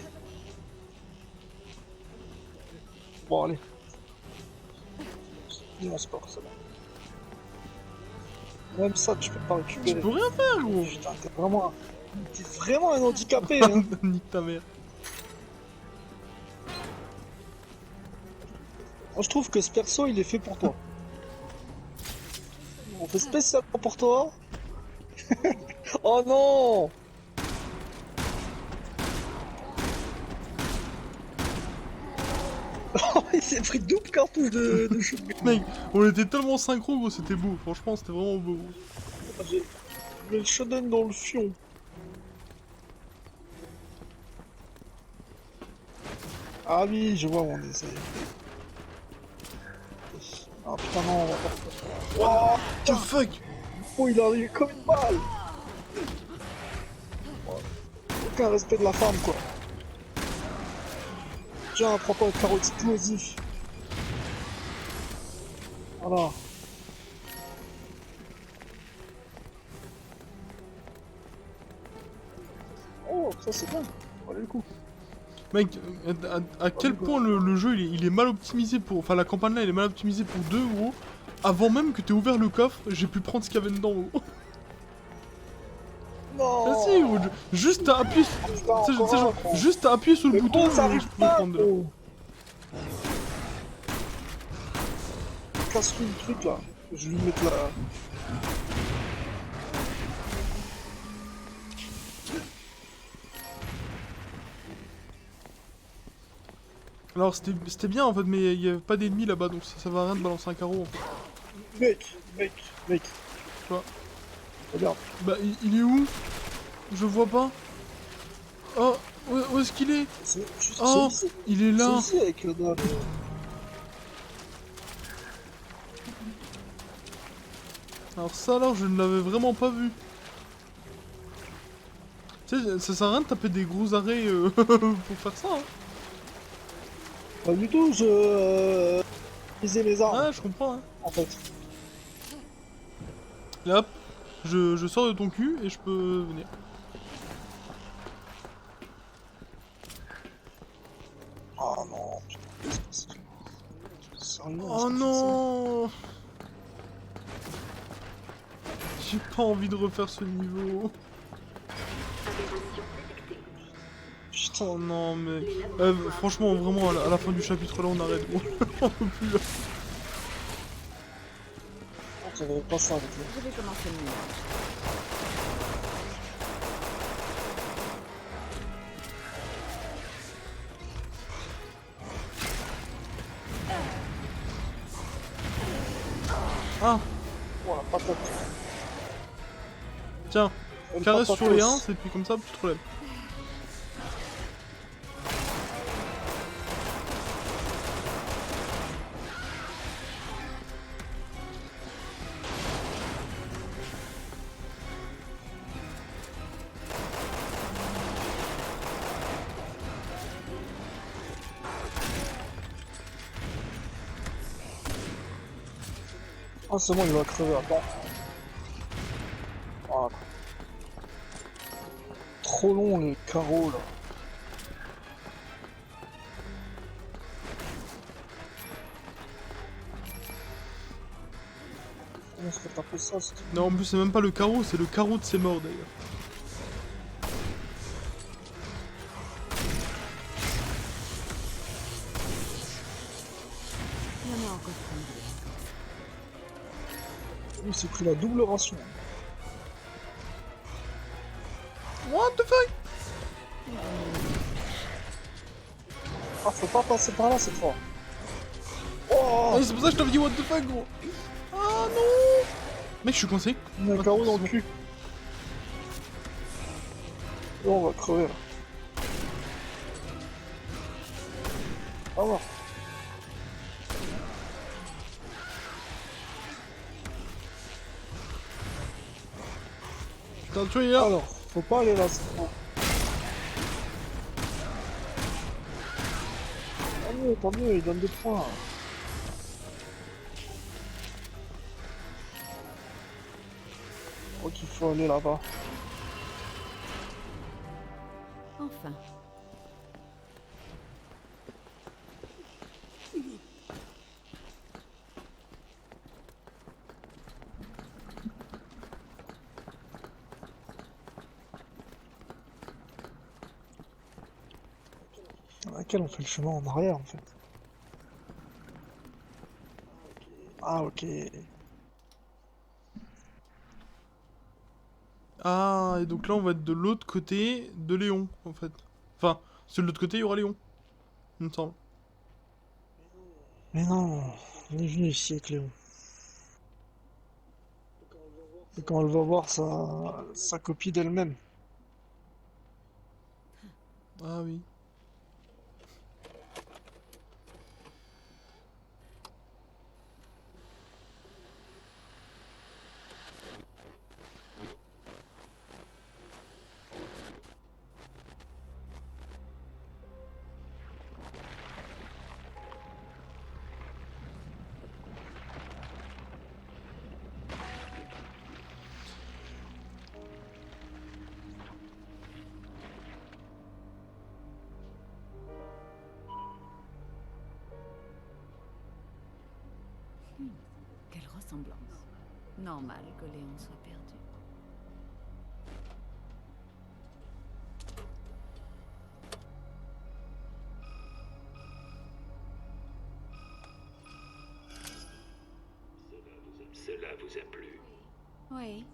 Speaker 3: Bon, allez. C'est mon sport, ça va. Même ça, tu peux pas
Speaker 2: Tu
Speaker 3: récupérer.
Speaker 2: peux rien faire, gros.
Speaker 3: Putain, t'es vraiment un handicapé, hein.
Speaker 2: Nique ta mère.
Speaker 3: Moi, je trouve que ce perso, il est fait pour toi. On fait spécialement pour toi. Oh non! Oh, il s'est pris double cartouche de shotgun.
Speaker 2: Mec, on était tellement synchro, gros, c'était beau. Franchement, c'était vraiment beau.
Speaker 3: J'ai le shotgun dans le fion. Ah oui, je vois où on est, ça y est. Ah putain non, on va pas... Oh,
Speaker 2: What the
Speaker 3: putain,
Speaker 2: fuck?
Speaker 3: oh, il est arrivé comme une balle. Aucun respect de la femme, quoi. Tiens, prends pas le carreau explosif. Voilà. Oh, ça c'est bien. Allez le coup.
Speaker 2: Mec, à quel point le jeu il est mal optimisé pour... Enfin, la campagne là, il est mal optimisé pour deux, gros. Avant même que t'aies ouvert le coffre, j'ai pu prendre ce qu'il y avait dedans, gros.
Speaker 3: Non.
Speaker 2: Vas-y, gros, juste à appuyer.
Speaker 3: Putain,
Speaker 2: Tu sais,
Speaker 3: encore un,
Speaker 2: genre,
Speaker 3: gros.
Speaker 2: juste à appuyer sur le
Speaker 3: Mais
Speaker 2: bouton,
Speaker 3: gros, ça
Speaker 2: je
Speaker 3: arrive
Speaker 2: pouvais
Speaker 3: pas,
Speaker 2: prendre de là.
Speaker 3: gros. Casse-lui le truc là. Je vais lui mettre là.
Speaker 2: Alors c'était bien en fait, mais il y avait pas d'ennemis là-bas, donc ça va à rien de balancer un carreau en fait.
Speaker 3: Mec.
Speaker 2: Quoi?
Speaker 3: Regarde.
Speaker 2: Bah il est où? Je vois pas. Oh, où est-ce qu'il est? Oh, il est là.
Speaker 3: C'est ici avec le doigt.
Speaker 2: Alors ça alors je ne l'avais vraiment pas vu. Tu sais, ça sert à rien de taper des gros arrêts pour faire ça. Hein.
Speaker 3: Pas du tout, je visais les armes
Speaker 2: Ouais, je comprends. Hein.
Speaker 3: en fait.
Speaker 2: Et hop, je sors de ton cul et je peux venir.
Speaker 3: Oh non, putain. Sérieux,
Speaker 2: Oh non! J'ai pas envie de refaire ce niveau.
Speaker 3: Putain,
Speaker 2: Oh non mais... franchement, vraiment, à la fin du chapitre là, on arrête. On peut plus là.
Speaker 3: j'avais pas ça avec lui.
Speaker 4: Je vais commencer le ménage.
Speaker 2: Ah,
Speaker 3: Oh la patate.
Speaker 2: tiens,
Speaker 3: Une
Speaker 2: caresse sur les
Speaker 3: patatos.
Speaker 2: 1, et puis comme ça, tu te relèves.
Speaker 3: Ah c'est bon, il va crever, attends. Ah. Trop long les carreaux là. Comment est-ce que t'as fait ça c'est...
Speaker 2: Non, en plus, c'est même pas le carreau, c'est le carreau de ses morts d'ailleurs.
Speaker 4: Il y en a encore plein de
Speaker 3: Il s'est pris la double ration.
Speaker 2: What the fuck?
Speaker 3: Ah faut pas passer par là cette fois. Oh,
Speaker 2: Ah, c'est pour ça que je t'avais dit what the fuck, gros. Ah non! Mec, je suis coincé.
Speaker 3: il y a un carreau dans le cul. Là on va crever là. Ah ouais.
Speaker 2: Putain, tu vois, il est là.
Speaker 3: Alors, faut pas aller là cette fois. Tant mieux, il donne des points. Je crois qu'il faut aller là-bas.
Speaker 4: Enfin.
Speaker 3: À laquelle on fait le chemin en arrière en fait. Ah ok.
Speaker 2: Ah, et donc là, on va être de l'autre côté de Léon, en fait. Enfin, sur l'autre côté, il y aura Léon. Il me semble.
Speaker 3: Mais non, on est venu ici avec Léon. Et quand elle va voir sa copie d'elle-même.
Speaker 2: Ah oui.
Speaker 4: Quelle ressemblance. Normal que Léon soit perdu.
Speaker 5: vous a plu?
Speaker 4: Oui,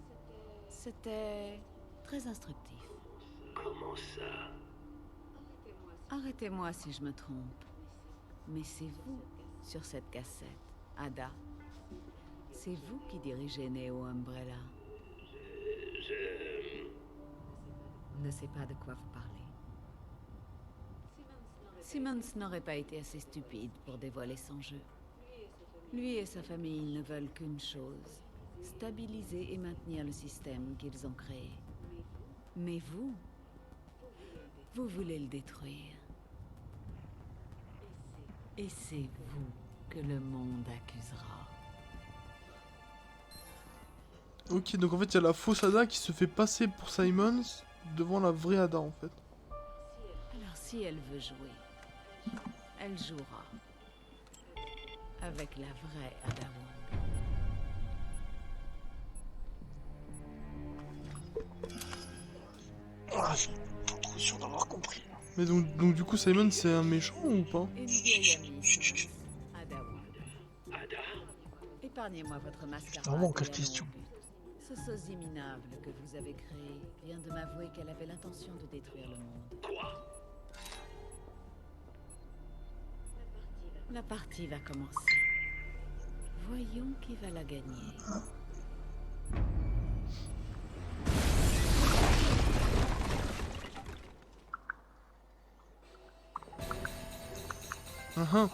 Speaker 4: c'était très instructif.
Speaker 5: Comment ça?
Speaker 4: Arrêtez-moi si je me trompe. Mais c'est vous, sur cette cassette, Ada. C'est vous qui dirigez Neo Umbrella.
Speaker 5: Je...
Speaker 4: Ne sais pas de quoi vous parlez. Simmons n'aurait pas été assez stupide pour dévoiler son jeu. Lui et sa famille ne veulent qu'une chose, stabiliser et maintenir le système qu'ils ont créé. Mais vous voulez le détruire. Et c'est vous que le monde accusera.
Speaker 2: Ok, donc en fait, il y a la fausse Ada qui se fait passer pour Simons devant la vraie Ada, en fait.
Speaker 4: Alors si elle veut jouer, elle jouera. Avec la vraie Ada Wong.
Speaker 3: Ah, je suis pas trop sûr d'avoir compris.
Speaker 2: Mais donc du coup, Simon, c'est un méchant ou pas?
Speaker 4: Une vieille amie, Simmons, Ada Wong.
Speaker 5: Ada?
Speaker 4: Épargnez-moi votre mascarade.
Speaker 3: Vraiment,
Speaker 4: et
Speaker 3: quelle
Speaker 4: allons
Speaker 3: question.
Speaker 4: au but. Ce sosie minable que vous avez créé vient de m'avouer qu'elle avait l'intention de détruire le monde.
Speaker 5: Quoi?
Speaker 4: La partie va commencer. Voyons qui va la gagner.
Speaker 2: Ah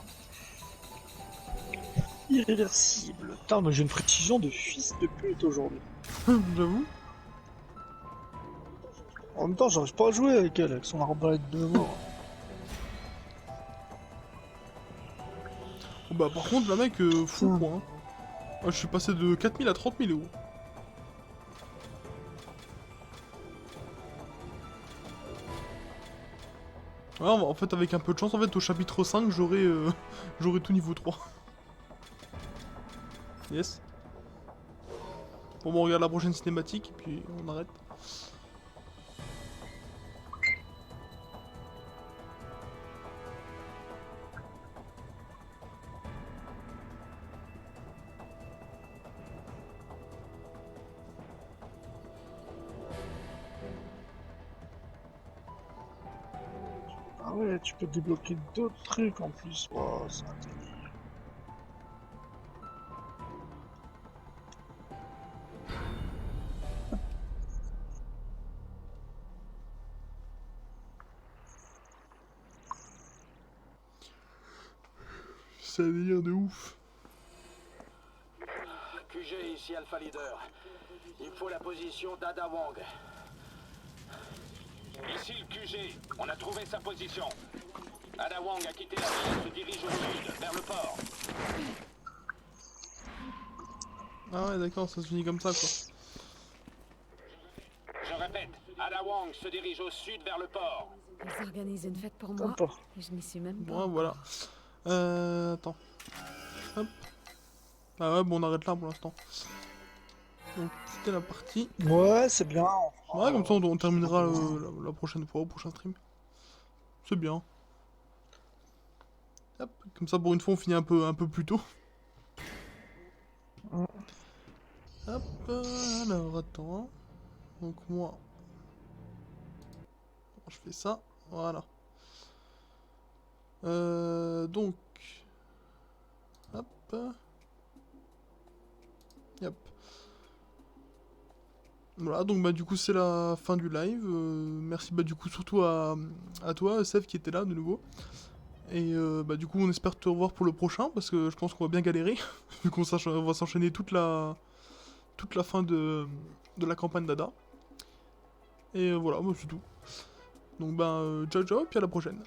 Speaker 3: Irréversible. Putain, mais j'ai une précision de fils de pute aujourd'hui.
Speaker 2: j'avoue.
Speaker 3: En même temps, j'arrive pas à jouer avec elle, avec son arbalète de mort.
Speaker 2: Oh, bah par contre, la mec, fou quoi. Hein. Ah, je suis passé de 4000 à 30 000 euros. Ouais, en fait, avec un peu de chance, en fait, au chapitre 5, j'aurai tout niveau 3. Yes. Bon, on regarde la prochaine cinématique, et puis on arrête.
Speaker 3: Ah ouais, tu peux débloquer d'autres trucs en plus. Oh, c'est un délire.
Speaker 2: C'est un délire de ouf.
Speaker 7: QG ici Alpha Leader. Il me faut la position d'Ada Wong.
Speaker 5: Ici le QG, on a trouvé sa position. Ada Wong a quitté la ville et se dirige au sud, vers le port.
Speaker 2: Ah ouais, d'accord, ça se finit comme ça, quoi.
Speaker 5: Je répète, Ada Wong se dirige au sud vers le port.
Speaker 4: Ils organisent une fête pour moi.
Speaker 3: Sympa.
Speaker 4: Et je n'y suis même pas.
Speaker 2: Ouais, voilà. Attends. Hop. Ah ouais, bon, on arrête là pour l'instant. Donc, c'était la partie.
Speaker 3: Ouais, c'est bien.
Speaker 2: Ouais, comme ça, on terminera la prochaine fois, au prochain stream. C'est bien. Hop, comme ça, pour une fois, on finit un peu plus tôt. Hop, alors, attends. Donc, moi... Je fais ça, voilà. Donc... Hop. Hop. Voilà, donc bah du coup c'est la fin du live. Merci bah du coup surtout à toi, Seth, qui était là de nouveau. Et bah du coup on espère te revoir pour le prochain, parce que je pense qu'on va bien galérer, vu qu'on va s'enchaîner toute la fin de la campagne d'Ada. Et voilà, bah, c'est tout. Donc bah ciao ciao, et puis à la prochaine.